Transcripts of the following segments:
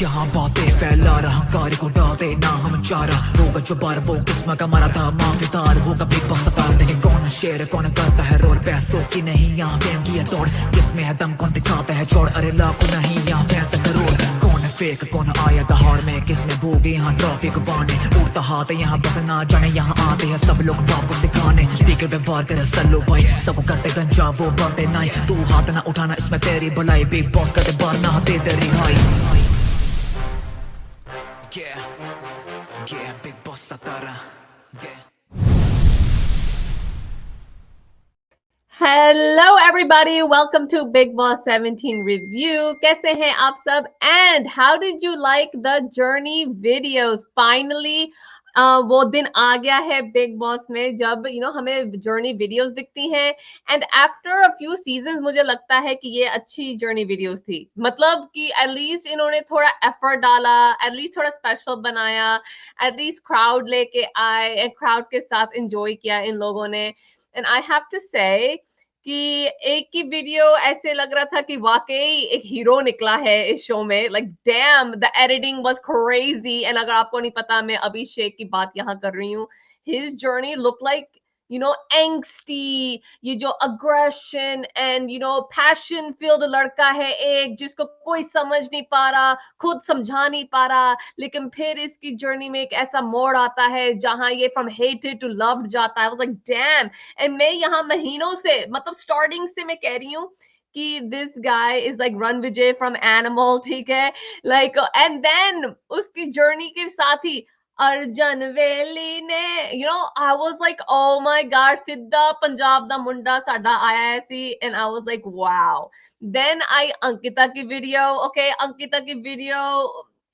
यहाँ बातें फैला रहा कार को डालते ना हम चारा होगा जो बार वो किस्म का मारा था मांगदार होगा बिग बॉस सतार देखे कौन शेर कौन करता है रोल पैसों की नहीं यहाँ फैम की है तोड़ किसमें है दम कौन दिखाता है छोड़ अरे लाखों नहीं यहाँ फैंस करोड़ कौन फेक कौन आया दहाड़ में किसमें भोगे यहाँ ट्रॉफी को बांधे उड़ता हाथ है यहाँ बस ना जाने यहाँ आते हैं सब लोग बाप को सिखाने पीके व्यवहार करे सल्लो भाई सबको करते गंजा वो बनते नाई तू हाथ ना उठाना इसमें तेरी भलाई बिग बॉस करते बार ना दे तेरी high big boss Satara Hello everybody, welcome to Big Boss 17 review. कैसे हैं आप सब? And how did you like the journey videos? Finally, वो दिन आ गया है बिग बॉस में जब हमें जर्नी वीडियोस दिखती हैं and after a few seasons मुझे लगता है कि ये अच्छी जर्नी वीडियोस थी मतलब कि एटलीस्ट इन्होंने थोड़ा एफर्ट डाला एटलीस्ट थोड़ा स्पेशल बनाया एटलीस्ट क्राउड लेके आए क्राउड के साथ एंजॉय किया इन लोगों ने एंड आई हैव टू से कि एक ही वीडियो ऐसे लग रहा था कि वाकई एक हीरो निकला है इस शो में like damn the editing was crazy and अगर आपको नहीं पता मैं अभिषेक की बात यहाँ कर रही हूँ his journey look like angsty ये जो aggression and passion filled लड़का है एक जिसको कोई समझ नहीं पा रहा खुद समझा नहीं पा रहा लेकिन फिर इसकी जर्नी में एक ऐसा मोड़ आता है जहां ये from hated to loved जाता है I was like damn and मैं यहाँ महीनों से मतलब स्टार्टिंग से मैं कह रही हूँ कि this guy is like Run Vijay from Animal ठीक है like and then उसकी जर्नी के साथ ही अर्जन वेली ने I was like oh my god सिद्धा पंजाब दा मुंडा साडा आया है सी and I was like wow then Ankita की वीडियो अंकिता की वीडियो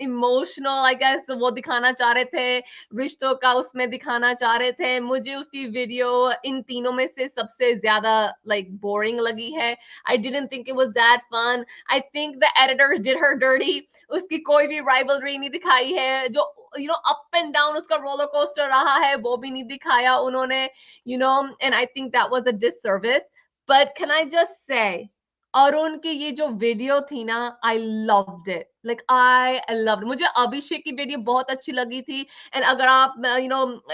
इमोशनल आई गेस वो दिखाना चाह रहे थे रिश्तों का उसमें दिखाना चाह रहे थे मुझे उसकी वीडियो इन तीनों में से सबसे ज्यादा लाइक बोरिंग लगी है I didn't think it was that fun I think the editors did her dirty उसकी कोई भी राइवलरी नहीं दिखाई है जो अप एंड डाउन उसका रोलर कोस्टर रहा है वो भी नहीं दिखाया उन्होंने and I think that was a disservice but can I just say Arun की ये जो वीडियो थी ना I loved it like I loved मुझे अभिषेक की वीडियो बहुत अच्छी लगी थी एंड अगर आप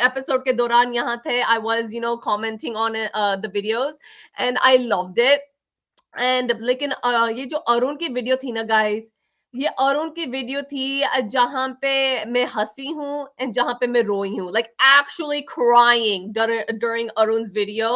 एपिसोड के दौरान यहाँ थे I was commenting on the videos and I loved it and लेकिन ये जो अरुण की वीडियो थी ना गाइस ये अरुण की वीडियो थी जहां पे मैं हंसी हूँ एंड जहां पे मैं रोई हूँ like actually crying during Arun's video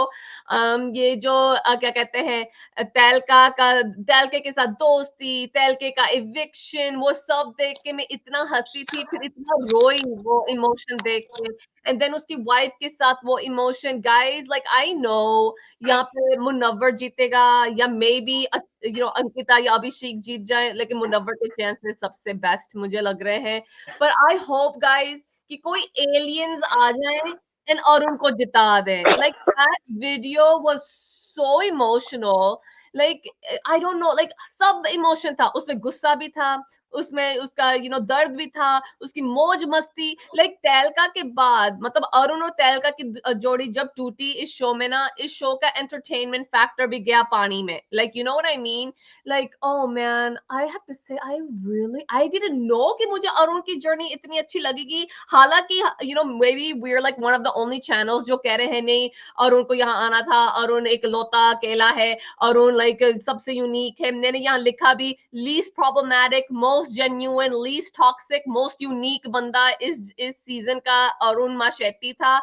ये जो क्या कहते हैं तेलके के साथ दोस्ती तेलके का इविक्शन वो सब देख के मैं इतना हंसी थी फिर इतना रोई वो इमोशन देख के एंड देन उसकी वाइफ के साथ वो emotion guys like I know यहाँ पे मुनव्वर जीतेगा या मे बी अंकिता या अभिषेक जीत जाए लेकिन मुनव्वर के चांसेस सबसे बेस्ट मुझे लग रहे हैं पर आई होप गाइज कि कोई एलियंस आ जाए एंड और उनको जिता they like that video was so emotional like I don't know like सब इमोशन था उसमें गुस्सा भी था उसमें उसका दर्द भी था उसकी मौज मस्ती लाइक तेलका के बाद मतलब अरुण और तेलका की जोड़ी जब टूटी इस शो में ना इस शो का एंटरटेनमेंट फैक्टर भी गया पानी में like you know what I mean like oh man I have to say I didn't know कि मुझे अरुण की जर्नी इतनी अच्छी लगेगी हालांकि maybe we are like one of the only channels जो कह रहे हैं नहीं अरुण को यहाँ आना था अरुण एक लौता अकेला है अरुण लाइक सबसे यूनिक है मैंने यहाँ लिखा भी least problematic most genuine least toxic most unique बंदा इस सीजन का अरुण माशेट्टी था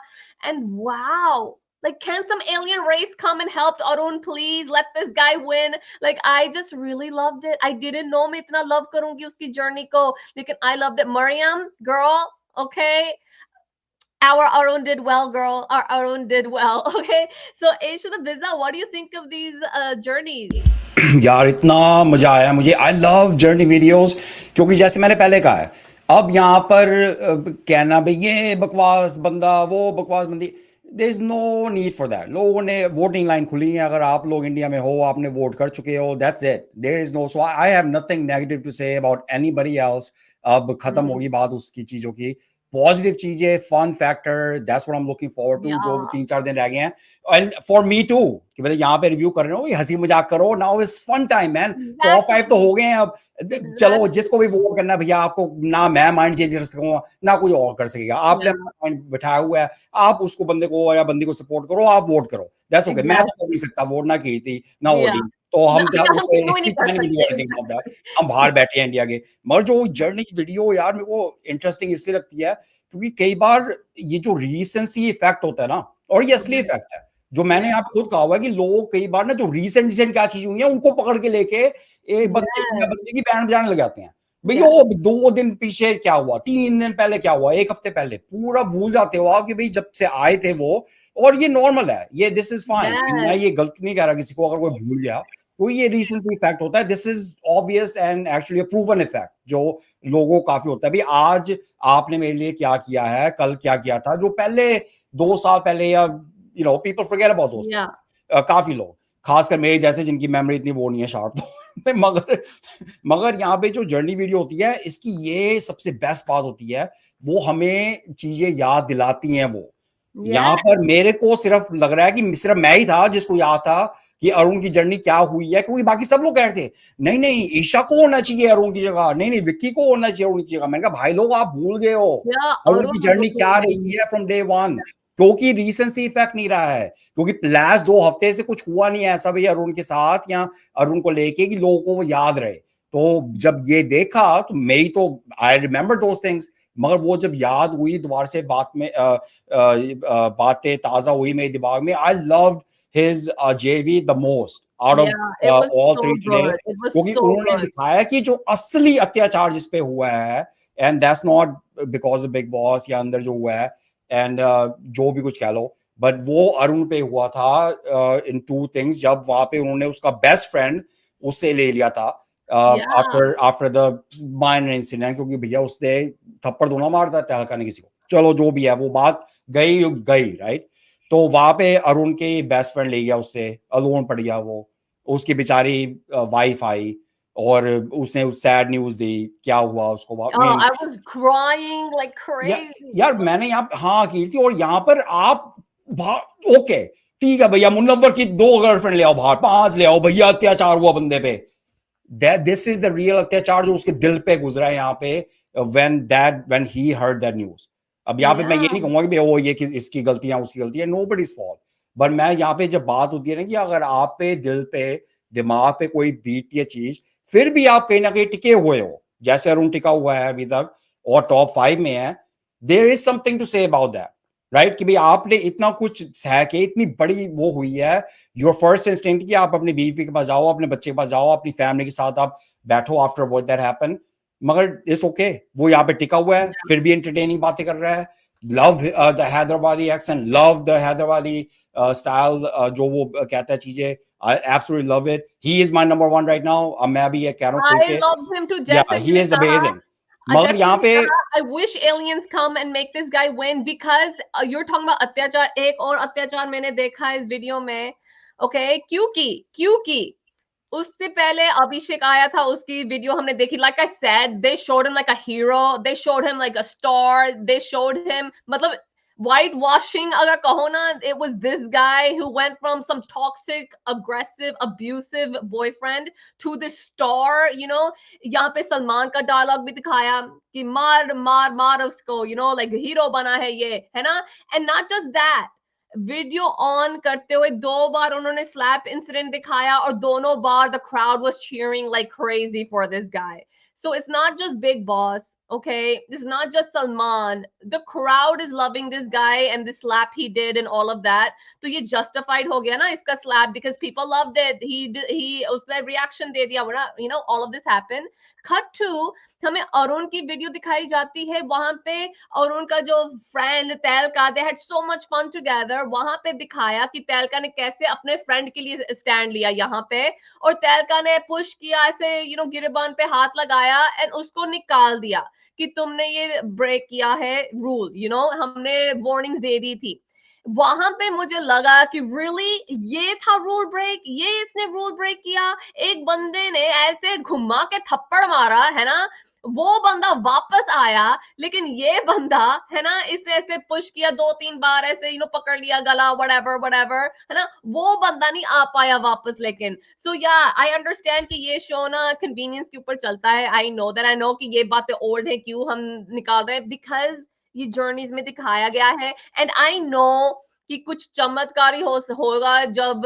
and wow like can some alien race come and help Arun please let this guy win like I just really loved it I didn't know मैं इतना love करूंगी उसकी journey को लेकिन I loved it Mariam girl okay our Arun did well girl our Arun did well okay so Aisha the Bizza what do you think of these journeys यार इतना मजा आया मुझे आई लव जर्नी वीडियोस क्योंकि जैसे मैंने पहले कहा है अब यहाँ पर कहना भाई ये बकवास बंदा वो बकवास बंदी there is no need for that लोगों ने वोटिंग लाइन खुली है अगर आप लोग इंडिया में हो आपने वोट कर चुके हो that's it there is no so I have nothing negative to say about anybody else अब खत्म होगी बात उसकी चीजों की पॉजिटिव चीजें, fun factor, that's what I am looking forward to, जो Yeah. 3-4 दिन रह गए हैं। एंड फॉर मी टू, कि मतलब यहाँ पे रिव्यू कर रहे हो, ये हंसी मजाक करो, now is fun time man. Top 5 तो Exactly. हो गए हैं अब। चलो Exactly. जिसको भी वोट करना है भैया, आपको ना मैं माइंड चेंज कर सकूंगा ना कोई और कर सकेगा, आपने Yeah. माइंड बैठाया हुआ है, आप उसको बंदे को या बंदी को सपोर्ट करो, आप वोट करो, दैट्स ओके। मैं तो कर Exactly. नहीं सकता वोट, ना कीर्ति ना Yeah. ओडी, तो हम क्या हम उससे तीनों ही नहीं कर सकते। हम बाहर बैठे हैं इंडिया के। मगर जो जर्नी की वीडियो यार मेरे को इंटरेस्टिंग इसलिए लगती है क्योंकि कई बार ये जो रीसेंसी इफेक्ट होता है ना, और ये असली इफेक्ट है, जो मैंने आप खुद कहा हुआ है कि लोग कई बार ना जो रिसेंट क्या चीज हुई है उनको पकड़ के लेके एक बंदे Yes. बंदे की बैंड बजाने लग जाते हैं। भैया Yes. वो 2 दिन पीछे क्या हुआ, 3 दिन पहले क्या हुआ, 1 हफ्ते पहले, पूरा भूल जाते हो आप कि भाई जब से आए थे वो। और ये नॉर्मल है, ये दिस इज फाइन, मैं Yes. ये गलती नहीं कह रहा किसी को अगर कोई भूल गया, तो ये रिसेंसी इफेक्ट होता है। This is obvious and actually proven effect जो लोगों को काफी होता है। भाई आज आपने मेरे लिए क्या किया है, कल क्या किया था, जो पहले 2 साल पहले, या people forget about those Yeah. काफी लोग, खासकर मेरे जैसे जिनकी मेमोरी इतनी वो नहीं है शार्प, तो मगर यहाँ पे जो जर्नी वीडियो होती है, इसकी ये सबसे बेस्ट बात होती है, वो हमें चीजें याद दिलाती हैं। वो यहाँ Yes. पर मेरे को सिर्फ लग रहा है कि सिर्फ मैं ही था जिसको याद था कि अरुण की जर्नी क्या हुई है, क्योंकि बाकी सब लोग कह रहे थे नहीं नहीं ईशा को होना चाहिए अरुण की जगह, नहीं नहीं विक्की को होना चाहिए अरुण की जगह। मैंने कहा भाई लोग आप भूल गए हो Yeah. अरुण की जर्नी क्या रही है फ्रॉम डे 1, क्योंकि रीसेंसी इफेक्ट नहीं रहा है, क्योंकि लास्ट 2 हफ्ते से कुछ हुआ नहीं है ऐसा भैया अरुण के साथ या अरुण को लेके कि लोगों को वो याद रहे। तो जब ये देखा तो मेरी तो आई रिमेम्बर दोस थिंग्स, मगर वो जब याद हुई दोबारा से बातें ताजा हुई मेरे दिमाग में। आई लव्ड हिज जेवी the most out of Yeah. It was all so 3 today, good. It was क्योंकि so उन्होंने good. दिखाया कि जो असली अत्याचार जिस पे हुआ है, and that's not because of big boss या अंदर जो हुआ है, एंड जो भी कुछ कह लो, बट वो अरुण पे हुआ था इन 2 थिंग्स। जब वहां पे उन्होंने उसका बेस्ट फ्रेंड उससे ले लिया था Yeah. After the minor incident, क्योंकि भैया उसने थप्पड़ तो ना मारता तहलका ने किसी को, चलो जो भी है वो बात गई गई, राइट। तो वहां पे अरुण के बेस्ट फ्रेंड ले गया उससे, अलोन पड़ गया वो, उसकी बेचारी वाइफ आई और उसने सैड न्यूज दी क्या हुआ उसको। Oh, I was crying like crazy. यार मैंने यहाँ हाँ कीर्ति, और यहाँ पर आप ओके ठीक है भैया मुनव्वर की 2 गर्लफ्रेंड ले आओ बाहर, 5 ले आओ भैया, अत्याचार हुआ बंदे पे, दिस इज द रियल अत्याचार जो उसके दिल पे गुजरा है यहाँ पे when he heard that news। अब यहाँ पे मैं ये नहीं कहूंगा कि ओ ये इसकी गलती है उसकी गलती है, nobody's fault, बट मैं यहाँ पे जब बात होती है ना कि अगर आप पे दिल पे दिमाग पे कोई बीतती है चीज, फिर भी आप कहीं ना कहीं टिके हुए हो, जैसे अरुण टिका हुआ है अभी तक और टॉप 5 में है, there is something to say about that, right. कि भाई आपने इतना कुछ है कि इतनी बड़ी वो हुई है, योर फर्स्ट इंस्टिंक्ट कि आप अपनी बीवी के पास जाओ, अपने बच्चे के पास जाओ, अपनी फैमिली के साथ आप बैठो आफ्टर व्हाट दैट हैपन, मगर इट्स ओके वो यहाँ पे टिका हुआ है, फिर भी एंटरटेनिंग बातें कर रहा है। Love the Hyderabadi accent, love the Hyderabadi style, जो वो कहता है चीजें, I absolutely love it. He is my number 1 right now. मैं भी ये कह रहा हूँ I love him too. yeah, जैसे he मैंने is कहा, amazing. मगर यहाँ पे I wish aliens come and make this guy win because you're talking about अत्याचार, एक और अत्याचार मैंने देखा इस वीडियो में, okay? क्योंकि उससे पहले अभिषेक आया था, उसकी वीडियो हमने देखी, like I said, they showed him like a hero, they showed him like a star, they showed him, मतलब whitewashing अगर कहो ना, it was this guy who went from some toxic, aggressive, abusive boyfriend to this star, you know। यहाँ पे सलमान का dialogue भी दिखाया कि मार मार मार उसको, you know, like हीरो बना है ये, है ना। and not just that, video on करते हुए 2 बार उन्होंने स्लैप इंसिडेंट दिखाया और दोनों बार the crowd was cheering like crazy for this guy। So it's not just Big Boss, okay? It's not just Salman. The crowd is loving this guy and the slap he did and all of that. तो ये justified हो गया ना इसका slap because people loved it. He उसने reaction दे दिया, you know, all of this happened। Cut to हमें अरुण की वीडियो दिखाई जाती है, वहां पे अरुण का जो फ्रेंड तहलका, they had so much fun together। वहां पे दिखाया कि तहलका ने कैसे अपने फ्रेंड के लिए स्टैंड लिया यहाँ पे, और तहलका ने पुश किया ऐसे, you know, गिरेबान पे हाथ लगाया एंड उसको निकाल दिया कि तुमने ये ब्रेक किया है रूल, you know, हमने वार्निंग्स दे दी थी। वहां पे मुझे लगा कि रियली ये था रूल ब्रेक, ये इसने रूल ब्रेक किया। एक बंदे ने ऐसे घुमा के थप्पड़ मारा है ना, वो बंदा वापस आया, लेकिन ये बंदा है ना, इसने ऐसे पुश किया 2-3 बार, ऐसे पकड़ लिया गला, whatever है ना, वो बंदा नहीं आ पाया वापस। लेकिन सो या आई अंडरस्टैंड कि ये शो ना कन्वीनियंस के ऊपर चलता है। आई नो कि ये बातें ओल्ड है, क्यों हम निकाल रहे हैं, बिकॉज ये जर्नीज में दिखाया गया है। एंड आई नो कि कुछ चमत्कारी होगा जब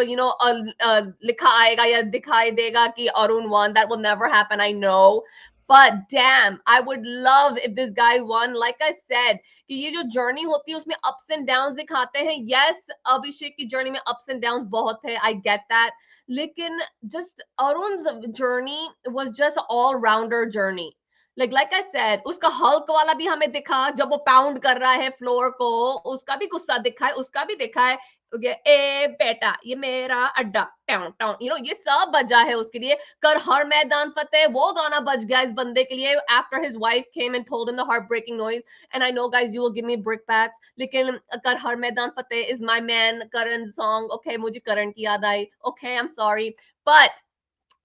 लिखा आएगा या दिखाई देगा कि Arun one, that will never happen, I know. But damn, I would love if this guy won. Like I said, कि ये जो जर्नी होती है उसमें ups and downs दिखाते हैं। Yes, अभिषेक की जर्नी में ups and downs बहुत है, I get that. लेकिन just Arun's journey was just all rounder journey. Like I said, उसका हल्क वाला भी हमें दिखा, जब वो पाउंड कर रहा है फ्लोर को, उसका भी गुस्सा दिखा है, उसका भी दिखा है। ए बेटा ये मेरा अड्डा, टाउन टाउन, ये सब बजा है उसके लिए। कर हर मैदान फतेह, वो गाना बज गया इस बंदे के लिए after his wife came and told him the heartbreaking noise. And I know guys you will give me brickbats, लेकिन कर हर मैदान फतेह is my man Karan song. Okay, मुझे करण की याद आई। Okay, I am sorry, but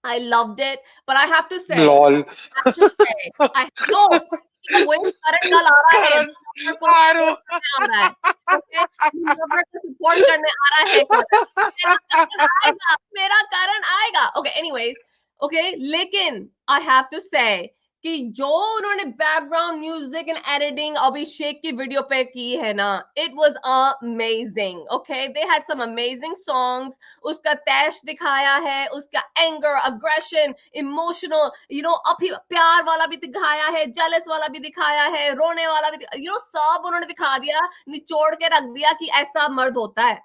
I loved it, but I have to say, lol I know वही करण कल आ रहा है, सपोर्ट करने आ रहा है, मेरा करण आएगा। ओके, एनीवेज, ओके, लेकिन I have to say कि जो उन्होंने background music and editing Abhishek की वीडियो पे की है ना, it was amazing. Okay, they had some amazing songs. उसका तैश दिखाया है, उसका एंगर, अग्रेशन, इमोशनल, प्यार वाला भी दिखाया है, जेलस वाला भी दिखाया है, रोने वाला भी, सब उन्होंने दिखा दिया, निचोड़ के रख दिया कि ऐसा मर्द होता है।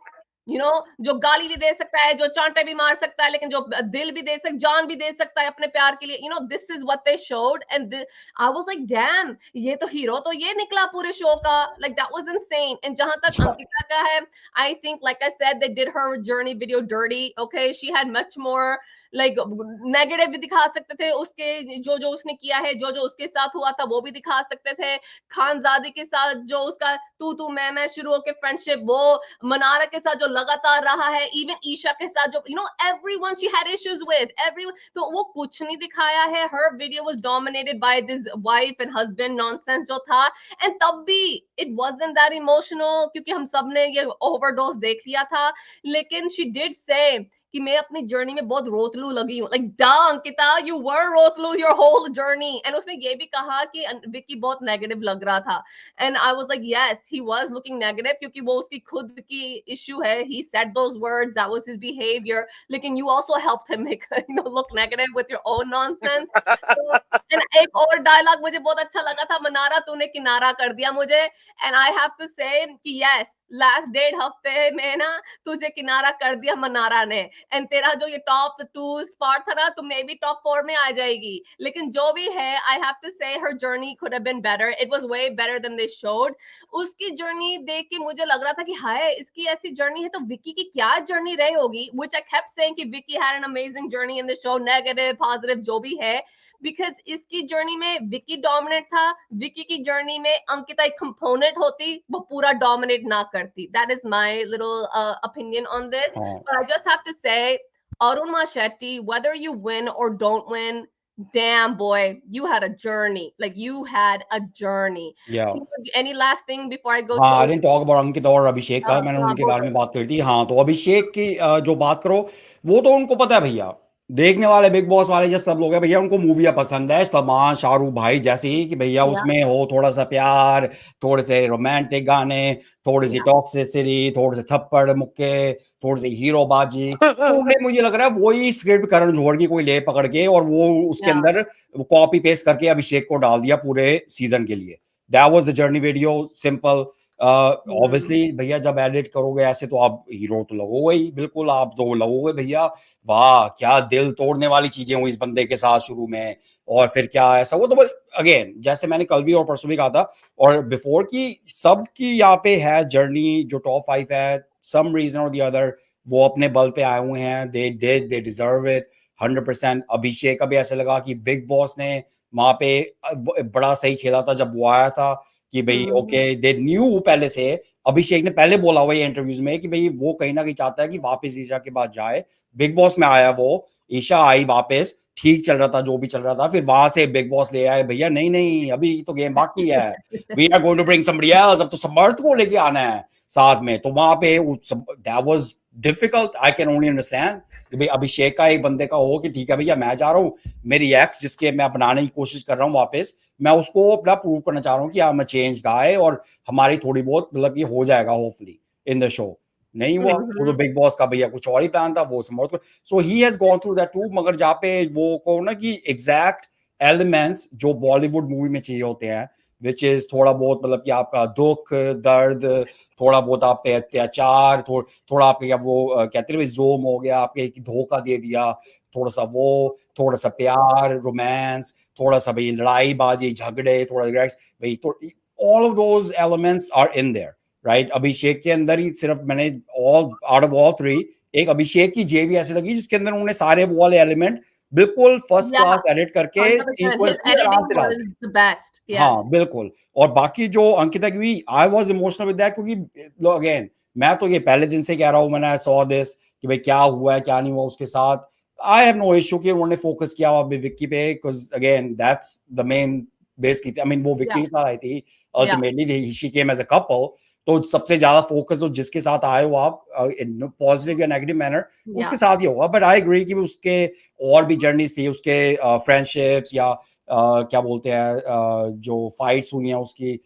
जो गाली भी दे सकता है, जो चांटे भी मार सकता है, लेकिन जो दिल भी दे सकता, जान भी दे सकता है अपने प्यार के लिए। This is what they showed and I was like damn, ये तो हीरो तो ये निकला पूरे शो का। Like that was insane. And जहां तक अंकिता का है, आई think like I said, they did her journey video dirty. Okay, she had much more like negative भी दिखा सकते थे उसके, जो उसने किया है, जो उसके साथ हुआ था वो भी दिखा सकते थे। खानजादी के साथ जो उसका तू मैं शुरू होकर फ्रेंडशिप, वो मनारा के साथ जो लगातार रहा है, इवन ईशा के साथ जो everyone she had issues with everyone, तो वो कुछ नहीं दिखाया है। हर video was dominated by this wife and husband nonsense जो था। एंड तब भी इट वाजंट दैट इमोशनल, क्योंकि हम सब ने ये ओवरडोज देख लिया था। लेकिन शी डिड से कि मैं अपनी जर्नी में बहुत रोतलू लगी हूँ। लाइक डा अंकिता, यू वर रोतलू योर होल जर्नी। एंड उसने ये भी कहा कि विक्की बहुत नेगेटिव लग रहा था। And I was like yes, he was looking negative, क्योंकि वो उसकी खुद की इशू है। He said those words, that was his behaviour, लेकिन you also helped him make look negative with your own nonsense. And एक और डायलॉग मुझे बहुत अच्छा लगा था, मनारा तूने किनारा कर दिया मुझे। एंड आई हैव टू से कि यस, लास्ट 1.5 हफ्ते में ना तुझे किनारा कर दिया मनारा ने। एंड तेरा जो ये टॉप 2 स्पॉट था ना, तुम मे बी टॉप 4 में आ जाएगी। लेकिन जो भी है, आई have to say her journey could have been better. It was way better than they showed. उसकी जर्नी देख के मुझे लग रहा था कि हाय, इसकी ऐसी जर्नी है तो विक्की की क्या जर्नी रही होगी। व्हिच आई केप्ट सेइंग कि Vicky had an amazing journey in the show, negative positive जो भी है, बिकॉज इसकी जर्नी में विक्की डोमिनेट था। विक्की की जर्नी में अंकिता एक कंपोनेंट होती, वो पूरा डोमिनेट ना करती। That is my little opinion on this. But I just have to say, Arun Mashetti, whether you win or don't win, damn boy, you had a journey. Like you had a journey. Yeah. Any last thing before I go हाँ, to I didn't talk about Ankita और अभिषेक का, मैंने उनके बारे में बात करी थी। हाँ, तो अभिषेक की जो बात करो, वो तो उनको पता है भैया, देखने वाले बिग बॉस वाले जब सब लोग हैं भैया, उनको मूवियाँ पसंद है सलमान शाहरुख भाई जैसी, कि भैया उसमें हो थोड़ा सा प्यार, थोड़े से रोमांटिक गाने, थोड़ी सी टॉक्सिसिटी, थोड़े से थप्पड़ मुक्के, थोड़ी सी हीरो बाजी। तो मुझे लग रहा है वही स्क्रिप्ट करण जौहर की कोई ले पकड़ के और वो उसके अंदर कॉपी पेस्ट करके अभिषेक को डाल दिया पूरे सीजन के लिए। That was the journey video, simple. Obviously भैया जब एडिट करोगे ऐसे तो आप हीरो तो लगोगे ही, बिल्कुल आप तो लगोगे भैया, वाह क्या दिल तोड़ने वाली चीजें हुई इस बंदे के साथ शुरू में, और फिर क्या ऐसा वो। तो अगेन जैसे मैंने कल भी और परसों भी कहा था और बिफोर की, सबकी यहाँ पे है जर्नी, जो टॉप 5 है, सम रीजन और द अदर वो अपने बल पे आए हुए हैं। They deserve it 100%। अभिषेक का भी ऐसे लगा कि बिग बॉस ने वहां पे बड़ा सही खेला था जब वो आया था, कि भाई ओके दे न्यू पहले से। अभिषेक ने पहले बोला हुआ है इंटरव्यूज में कि भाई वो कहीं ना कहीं चाहता है कि वापस ईशा के बाद जाए, बिग बॉस में आया वो ईशा आई वापस, ठीक चल रहा था जो भी चल रहा था, फिर वहां से बिग बॉस ले आए, भैया नहीं नहीं अभी तो गेम बाकी है, we are going to bring somebody else, अब तो समर्थ को लेके आना है साथ में। तो वहां पे that was difficult, I can only understand कि भाई अभिषेक का एक बंदे का हो कि ठीक है भैया मैं जा रहा हूँ, मेरी एक्स जिसके मैं बनाने की कोशिश कर रहा हूँ वापस, मैं उसको अपना प्रूव करना चाह रहा हूँ कि आई एम अ चेंज गाय, और हमारी थोड़ी बहुत मतलब ये हो जाएगा होपफुली इन द शो। नहीं हुआ, वो तो बिग बॉस का भैया कुछ और ही प्लान था, वो समर्थ को, so he has gone through that too. मगर जहाँ पे वो को ना कि एग्जैक्ट एलिमेंट्स जो बॉलीवुड मूवी में चाहिए होते हैं, विच इज थोड़ा बहुत मतलब कि आपका दुख दर्द, थोड़ा बहुत आप पे अत्याचार, थोड़ा आपके क्या वो कहते हैं जोम हो गया, आपके धोखा दे दिया, थोड़ा सा वो, थोड़ा सा प्यार रोमांस, थोड़ा सा भाई लड़ाई बाजी झगड़े, थोड़ा भाई, तो all of those elements are in there, right. Abhishek के अंदर ही सिर्फ मैंने all out of all three एक अभिषेक की जेवी ऐसी लगी जिसके अंदर उन्होंने सारे वो वाले एलिमेंट बिल्कुल फर्स्ट Yeah, क्लास एडिट करके 100%. His सीक्वेंसली आराम editing से डाल was the. the best. Yes. हाँ बिल्कुल। और बाकी जो अंकिता की भी, I was emotional with that, क्योंकि अगेन मैं तो ये पहले दिन से कह रहा हूँ, मैंने आई सॉ दिस कि भाई क्या हुआ है क्या नहीं हुआ उसके साथ, आई हैव नो इशू कि उन्होंने फोकस किया अभी विक्की पे, because again that's the main base की, आई मीन वो विक्की Yeah. के साथ आई थी Yeah. Ultimately, she came as a couple, तो सबसे ज्यादा फोकस तो जिसके साथ आए हो आप इन पॉजिटिव या नेगेटिव मैनर उसके Yeah. साथ ही होगा। बट आई एग्री कि उसके और भी जर्नीज थी, उसके फ्रेंडशिप्स या क्या बोलते हैं जो फाइट्स हुई हैं उसकी,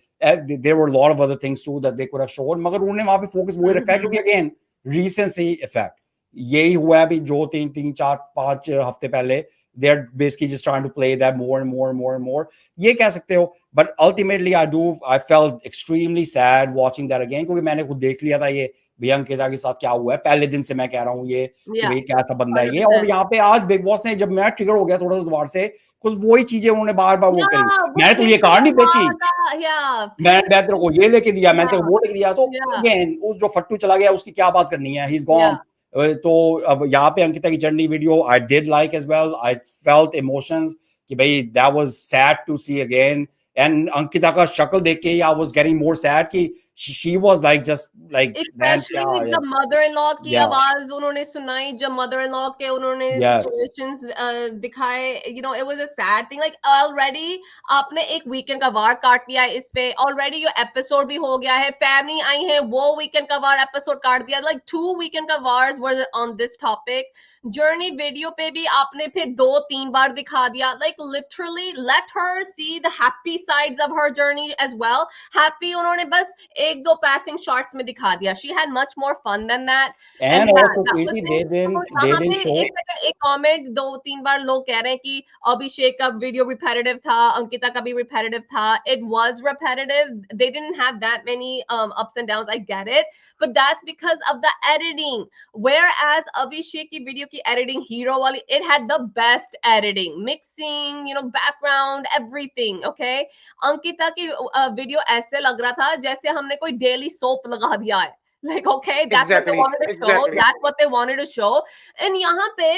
there were a lot of other things too that they could have shown, मगर उन्होंने वहां पे फोकस वही रखा है क्योंकि अगेन रीसेंसी इफेक्ट यही हुआ है अभी जो 3-4-5 हफ्ते पहले, they are basically just trying to play that more and more and more and more, ये कह सकते हो। but ultimately I felt extremely sad watching that again, क्योंकि मैंने खुद देख लिया था ये भैया अंकिता के साथ क्या हुआ है, पहले दिन से मैं कह रहा हूँ ये कि Yeah. भाई कैसा बंदा है ये। 100%. और यहाँ पे आज बिग बॉस ने, जब मैं ट्रिगर हो गया थोड़ा सा दोबारा से, कुछ वही चीजें उन्होंने बार बार वो करी, Yeah, वो मैंने तो ये Pinky कार नहीं बेची, वाला, yeah. मैं तेरे को ये लेके दिया, मैंने तेरे को वो लेके दिया, तो Yeah. अगेन उस जो फट्टू चला गया उसकी क्या बात करनी है, ही इज Yeah. गॉन। तो अब यहाँ पे अंकिता की journey video I did like as well, I felt emotions कि भाई that was sad to see again, and Ankita का शक्ल देख के I was getting more sad कि she was like just like man क्या Especially है। जब mother-in-law की Yeah. आवाज उन्होंने सुनाई, जब mother-in-law के उन्होंने Yes. situations दिखाए, it was a sad thing. Like already आपने एक weekend का वार काट लिया है इस पे, already ये episode भी हो गया है, family आई है वो weekend का वार episode काट दिया, like 2 weekend का wars were on this topic. Journey video पे भी आपने फिर 2-3 बार दिखा दिया, like literally let her see the happy sides of her journey as well. Happy उन्होंने बस 1-2 passing shots में दिखा दिया, she had much more fun than that. And Yeah, also that was Preeti, it. तो they यहाँ didn't पे show एक comment 2-3 बार लोग कह रहे हैं कि अभिषेक का वीडियो रिपेटिटिव था, अंकिता का भी रिपेटिटिव था. It was repetitive. They didn't have that many ups and downs. I get it, but that's because of the editing. Whereas Abhishek की वीडियो की editing hero वाली, it had the best editing, mixing, background, everything. Okay, Ankita की video ऐसे लग रहा था जैसे हमने कोई डेली सोप लगा दिया है. Like, okay, that's what they wanted to show. That's what they wanted to show. And यहाँ पे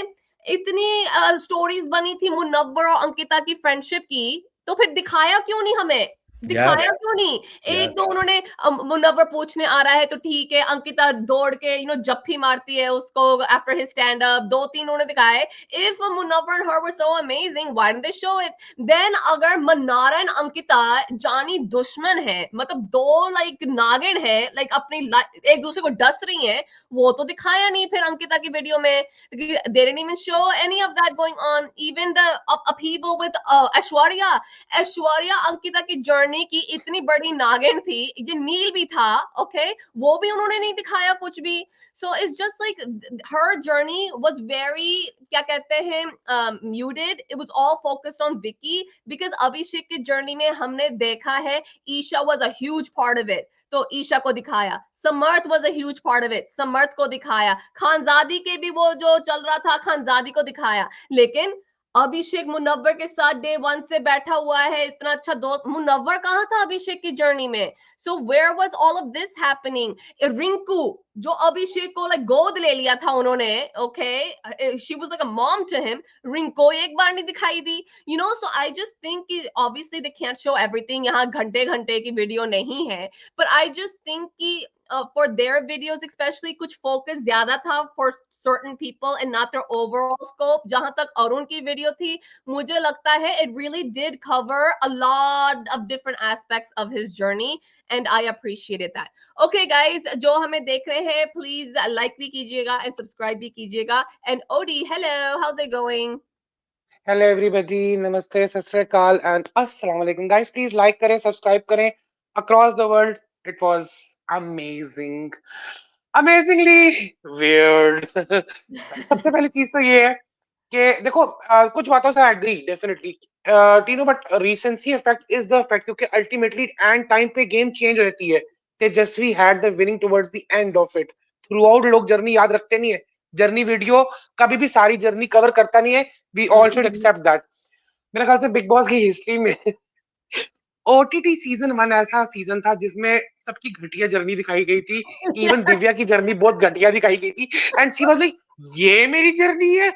इतनी स्टोरीज बनी थी मुनव्वर और अंकिता की फ्रेंडशिप की, तो फिर दिखाया क्यों नहीं हमें? दिखाया क्यों नहीं? एक दो उन्होंने मुनव्वर पूछने आ रहा है तो ठीक है, अंकिता दौड़ के जप्फी मारती है उसको आफ्टर हिज स्टैंड अप, 2-3 उन्होंने दिखाए. If Munawar and her were so amazing, why didn't they show it? Then अगर मन्नारा एंड अंकिता जानी दुश्मन है, मतलब दो लाइक नागिन है, लाइक अपनी एक दूसरे को डस रही है, वो तो दिखाया नहीं फिर अंकिता की वीडियो में. They didn't even show any of that going on. Even the upheaval with Aishwarya Ankita की जर्नी की इतनी बड़ी नागिन थी, ये नील भी था, ओके, वो भी उन्होंने नहीं दिखाया कुछ भी. So it's just like her journey was very, क्या कहते हैं, muted. It was all focused on Vicky, because Abhishek की जर्नी में हमने देखा है Isha was a huge part of it, तो ईशा को दिखाया. Samarth was a huge part of it, Samarth को दिखाया. खानजादी के भी वो जो चल रहा था, खानजादी को दिखाया. लेकिन अभिषेक मुनव्वर के साथ डे 1 से बैठा हुआ है, इतना अच्छा दोस्त. मुनव्वर कहाँ था अभिषेक की जर्नी में? So where was all of this happening? Rinku जो अभिषेक को लाइक गोद ले लिया था उन्होंने, okay, she was like a mom to him, Rinku एक बार नहीं दिखाई दी. सो आई जस्ट थिंक कि obviously they can't show everything, यहाँ घंटे घंटे की वीडियो नहीं है, बट आई जस्ट थिंक कि for their videos especially कुछ focus ज्यादा था for certain people and not their overall scope. जहां तक अरुण की वीडियो थी, मुझे लगता है it really did cover a lot of different aspects of his journey, and I appreciated that. Okay guys, जो हमें देख रहे हैं, please like भी कीजिएगा and subscribe भी कीजिएगा. And Odie, hello, how's it going? Hello everybody, नमस्ते, सत श्री अकाल एंड अस्सलाम वालेकुम गाइस. प्लीज लाइक करें, सब्सक्राइब करें across the world. It was amazing, amazingly weird. सबसे पहली चीज तो ये है कि देखो, कुछ बातों से agree definitely Tino, but recency effect is the effect, क्योंकि अल्टीमेटली एंड टाइम पे गेम चेंज हो जाती है. Tejasswi had the winning towards the end of it. Throughout लोग जर्नी याद रखते नहीं है. जर्नी वीडियो कभी भी सारी जर्नी कवर करता नहीं है. We all should accept that. मेरे ख्याल से बिग बॉस की हिस्ट्री में ओटीटी सीजन 1 ऐसा सीजन था जिसमें सबकी घटिया जर्नी दिखाई गई थी. इवन दिव्या की जर्नी बहुत घटिया दिखाई गई थी. एंड शी वाज लाइक, ये मेरी जर्नी है,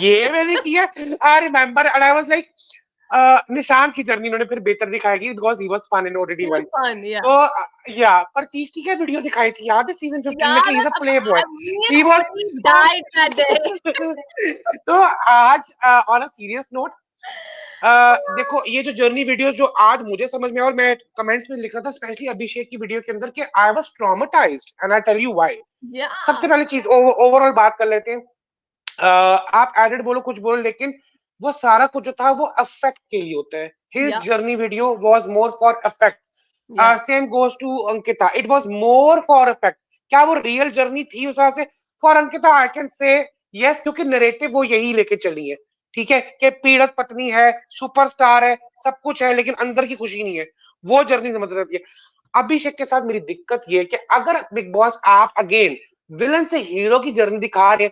ये मैंने किया. I remember and I was like, Nishant की जर्नी उन्होंने फिर बेहतर दिखाई गई because he was fun in OTT 1. Fun, yeah. तो या प्रतीक की क्या वीडियो दिखाई थी याद है सीजन 15 में कि ही is a play boy. He died that day. तो आज ऑन अ सीरियस नोट, देखो ये जो जर्नी वीडियो जो आज मुझे समझ में, और मैं कमेंट्स में लिख रहा था स्पेशली अभिषेक की वीडियो के अंदर कि I was traumatised and I tell you why. Yeah. सबसे पहली चीज ओवरऑल बात कर लेते हैं. आप एडेड बोलो कुछ बोलो, लेकिन वो सारा कुछ जो था वो अफेक्ट के लिए होता है. His Yeah. Journey video was more for affect. Yeah. Same goes to Ankita, it was more for affect. क्या वो रियल जर्नी थी उस वजह से? For Ankita I can say yes, क्योंकि नरेटिव वो यही लेके चली है. ठीक है कि पीड़ित पत्नी है, सुपरस्टार है, सब कुछ है, लेकिन अंदर की खुशी नहीं है. वो जर्नी समझ रहती है. अभिषेक के साथ मेरी दिक्कत ये है कि अगर बिग बॉस आप अगेन विलन से हीरो की जर्नी दिखा रहे,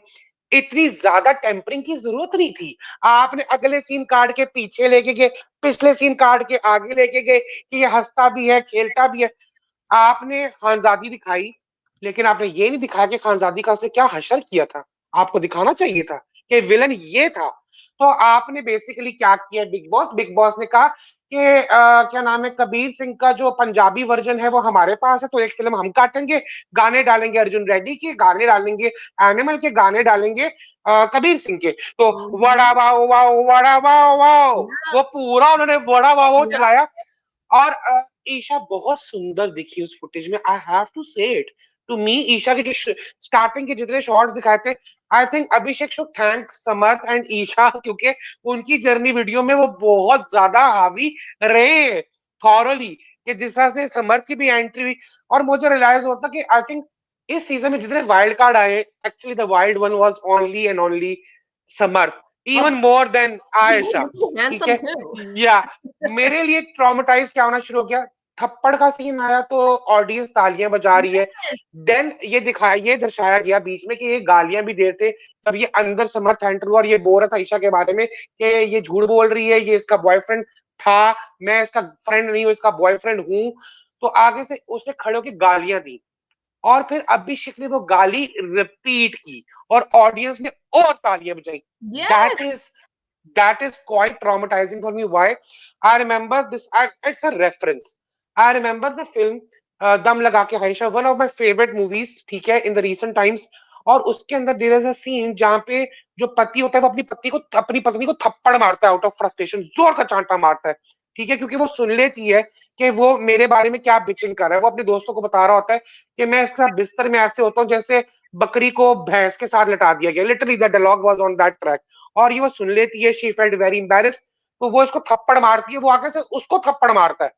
इतनी ज्यादा टेम्परिंग की जरूरत नहीं थी. आपने अगले सीन काट के पीछे लेके गए, पिछले सीन काट के आगे लेके गए कि ये हंसता भी है, खेलता भी है. आपने खानजादी दिखाई, लेकिन आपने ये नहीं दिखाया कि खानजादी का उसने क्या हशर किया था. आपको दिखाना चाहिए था कि विलन ये था. तो आपने बेसिकली क्या किया? बिग बॉस ने कहा कि क्या नाम है, कबीर सिंह का जो पंजाबी वर्जन है वो हमारे पास है, तो एक फिल्म हम काटेंगे, गाने डालेंगे अर्जुन रेड्डी के, गाने डालेंगे एनिमल के, गाने डालेंगे कबीर सिंह के. तो vada wow wow vada wow wow, वो पूरा उन्होंने वड़ा वाओ चलाया. और ईशा बहुत सुंदर दिखी उस फुटेज में. I have to say it, to me Isha के जो स्टार्टिंग के जितने शॉट्स दिखाए थे, I think Abhishek should thank Samarth and Isha, क्योंकि उनकी जर्नी वीडियो में वो बहुत ज्यादा हावी रहे थॉरली, कि जिस तरह से समर्थ की भी एंट्री हुई. और मुझे रियलाइज होता कि आई थिंक इस सीजन में जितने वाइल्ड कार्ड आए, actually the wild one was only and only Samarth, even more than Ayesha. ठीक है, या मेरे लिए ट्रॉमेटाइज क्या होना शुरू हो गया, थप्पड़ का सीन आया तो ऑडियंस तालियां बजा रही है. देन ये दिखाया, ये दर्शाया गया बीच में कि ये गालियां भी दे रहे थे. तब ये अंदर समर्थ एंटर हुआ और ये बोल रहा था ईशा के बारे में कि ये झूठ बोल रही है, ये इसका बॉयफ्रेंड था, मैं इसका फ्रेंड नहीं हूँ, इसका बॉयफ्रेंड हूँ. तो आगे से उसने खड़े होकर गालियां दी और फिर अभिषेक ने वो गाली रिपीट की और ऑडियंस ने और तालियां बजाई. That is quite traumatizing for me. Why? I remember this. It's a reference. I remember the film दम लगा के Ayesha, one of my favorite movies. ठीक है, in the recent times. और उसके अंदर there is a scene जहाँ पे जो पति होता है वो अपनी पत्नी को थप्पड़ मारता है आउट ऑफ फ्रस्ट्रेशन, जोर का चांटा मारता है. ठीक है, क्योंकि वो सुन लेती है कि वो मेरे बारे में क्या बिचिंग कर रहा है. वो अपने दोस्तों को बता रहा होता है कि मैं इसका बिस्तर में ऐसे होता हूँ जैसे बकरी को भैंस के साथ लटा दिया गया. Literally the dialogue was on that track. और ये वो सुन लेती है, शी फेल्ट वेरी एम्बैरेस्ड, तो वो इसको थप्पड़ मारती है, वो आगे से उसको थप्पड़ मारता है.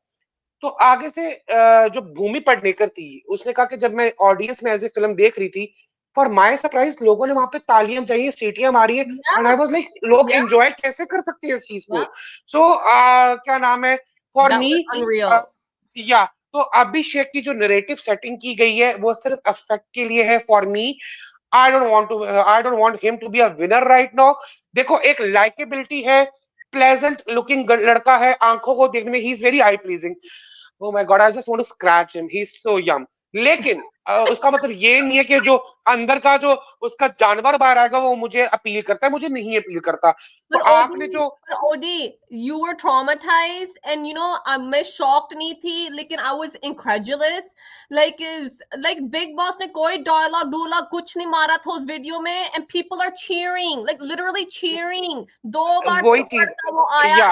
तो आगे से जो भूमि पेडनेकर थी उसने कहा कि जब मैं ऑडियंस में एज ए फिल्म देख रही थी, फॉर माय सरप्राइज लोगों ने वहां पे तालियां बजाई है, सीटियां मारी है, एंड आई वाज लाइक लोग एंजॉय कैसे कर सकते हैं इस चीज को. सो क्या नाम है, फॉर मी या तो अभिषेक की जो नरेटिव सेटिंग की गई है वो सिर्फ अफेक्ट के लिए है. For me I don't want him to be a winner right now. देखो एक लाइकेबिलिटी है, प्लेजेंट लुकिंग लड़का है, आंखों को देखने में he is very eye pleasing. Oh my God, I just want to scratch him. He's so yum. लेकिन उसका मतलब ये नहीं है कि जो अंदर का जो उसका जानवर बाहर आएगा वो मुझे अपील करता है, मुझे नहीं अपील करता। तो आपने जो OD, you were traumatized, and मैं shocked नहीं थी, लेकिन I was incredulous. Like Big Boss ने कोई dialogue कुछ नहीं मारा था उस वीडियो में, and people are cheering, like literally cheering. 2 बार वही चीज वो आया, या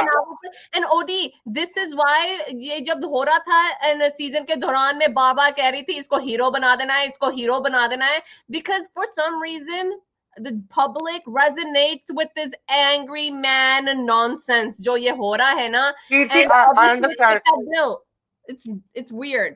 and OD, this is why ये जब हो रहा था सीजन के दौरान में बार कह रही थी इसको हीरो बना देना है, इसको हीरो बना देना है, because for some reason the public resonates with this angry man and nonsense जो ये हो रहा है ना, कीर्ति and I obviously understand. that bill, it's weird.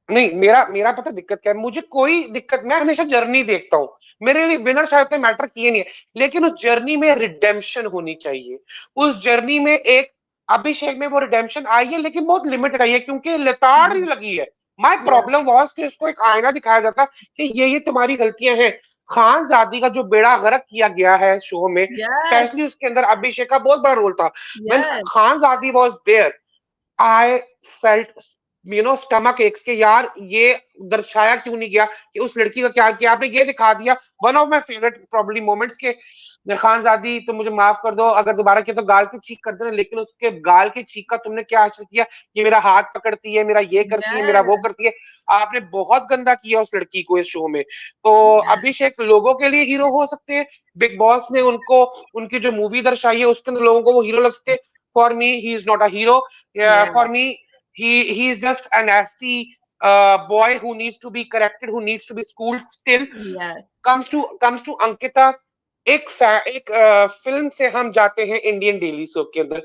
नहीं, मेरा मेरा पता दिक्कत क्या है, मुझे कोई दिक्कत, मैं हमेशा जर्नी देखता हूँ, मेरे लिए विनर शायद तो मैटर किए नहीं है, लेकिन उस जर्नी में रिडेम्पशन होनी चाहिए। उस जर्नी में एक अभिषेक में वो रिडेम्पशन आई है, लेकिन बहुत लिमिटेड आई है, क्योंकि लताड़ ही लगी है। माय प्रॉब्लम वाज कि उसको एक आईना दिखाया जाता कि ये तुम्हारी गलतियां हैं। खानजादी का जो बेड़ा गर्क किया गया है शो में, Yes, स्पेशली उसके अंदर अभिषेक का बहुत बड़ा रोल था। When yes. Khanzaadi was there, I felt stomach aches के यार, ये दर्शाया क्यों नहीं गया कि उस लड़की का क्या किया। आपने ये दिखा दिया, one of my favourite probably moments के खानजादी तो मुझे माफ कर दो अगर दोबारा किया तो गाल की चीख कर देना, लेकिन उसके गाल की चीख का तुमने क्या हासिल किया? ये मेरा हाथ पकड़ती है, मेरा ये करती है, मेरा वो करती है। आपने बहुत गंदा किया उस लड़की को इस शो में। तो अभिषेक लोगों के लिए हीरो हो सकते हैं, बिग बॉस ने उनको उनकी जो मूवी दर्शाई है उसके अंदर लोगों को वो हीरो लग सकते हैं। For me he is not a hero. For me he is just a nasty boy who needs to be corrected, who needs to be schooled still. Yes. comes to Ankita, एक फिल्म से हम जाते हैं Indian daily soap के अंदर।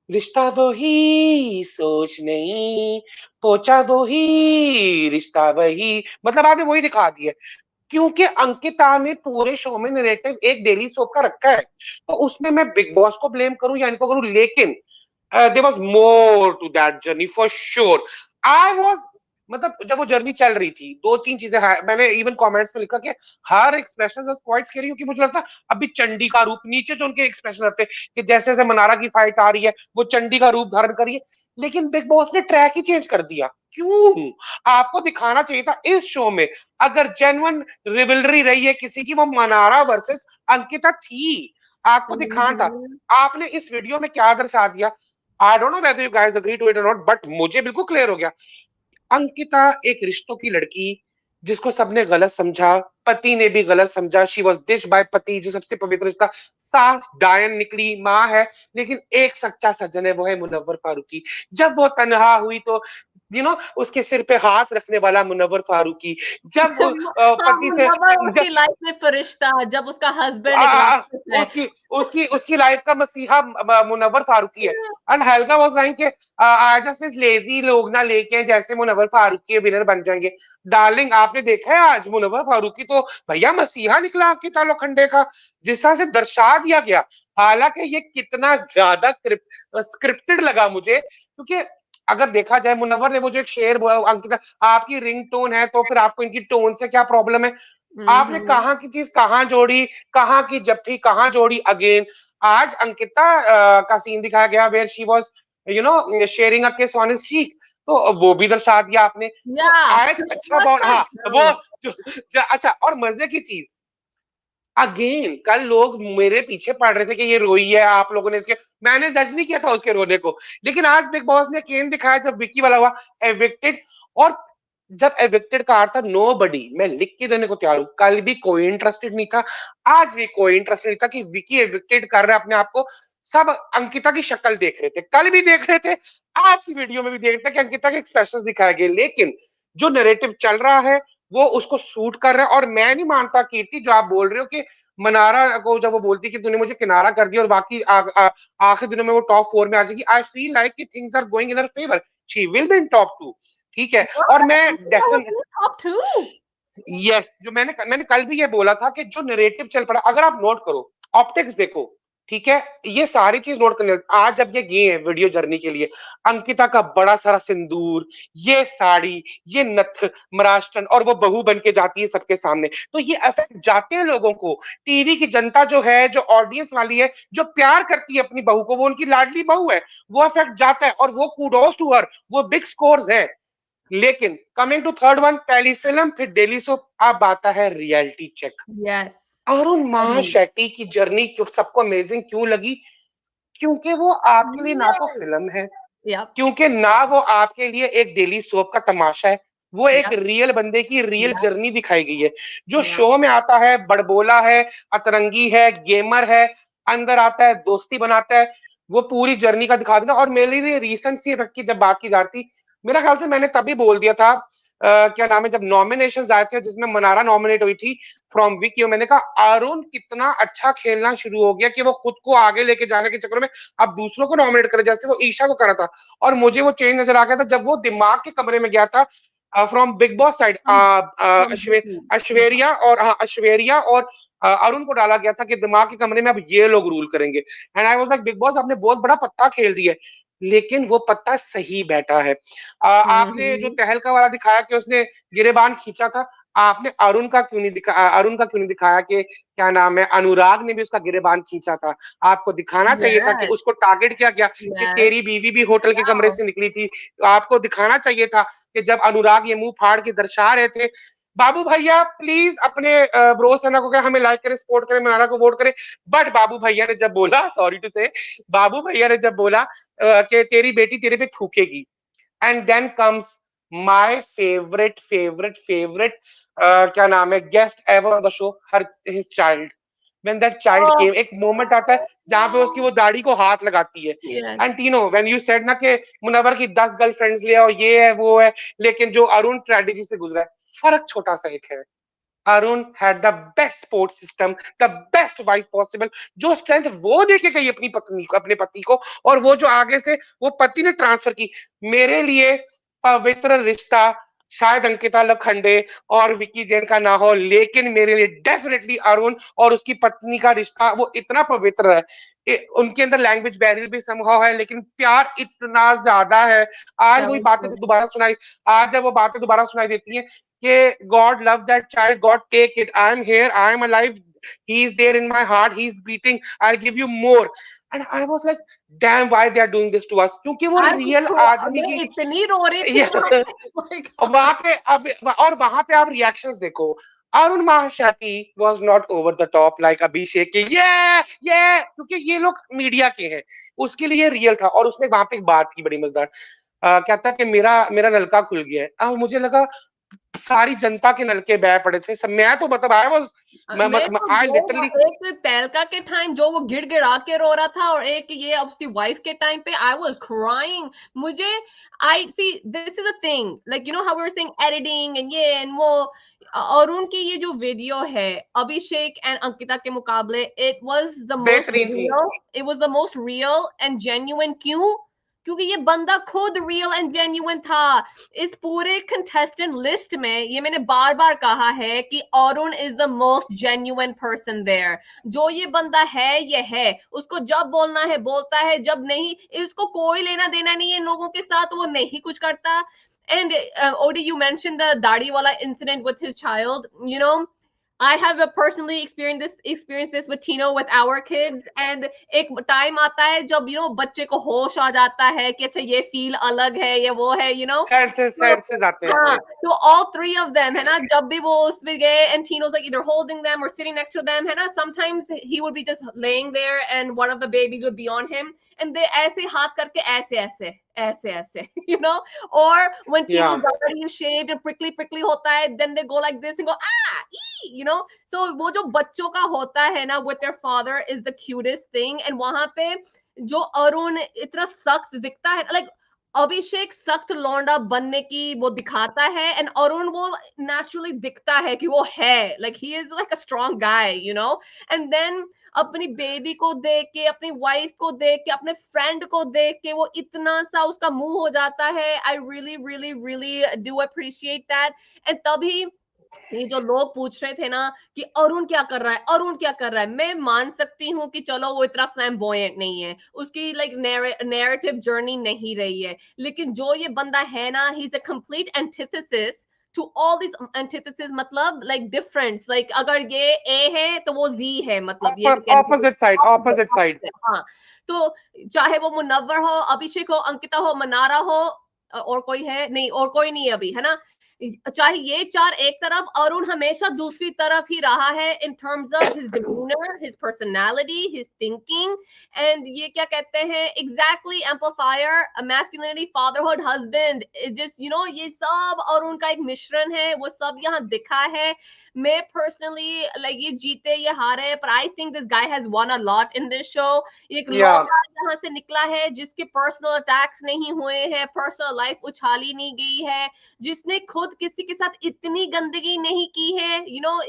रिश्ता वही सोच नहीं, पोचा वही रिश्ता वही, मतलब आपने वही दिखा दिया। क्योंकि अंकिता ने पूरे शो में नैरेटिव एक डेली सोप का रखा है, तो उसमें मैं बिग बॉस को ब्लेम करूं या इनको करूं, लेकिन there was more to that journey for sure. I was मतलब जब वो जर्नी चल रही थी, 2-3 चीजें मैंने इवन कमेंट्स में लिखा कि हर एक्सप्रेशन वाज क्वाइट स्कैरी, क्योंकि मुझे लगता अभी चंडी का रूप, नीचे जो उनके एक्सप्रेशन आते कि जैसे जैसे मनारा की फाइट आ रही है वो चंडी का रूप धारण करिए, लेकिन बिग बॉस ने ट्रैक ही चेंज कर दिया। क्यों? आपको दिखाना चाहिए था इस शो में, अगर जेन्युइन रिवलरी रही है किसी की, वो मनारा वर्सेस अंकिता थी, आपको दिखाना था। आपने इस वीडियो में क्या दर्शा दिया? I don't know whether you guys agree to it or not, but मुझे बिल्कुल क्लियर हो गया। अंकिता एक रिश्तों की लड़की जिसको सबने गलत समझा, पति ने भी गलत समझा, शी वॉज डिश्ड बाय पति, जो सबसे पवित्र रिश्ता, सास डायन निकली, माँ है, लेकिन एक सच्चा सज्जन है, वो है मुनव्वर फारूकी। जब वो तनहा हुई तो उसके सिर पे हाथ रखने वाला मुनव्वर फारूकी, जब वो पति से उसकी लाइफ में फरिश्ता, जब उसका हस्बैंड उसकी उसकी उसकी लाइफ का मसीहा मुनव्वर फारूकी है। एंड हेल्गा वाज लाइक के आज जस्ट इस लेजी लोग ना लेके जैसे मुनव्वर फारूकी विनर बन जाएंगे। डार्लिंग, आपने देखा है आज मुनव्वर फारूकी तो भैया मसीहा निकला अंकिता लोखंडे का, जिस तरह से दर्शा दिया गया। हालांकि ये कितना ज्यादा स्क्रिप्टेड लगा मुझे, क्योंकि अगर देखा जाए मुनव्वर ने मुझे एक शेर बोला, अंकिता आपकी रिंग टोन है तो फिर आपको इनकी टोन से क्या प्रॉब्लम है? आपने कहाँ की चीज कहाँ जोड़ी, कहाँ की जप्फी कहाँ जोड़ी अगेन। आज अंकिता का सीन दिखाया गया where she was sharing a kiss on his cheek, तो वो भी दर्शा दिया आपने। अच्छा बहुत, हाँ वो अच्छा। और मजे की चीज अगेन, कल लोग मेरे पीछे पड़ रहे थे कि ये रोई है, आप लोगों ने इसके, मैंने जज नहीं किया था उसके रोने को, लेकिन आज बिग बॉस ने केन दिखाया जब विक्की वाला हुआ एविक्टेड। और जब एविक्टेड का अर्थ था नो बडी, मैं लिख के देने को तैयार हूं, कल भी कोई इंटरेस्टेड नहीं था, आज भी कोई इंटरेस्टेड नहीं था कि विक्की एविक्टेड कर रहा है अपने आप को। सब अंकिता की शक्ल देख रहे थे, कल भी देख रहे थे, आज की वीडियो में भी देख रहे थे कि अंकिता के एक्सप्रेशंस दिखाए गए, लेकिन जो नैरेटिव चल रहा है वो उसको सूट कर रहा है। और मैं नहीं मानता कीर्ति जो आप बोल रहे हो कि मनारा को जब वो बोलती कि तूने मुझे किनारा कर दिया और बाकी आखिरी दिनों में वो टॉप 4 में आ जाएगी, आई फील लाइक कि things are going in her favour, she will be in top 2, ठीक है। और मैं यस, जो मैंने कल भी ये बोला था कि जो नैरेटिव चल पड़ा, अगर आप नोट करो, ऑप्टिक्स देखो, ठीक है, ये सारी चीज नोट करने। आज जब ये गए हैं वीडियो जर्नी के लिए, अंकिता का बड़ा सारा सिंदूर, ये साड़ी, ये नथ मराष्ट्रन, और वो बहू बन के जाती है सबके सामने, तो ये अफेक्ट जाते हैं लोगों को। टीवी की जनता जो है, जो ऑडियंस वाली है, जो प्यार करती है अपनी बहू को, वो उनकी लाडली बहू है, वो अफेक्ट जाता है, और वो कूडोस टू हर, वो बिग स्कोर्स है। लेकिन कमिंग टू थर्ड वन, पहली फिल्म फिर डेली सोप, अब आता है reality check. Yes. Arun Agreed. Mahashetty की जर्नी क्यों सबको अमेजिंग क्यों लगी? क्योंकि वो आपके लिए ना तो Real. फिल्म है, Yep. क्योंकि ना वो आपके लिए एक डेली सोप का तमाशा है, वो एक Yep. रियल बंदे की रियल Yep. जर्नी दिखाई गई है। जो Yep. शो में आता है बड़बोला है, अतरंगी है, गेमर है, अंदर आता है दोस्ती बनाता है, वो पूरी जर्नी का दिखा देना। और मेरे लिए रिसेंट सी इफेक्ट की जब बात की जा रही थी, मेरा ख्याल से मैंने तभी बोल दिया था, क्या नाम है, जब नॉमिनेशन आए थे जिसमें मनारा नॉमिनेट हुई थी फ्रॉम विकी, मैंने कहा अरुण कितना अच्छा खेलना शुरू हो गया कि वो खुद को आगे लेके जाने के चक्कर में अब दूसरों को नॉमिनेट करे, जैसे वो ईशा को करा था। और मुझे वो चेंज नजर आ गया था जब वो दिमाग के कमरे में गया था from big boss side. Completely. Aishwarya और ऐश्वर्या और अरुण को डाला गया था कि दिमाग के कमरे में अब ये लोग रूल करेंगे। And I was like big boss आपने बहुत बड़ा पत्ता खेल दिया है, लेकिन वो पत्ता सही बैठा है। आपने जो Mhm. तहलका वाला दिखाया कि उसने गिरेबान खींचा था, आपने अरुण का क्यों नहीं दिखाया, अरुण का क्यों नहीं दिखाया कि क्या नाम है, अनुराग ने भी उसका गिरेबान खींचा था। आपको दिखाना चाहिए था कि Yes. उसको टारगेट किया गया कि Yes. तेरी बीवी भी होटल के कमरे Wow. से निकली थी। आपको दिखाना चाहिए था कि जब अनुराग ये मुंह फाड़ के दर्शा रहे थे, बाबू भैया प्लीज अपने ब्रो सेना को क्या हमें लाइक करे, सपोर्ट करे, मनारा को वोट करे। बट बाबू भैया ने जब बोला, सॉरी टू से, बाबू भैया ने जब बोला कि तेरी बेटी तेरे पे थूकेगी, and then comes my favourite क्या नाम है, guest ever on the show, her his child. When that child Oh, came, एक मोमेंट आता है जहां पे उसकी वो दाढ़ी को हाथ लगाती है। yes. And Tino when you said ना कि मुनव्वर की 10 गर्लफ्रेंड्स ले आओ, ये है वो है, लेकिन जो अरुण स्ट्रेटेजी से गुजरा है, फर्क छोटा सा एक है। Arun had the best support system, the best wife possible. जो स्ट्रेंथ वो देके गई अपनी पत्नी को, अपने पति को, और वो जो आगे से वो पति ने ट्रांसफर की। मेरे लिए पवित्र रिश्ता शायद अंकिता लोखंडे और विकी जैन का ना हो, लेकिन मेरे लिए डेफिनेटली अरुण और उसकी पत्नी का रिश्ता वो इतना पवित्र है। उनके अंदर लैंग्वेज बैरियर भी संभव है, लेकिन प्यार इतना ज्यादा है। आज वही So बातें true. जब दोबारा सुनाई, आज जब वो बातें दोबारा सुनाई देती हैं कि God love that child, God take it, I'm here, I'm alive, he is there in my heart, he is beating, I'll give you more. And I was like, damn, why they are doing this to us? क्योंकि वो I was real so, आदमी मैं की इतनी रो रही थी वहां या- पे. Oh my वहां God. पे अब, और वहां पे आप रिएक्शंस देखो। Arun महाशाती was not over the top like अभिषेक के ये क्योंकि ये लोग मीडिया के हैं, उसके लिए रियल था। और उसने वहां पे एक बात की बड़ी मजेदार, कहता कि मेरा मेरा नलका खुल गया है। अब मुझे लगा सारी जनता के नलके बह पड़े थे सब, मैं तो मतलब आई वाज, मैं तो आई दो, लिटरली, एक तहलका के टाइम जो वो गिड़गिड़ा के रो रहा था, और एक ये अब उसकी वाइफ के टाइम पे आई वाज क्राइंग. मुझे I see this is the thing, like you know how we were saying editing and ये एंड वो, अरुण की ये जो वीडियो है अभिषेक एंड अंकिता के मुकाबले, इट वाज द मोस्ट बेहतरीन थी। Real, it was the most real and genuine. क्यों? क्योंकि ये बंदा खुद रियल एंड जेन्युइन था. इस पूरे कंटेस्टेंट लिस्ट में ये मैंने बार बार कहा है कि Arun is the most genuine person there. जो ये बंदा है ये है, उसको जब बोलना है बोलता है, जब नहीं इसको कोई लेना देना नहीं है लोगों के साथ, वो नहीं कुछ करता. And Odie, you mentioned the Dadi wala incident with his child. You know, I have personally experienced this with Tino, with our kids. And एक टाइम आता है जब बच्चे को होश आ जाता है कि अच्छा ये फील अलग है, ये वो है, सैड से जाते हैं हाँ, अपने। तो all three of them है ना, जब भी वो उसमें गए and Tino's like either holding them or sitting next to them है ना, sometimes he would be just laying there and one of the babies would be on him and they ऐसे हाथ करके ऐसे or when या Tino's body is shaved and prickly होता है, then they go like this and go so वो जो बच्चों का होता है ना with their father is the cutest thing. And वहां पे जो अरुण इतना सख्त दिखता है, like अभिषेक सख्त लौंडा बनने की वो दिखाता है एंड अरुण वो नेचुरली दिखता है कि वो है, like he is like a strong guy and then अपनी बेबी को देख के, अपनी वाइफ को देख के, अपने फ्रेंड को देख के वो इतना सा उसका मुंह हो जाता है. I really really really do appreciate that. And तभी ये जो लोग पूछ रहे थे ना कि अरुण क्या कर रहा है, अरुण क्या कर रहा है, मैं मान सकती हूँ कि चलो वो इतना फ्लैम्बॉयंट नहीं है, उसकी लाइक नैरेटिव जर्नी नहीं रही है, लेकिन जो ये बंदा है ना, he is a complete antithesis to all this antithesis. मतलब लाइक डिफरेंस, लाइक अगर ये ए है तो वो जी है, मतलब ये ऑपोजिट साइड। हाँ. तो चाहे वो मुनव्वर हो, अभिषेक हो, अंकिता हो, मनारा हो, और कोई है नहीं, और कोई नहीं है अभी, है ना? चाहे ये चार एक तरफ, अरुण हमेशा दूसरी तरफ ही रहा है in terms of his demeanour, his personality, his thinking, and ये क्या कहते हैं, exactly amplifier, masculinity, fatherhood, husband, just ये सब अरुण का एक मिश्रण है, वो सब यहाँ दिखा है। मैं पर्सनली लाइक ये जीते ये हारे, पर I think this guy has one a lot in this show. एक लौटा यहाँ से निकला है जिसके पर्सनल अटैक्स नहीं हुए हैं, पर्सनल लाइफ उछाली नहीं गई है, जिसने खुद किसी के साथ इतनी गंदगी नहीं की है,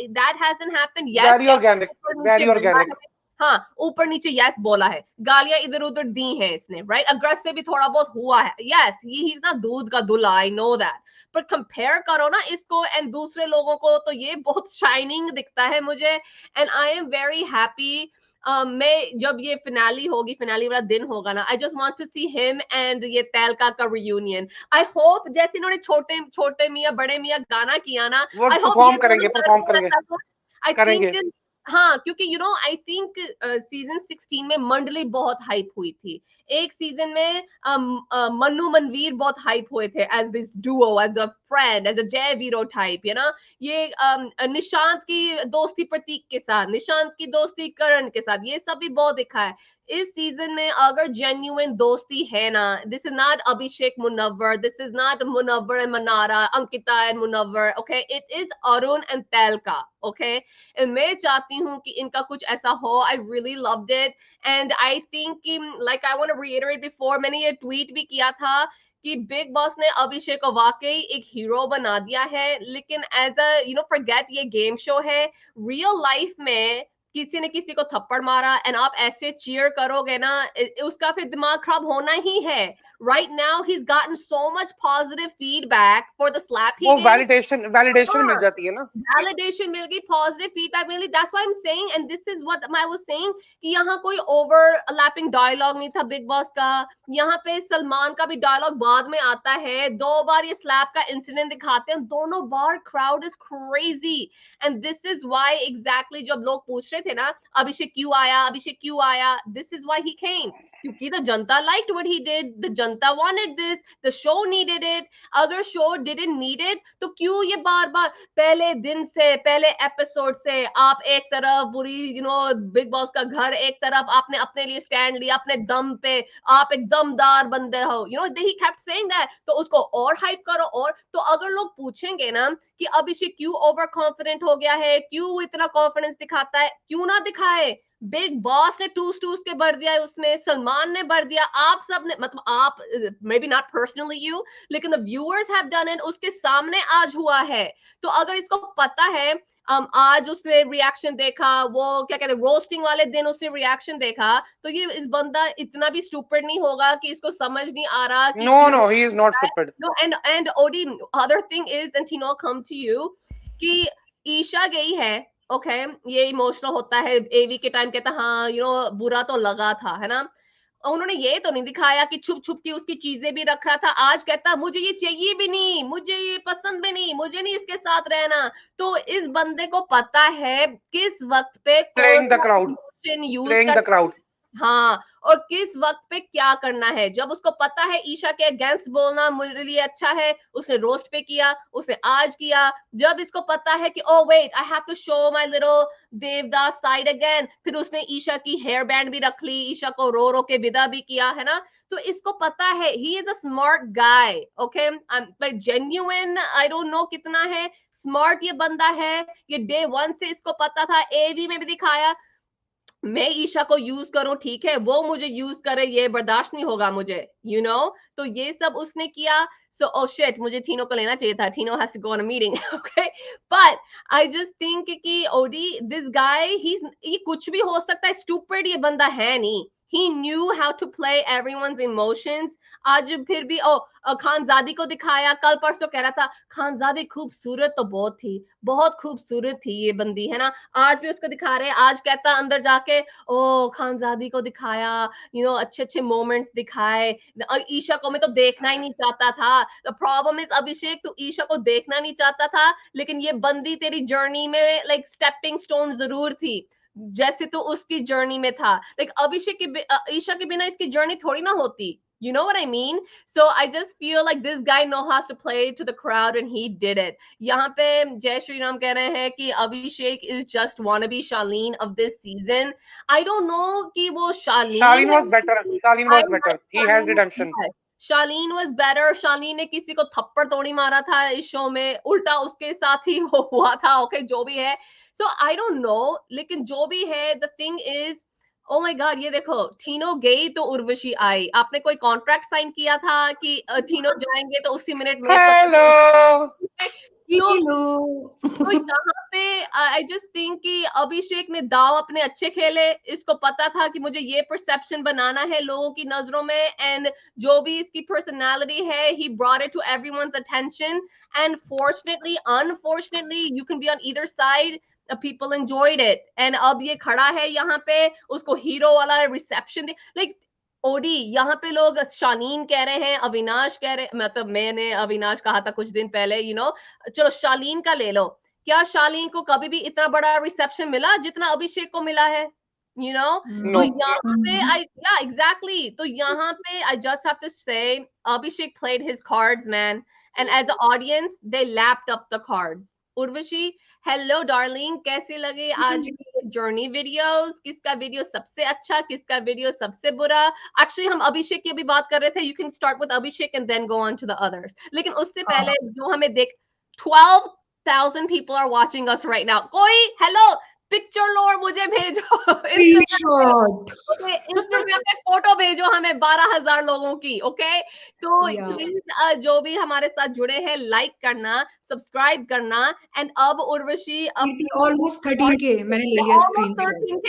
that hasn't happened. Yes, very organic, very organic. हाँ, ऊपर नीचे यस बोला है, गालियां इधर उधर दी हैं इसने, राइट? अग्रेसिव भी थोड़ा बहुत हुआ है, यस, ही इज ना दूध का दूल्हा, आई नो दैट, पर कंपेयर करो ना इसको एंड दूसरे लोगों को, तो ये बहुत शाइनिंग दिखता है मुझे, and I am very happy. मैं जब ये फिनाली होगी, फिनाली वाला दिन होगा ना, I just want to see him and ये तहलका का रियूनियन। आई होप जैसे इन्होंने छोटे छोटे मियां बड़े मियां गाना किया ना, वो आई होप परफॉर्म करेंगे आई थिंक, हाँ, क्योंकि आई थिंक सीजन 16 में मंडली बहुत हाइप हुई थी, एक सीजन में मन्नू मनवीर बहुत हाइप हुए थे as this duo, as a friend, as a Jai Veeru type, ये निशांत की दोस्ती प्रतीक के साथ, निशांत की दोस्ती करण के साथ, ये सब भी बहुत दिखा है। इस सीजन में अगर जेन्युइन दोस्ती है ना, this is not Abhishek Munawar, this is not Munawar and Mannara, Ankita and Munawar, okay, it is Arun and Tehelka, okay. मैं चाहती हूँ कि इनका कुछ ऐसा हो। I really loved it, and I think like I want to reiterate before, मैंने ये ट्वीट भी किया था कि बिग बॉस ने अभिषेक को वाकई एक हीरो बना दिया है, लेकिन एज अ फॉरगेट ये गेम शो है, रियल लाइफ में किसी ने किसी को थप्पड़ मारा एंड आप ऐसे चीयर करोगे ना, उसका फिर दिमाग खराब होना ही है। Right now he is gotten so much positive feedback for the slap he वो गेव, वैलिडेशन मिल जाती है ना, वैलिडेशन मिल गई, पॉजिटिव फीडबैक मिल गई, that's why I am saying, and this is what I was saying कि यहाँ कोई ओवरलैपिंग डायलॉग नहीं था बिग बॉस का। यहाँ पे सलमान का भी डायलॉग बाद में आता है, 2 बार ये स्लैप का इंसिडेंट दिखाते हैं, दोनों बार crowd is crazy, and this is why exactly जब लोग पूछ रहे थे ना अभिषेक क्यों आया, अभिषेक क्यों आया, this is why he came, क्योंकि the janta liked what he did, the janta wanted this, the show needed it. अगर शो डिडंट नीड इट तो क्यों ये बार बार पहले दिन से, पहले एपिसोड से आप एक तरफ पूरी बिग बॉस का घर एक तरफ, आपने अपने लिए स्टैंड लिया अपने दम पे, आप एक दमदार बंदे हो, ही kept saying that, तो उसको और हाइप करो। और तो अगर लोग पूछेंगे ना कि अभिषेक क्यों ओवर कॉन्फिडेंट हो गया है, क्यों इतना कॉन्फिडेंस दिखाता है, क्यों ना दिखाए, बिग बॉस ने टूस टूस के भर दिया है उसमें, सलमान ने भर दिया, आप सब ने, मतलब आप, maybe not personally you, लेकिन the viewers have done it, उसके सामने आज हुआ है। तो अगर इसको पता है, आज उसने रिएक्शन देखा, वो क्या कहते हैं रोस्टिंग वाले दिन उसने रिएक्शन देखा, तो ये इस बंदा इतना भी स्टूपिड नहीं होगा कि इसको समझ नहीं आ रहा कि no he is not stupid. No, and ओडी, other thing is, and Tino come to you, कि ईशा गई है, ओके, ये इमोशनल होता है, एवी के टाइम कहता हाँ बुरा तो लगा था, है ना, उन्होंने ये तो नहीं दिखाया कि छुप छुप के उसकी चीजें भी रख रहा था, आज कहता मुझे ये चाहिए भी नहीं, मुझे ये पसंद भी नहीं, मुझे नहीं इसके साथ रहना। तो इस बंदे को पता है किस वक्त पे playing the crowd, playing the crowd, हाँ, और किस वक्त पे क्या करना है। जब उसको पता है ईशा के अगेंस्ट बोलना मेरे लिए अच्छा है, उसने रोस्ट पे किया, उसने आज किया। जब इसको पता है कि oh wait I have to show my little Devdas side again, फिर उसने ईशा की हेयर बैंड भी रख ली, ईशा को रो रो के विदा भी किया, है ना। तो इसको पता है, ही is a smart guy, okay, पर जेन्युइन आई डोंट नो कितना है स्मार्ट ये बंदा है, ये डे 1 से इसको पता था, एवी में भी दिखाया, मैं ईशा को यूज करूं ठीक है, वो मुझे यूज करे ये बर्दाश्त नहीं होगा मुझे, तो ये सब उसने किया। सो ओ शिट, मुझे टीनो को लेना चाहिए था, Tino has to go on a meeting, okay, but I just think कि ओडी दिस गाय, ये कुछ भी हो सकता है, स्टूपिड ये बंदा है नहीं, he knew how to play everyone's emotions। आज फिर भी खानजादी को दिखाया, कल परसों कह रहा था खानजादी खूबसूरत तो बहुत थी, बहुत खूबसूरत थी ये बंदी, है ना, आज भी उसको दिखा रहे हैं, आज कहता अंदर जाके ओ खानजादी को दिखाया, अच्छे अच्छे मोमेंट्स दिखाए, ईशा को मैं तो देखना ही नहीं चाहता था। द प्रॉब्लम इज अभिषेक, तू ईशा को देखना नहीं चाहता था, लेकिन ये बंदी तेरी जर्नी में लाइक स्टेपिंग स्टोन जरूर थी, जैसे तो उसकी जर्नी में था। लाइक अभिषेक की ईशा के बिना इसकी जर्नी थोड़ी ना होती, You know what I mean? So I just feel like this guy knows how to play to the crowd and he did it. यहाँ पे जय श्री राम कह रहे हैं कि Abhishek is just wannabe Charlene of this season. I don't know कि वो Charlene Charlene है was better. Charlene was better. He has redemption. Shalin was better. शालीन ने किसी को थप्पड़ तोड़ी मारा था इस शो में, उल्टा उसके साथ ही हुआ था. ओके, जो भी है. So I don't know, लेकिन जो भी है, the thing is, oh my god, ये देखो, टीनो गई तो उर्वशी आई. आपने कोई कॉन्ट्रैक्ट साइन किया था कि टीनो जाएंगे तो उसी मिनट में Hello. तो यहाँ पे आई जस्ट थिंक कि अभिषेक ने दाव अपने अच्छे खेले. इसको पता था कि मुझे ये परसेप्शन बनाना है लोगों की नजरों में, एंड जो भी इसकी पर्सनालिटी है, he brought it to everyone's attention, and fortunately, unfortunately, you can be on either side. People enjoyed it, and अब ये खड़ा है यहाँ पे, उसको हीरो वाला रिसेप्शन दे. लाइक ओडी, यहाँ पे लोग शालीन कह रहे हैं, अविनाश कह रहे, मतलब मैंने अविनाश कहा था कुछ दिन पहले, चलो शालीन का ले लो. क्या शालीन को कभी भी इतना बड़ा रिसेप्शन मिला जितना अभिषेक को मिला है? तो यहाँ पे एग्जैक्टली. तो यहाँ पे I just have to say Abhishek played his cards, man, and as an audience they lapped up the cards. Urvashi, hello darling, कैसे लगे आज की जर्नी वीडियोस? किसका वीडियो सबसे अच्छा, किसका वीडियो सबसे बुरा? एक्चुअली हम अभिषेक की अभी बात कर रहे थे. You can start with Abhishek and then go on to the others. लेकिन उससे पहले जो हमें देख, 12,000 people are watching us right now. कोई हेलो पिक्चर लो और मुझे भेजो. इंस्टाग्राम पे फोटो भेजो हमें 12,000 लोगों की. ओके, तो प्लीज जो भी हमारे साथ जुड़े हैं, लाइक करना, सब्सक्राइब करना. एंड अब उर्वशी, अब ऑलमोस्ट 13K मैंने ले लिया screenshot. 13K.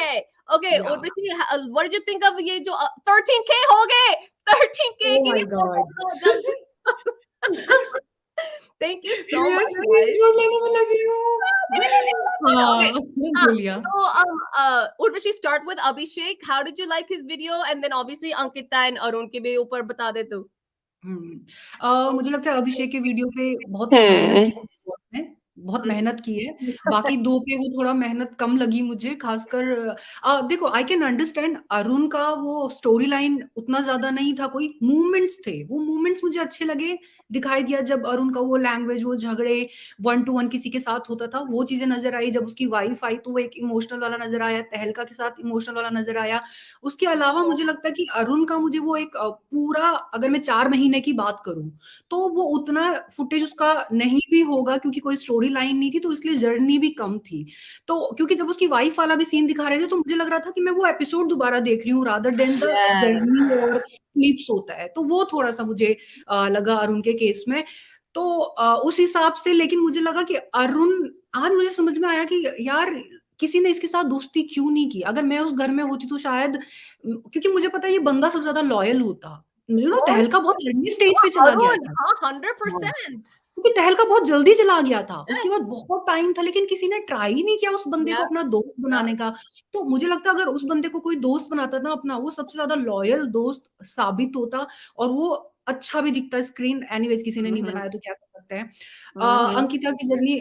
Okay Urvashi, what do you think of ये जो 13K हो गए? 13K Oh my God. Thank you so much. Screenshot लेने में लगी हूँ. बोलिया. So Urvashi, start with Abhishek. How did you like his video? And then obviously Ankita and Arun के भी ऊपर बता दे तू. मुझे लगता है अभिषेक के वीडियो पे बहुत मेहनत की है उसने, बहुत मेहनत की है. बाकी दो पे वो थोड़ा मेहनत कम लगी मुझे, खासकर देखो, आई कैन अंडरस्टैंड अरुण का वो स्टोरी लाइन उतना ज्यादा नहीं था, कोई मूवमेंट्स थे, वो मूवमेंट्स मुझे अच्छे लगे, दिखाई दिया. जब अरुण का वो लैंग्वेज, वो झगड़े 1 to 1 किसी के साथ होता था, वो चीजें नजर आई. जब उसकी वाइफ आई तो वो एक इमोशनल वाला नजर आया, तहलका के साथ इमोशनल वाला नजर आया. उसके अलावा मुझे लगता है कि अरुण का, मुझे वो एक पूरा, अगर मैं 4 महीने की बात करूं तो वो उतना फुटेज उसका नहीं भी होगा, क्योंकि कोई स्टोरी लाइन नहीं थी, तो इसलिए जर्नी भी कम थी. तो क्योंकि जब उसकी वाइफ वाला भी सीन दिखा रहे थे तो मुझे लग रहा था कि मैं वो एपिसोड दोबारा देख रही हूँ रादर देन द जर्नी और क्लिप्स होता है. तो वो थोड़ा सा मुझे लगा अरुण के केस में. तो उस हिसाब से, लेकिन मुझे लगा कि अरुण, आज मुझे समझ में आया कि यार किसी ने इसके साथ दोस्ती क्यों नहीं की. अगर मैं उस घर में होती तो शायद, क्योंकि मुझे पता है ये बंदा सबसे ज्यादा लॉयल होता. तहलका बहुत अर्ली स्टेज पे चला गया था. 100%. क्योंकि तहलका बहुत जल्दी चला गया था, उसके बाद बहुत टाइम था, लेकिन किसी ने ट्राई नहीं किया उस बंदे को अपना दोस्त बनाने का. तो मुझे लगता है अगर उस बंदे को कोई दोस्त बनाता ना अपना, वो सबसे ज्यादा लॉयल दोस्त साबित होता, और वो अच्छा भी दिखता है स्क्रीन. एनीवेज, किसी ने नहीं बनाया तो क्या कर सकते हैं. अंकिता की जर्नी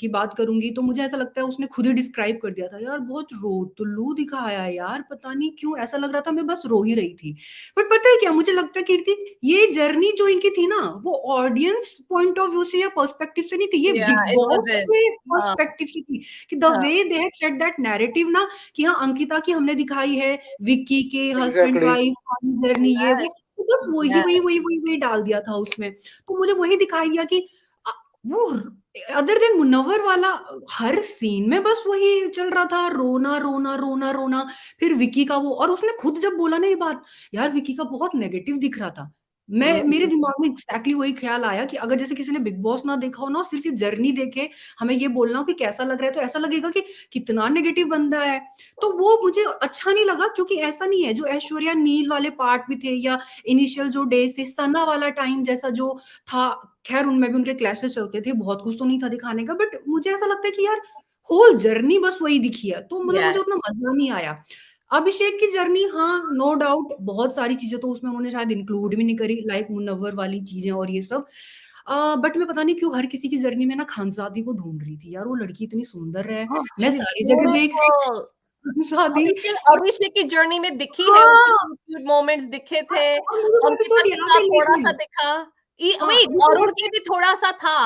की बात करूंगी तो मुझे ऐसा लगता है उसने खुद ही डिस्क्राइब कर दिया था, यार बहुत रोतलू दिखाया है यार, पता नहीं क्यों ऐसा लग रहा था मैं बस रो ही रही थी. बट पता है क्या मुझे लगता है कीर्ति, ये जर्नी जो इनकी थी ना, वो ऑडियंस पॉइंट ऑफ व्यू से या पर्सपेक्टिव से नहीं थी, ये बिग बॉस के पर्सपेक्टिव से थी, कि the way they have set that narrative ना, कि हाँ अंकिता की हमने दिखाई है, विक्की के हस्बैंड वाइफ जर्नी, ये वो, तो बस वही डाल दिया था उसमें. तो मुझे वही दिखाई दिया कि वो अदर देन मुनव्वर वाला हर सीन में बस वही चल रहा था, रोना रोना रोना रोना. फिर विकी का वो, और उसने खुद जब बोला ना ये बात, यार विकी का बहुत नेगेटिव दिख रहा था. मेरे दिमाग में एक्जैक्टली वही ख्याल आया कि अगर जैसे किसी ने बिग बॉस ना देखा हो ना, सिर्फ ये जर्नी देखे, हमें ये बोलना हो कि कैसा लग रहा है, तो ऐसा लगेगा कि कितना नेगेटिव बंदा है. तो वो मुझे अच्छा नहीं लगा, क्योंकि ऐसा नहीं है. जो ऐश्वर्या नील वाले पार्ट भी थे, या इनिशियल जो डेज थे, सना वाला टाइम जैसा जो था, खैर उनमें भी उनके क्लैशेस चलते थे, बहुत कुछ तो नहीं था दिखाने का, बट मुझे ऐसा लगता है कि यार होल जर्नी बस वही दिखी है, तो मतलब मुझे उतना मजा नहीं आया. अभिषेक की जर्नी, हाँ नो डाउट बहुत सारी चीजें तो उसमें उन्होंने शायद इंक्लूड भी नहीं करी, लाइक मुनव्वर वाली चीजें और ये सब. बट मैं पता नहीं क्यों हर किसी की जर्नी में ना खानजादी को ढूंढ रही थी. यार वो लड़की इतनी सुंदर है, मैं सारी जगह देख रही, खानसादी अभिषेक की जर्नी में दिखी है, उसके हाँ, क्यूट मोमेंट्स दिखे थे, और मुझे वो अंकिता एपिसोड के याद साथ है थोड़ा सा लेकिन दिखा, हाँ, वेट मुझे अरुण वो के भी थोड़ा सा था।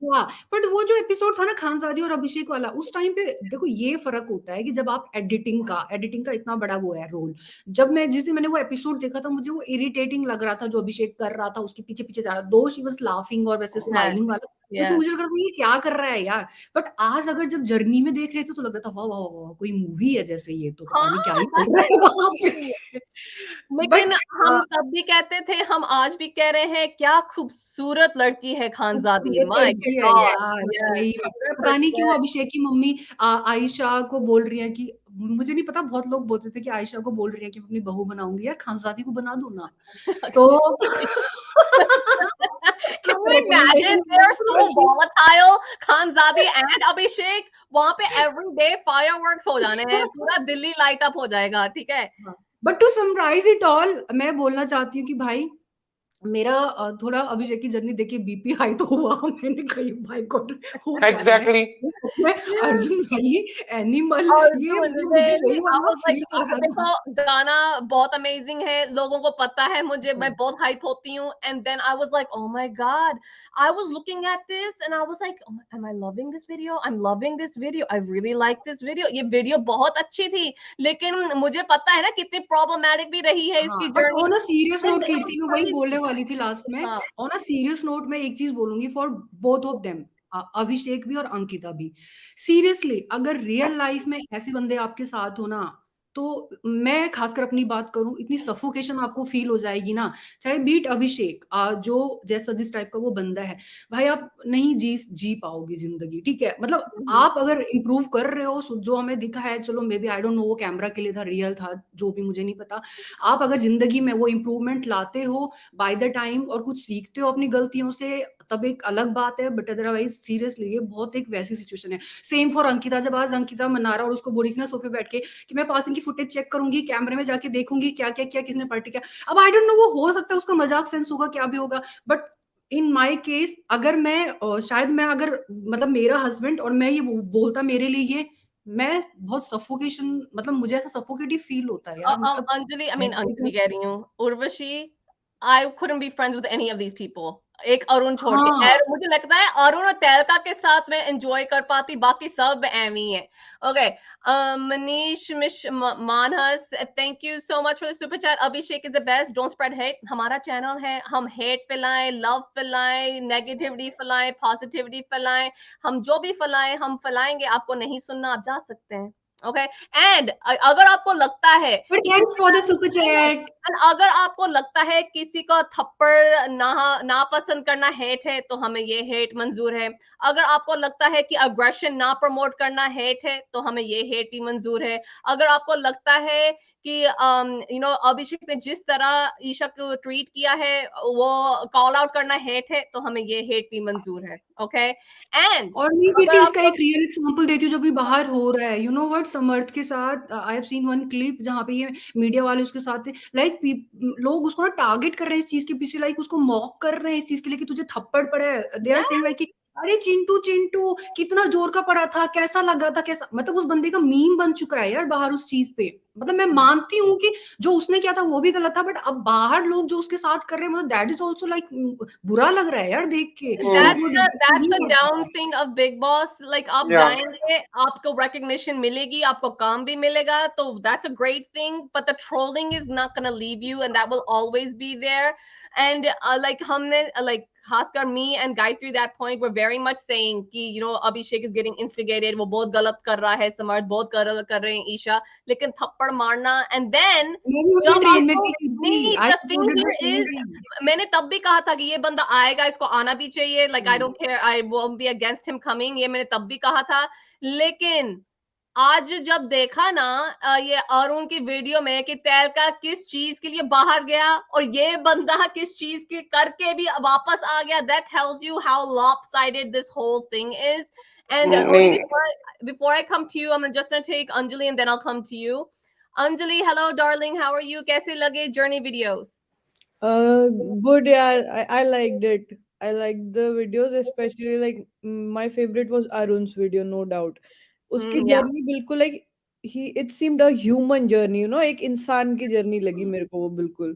हाँ, बट वो जो एपिसोड था ना खानसादी और अभिषेक वाला, उस टाइम पे देखो ये फ़र्क होता है कि जब आप एडिटिंग का इतना बड़ा वो है रोल। जब मैं जिस दिन मैंने वो एपिसोड देखा था, मुझे वो इरिटेटिंग लग रहा था जो अभिषेक कर रहा था, उसके पीछे-पीछे जा रहा दो शी वाज़ लाफिंग और वैसे यस, स्माइलिंग वाला, तो यस। मुझे लग रहा था ये क्या कर रहा है यार? बट आज अगर जब जर्नी में देख रहे थे तो लग रहा था वाह, वाह, वाह, वाह! कोई मूवी है जैसे ये तो पता हाँ, नहीं क्या ही चल रहा दैट्स है वहाँ पे। लेकिन बट हम तब भी कहते थे, हम आज भी कह रहे हैं, क्या खूबसूरत लड़की है खानज़ादी, खूबसूरत माय लड़की है गॉड! यार, यस, सही में। पता नहीं क्यों 100%। अभिषेक की मम्मी आयशा को बोल रही है कि मुझे नहीं पता बहुत लोग बोलते थे कि आयशा को बोल रही है कि मैं अपनी बहू बनाऊँगी, यार खानज़ादी को बना दो ना। तो Can you imagine? Recommendations They are so Urvashi volatile, Khanzadi and Abhishek. वहाँ पे every day fireworks हो जाने हैं, पूरा दिल्ली लाइट अप हो जाएगा, ठीक है? हाँ, but to summarise it all मैं बोलना चाहती हूँ कि भाई मेरा थोड़ा अभिषेक की जर्नी देख के बीपी हाई तो हुआ। मैंने कही माय गॉड हो क्या रहा है? एग्जैक्टली। ये सच में Yeah. अर्जुन वैली एनिमल ये अर्जुन मतलब मुझे वेली वही आई वाला वाज़ लाइक फील हो रहा था। देखो गाना बहुत अमेजिंग है, लोगों को पता है मुझे, मैं हाँ, बहुत हाइप होती हूँ and then I was like oh my God, I was looking at this and I was like am I loving this video? I am loving this video, I really like this video. ये video बहुत अच्छी थी, लेकिन मुझे पता है ना कितनी प्रॉब्लमैटिक भी रही है हाँ, इसकी but journey. On a serious and note it was Kirti मैं वही बोलने क्रेज़ी। वाली थी लास्ट में। हाँ, ऑन अ सीरियस नोट मैं एक चीज़ बोलूँगी फॉर बोथ ऑफ देम अभिषेक भी और अंकिता भी। सीरियसली अगर रियल लाइफ में ऐसे बंदे आपके साथ हो ना, तो मैं खासकर अपनी बात करूँ इतनी सफोकेशन आपको फ़ील हो जाएगी ना, चाहे बीट अभिषेक जो जैसा जिस टाइप का वो बंदा है, भाई आप नहीं जी पाओगे ज़िंदगी, ठीक है? मतलब हुँ, आप अगर इम्प्रूव कर रहे हो जो हमें दिखा है चलो maybe I don't know वो कैमरा के लिए था, रियल था, जो भी मुझे नहीं पता। आप अगर ज़िंदगी में वो इम्प्रूवमेंट लाते हो बाय द टाइम और कुछ सीखते हो अपनी गलतियों से, तब एक अलग बात है बट अदरवाइज़ सीरियसली ये बहुत एक वैसी सिचुएशन है। सेम फॉर अंकिता जब आज अंकिता मनारा और उसको बोली थी ना सोफे पे बैठ के कि मैं पासिंग की फुटेज चेक करूँगी, कैमरे में जाके देखूँगी क्या-क्या किया, किसने पार्टी किया। अब आई डोंट नो वो हो सकता है उसका मज़ाक सेंस होगा, क्या भी होगा बट इन माय केस अगर मैं शायद मैं अगर मतलब मेरा हस्बैंड और मैं ये बोलता मेरे लिए ये मैं बहुत सफोकेशन मतलब मुझे ऐसा सफोकेटिव फील होता है यार मतलब अंजलि आई मीन ऐसे अंजलि कैसे कह रही हूँ, उर्वशी आई couldn't be friends with any of these people. एक अरुण छोड़ के हाँ, मुझे लगता है अरुण और तेलका के साथ मैं एंजॉय कर पाती, बाकी सब एवी हैं। Okay, Manish Manas, thank you so much for the super chat. Abhishek is the best, don't spread hate. हमारा चैनल है, हम हेट फैलाएं, लव फैलाएं, नेगेटिविटी फैलाएं, पॉजिटिविटी फैलाएं, हम जो भी फैलाएं हम फैलाएंगे। आपको नहीं सुनना आप जा सकते हैं, ओके। एंड अगर आपको लगता है बट कि thanks for the super chat. and अगर आपको लगता है किसी का थप्पड़ नापसंद करना हेट है, तो हमें ये हेट मंजूर है। अगर आपको लगता है कि अग्रेशन ना प्रमोट करना हेट है, तो हमें ये हेट भी मंजूर है। अगर आपको लगता है कि अभिषेक ने जिस तरह ईशा को ट्रीट किया है वो कॉल आउट करना हेट है, तो हमें ये हेट भी मंजूर है, ओके। एंड और नहीं अगर कीर्ति इसका आपको एक रियल एग्जांपल देती हूँ जो भी बाहर हो रहा है यू नो व्हाट समर्थ के साथ I have seen one clip जहाँ पे ये मीडिया वाले उसके साथ थे लाइक लोग उसको ना टारगेट कर रहे हैं इस चीज के पीछे लाइक उसको मॉक कर रहे हैं इस चीज के लिए कि तुझे थप्पड़ पड़ा है दे आर सेइंग लाइक कि अरे चिंटू चिंटू कितना जोर का पड़ा था कैसा लगा था कैसा मतलब उस बंदे का मीम बन चुका है यार बाहर उस चीज पे मतलब मैं मानती हूँ कि जो उसने किया था वो भी गलत था बट अब बाहर लोग जो उसके साथ कर रहे हैं मतलब दैट इज ऑल्सो लाइक बुरा लग रहा है यार देख के लोग वो डिजर्व that's नहीं the करते down thing of Big Boss. Like आप या जाएंगे, आपको recognition मिलेगी, आपको काम भी मिलेगा, तो that's a great thing. But the trolling is not gonna leave you, and that will always be there. And like हमने like खासकर me and Gayatri that point we're very much saying कि Abhishek is getting instigated, वो बहुत गलत कर रहा है, समर्थ बहुत गलत कर रहे हैं ईशा, लेकिन थप्पड़ मारना and then मैं भी उसी जब ट्रेन में आपको थी कीर्ति नहीं आई the thing supported the here same is thing मैंने तब भी कहा था कि ये बंदा आएगा, इसको आना भी चाहिए, like I don't care, I won't be against him coming, ये मैंने तब भी कहा था। लेकिन आज जब देखा ना ये अरुण की वीडियो में कि तैलका किस चीज के लिए बाहर गया और ये बंदा किस चीज के करके भी वापस आ गया, that tells you how lopsided this whole thing is. And Rohini, नहीं before I come to you, I'm just gonna take Anjali and then I'll come to you. Anjali, hello darling, how are you? कैसे लगे journey videos? Uh, Good, yeah. I liked it. I liked the videos, especially like my favorite was Arun's video, no doubt. उसकी Yeah. Journey बिल्कुल like it seemed a human journey, you know, एक इंसान की journey लगी मेरे को वो बिल्कुल।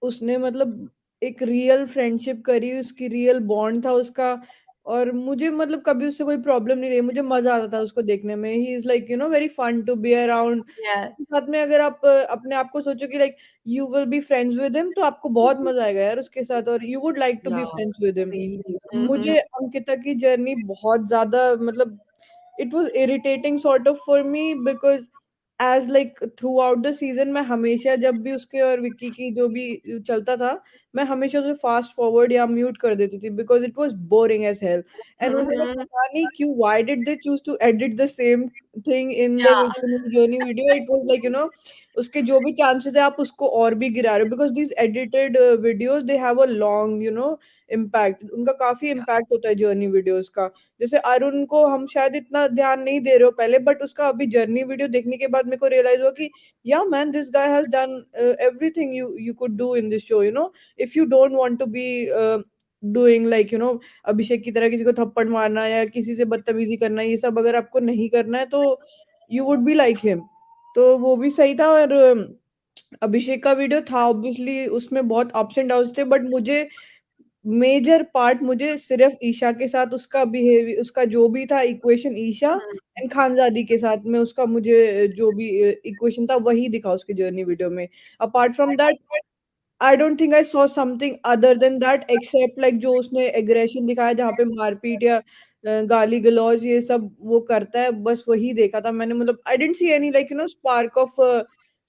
उसने मतलब एक रियल फ्रेंडशिप करी, उसकी रियल बॉन्ड था उसका, और मुझे मतलब कभी उससे कोई प्रॉब्लम नहीं रही, मुझे मज़ा आता था उसको देखने में। He is like you know very fun to be around. Yes. साथ में अगर आप अपने आप को सोचो कि like you will be friends with him, तो आपको बहुत मज़ा आएगा यार उसके साथ, और you would like to be या friends with him. Same thing. Mhm. मुझे अंकिता की जर्नी बहुत ज़्यादा मतलब it was irritating sort of for me because as like throughout the season मैं हमेशा जब भी उसके और विक्की की जो भी चलता था, मैं हमेशा उसे फास्ट फॉरवर्ड या म्यूट कर देती थी because it was boring as hell and मुझे ना Mhm. पता नहीं क्यों why did they choose to edit the same thing in the Yeah. journey video. It was like you know उसके जो भी chances है आप उसको और भी गिरा रहे हो because these edited videos they have a long you know impact. उनका काफी impact होता है जर्नी वीडियोस का। जैसे अरुण को हम शायद इतना ध्यान नहीं दे रहे हो पहले, बट उसका अभी जर्नी वीडियो देखने के बाद मेरे को रियलाइज हुआ कि yeah man this guy has done everything you could do in this show, you know. If you don't want to be doing like you know Abhishek की तरह किसी को थप्पड़ मारना या किसी से बदतमीजी करना, ये सब अगर आपको नहीं करना है तो you would be like him. तो वो भी सही था। और अभिषेक का वीडियो था ऑब्वियसली, उसमें बहुत अप्स एंड डाउन्स थे, बट मुझे मेजर पार्ट मुझे सिर्फ ईशा के साथ उसका बिहेवियर, उसका जो भी था इक्वेशन ईशा एंड खानजादी के साथ में उसका मुझे जो भी इक्वेशन था वही दिखा उसकी जर्नी वीडियो में। Apart from that I don't think I saw something other than that except like जो उसने एग्रेशन दिखाया जहाँ पे मारपीट या गाली गलौज ये सब वो करता है, बस वही देखा था मैंने। मतलब I didn't see any like you no spark of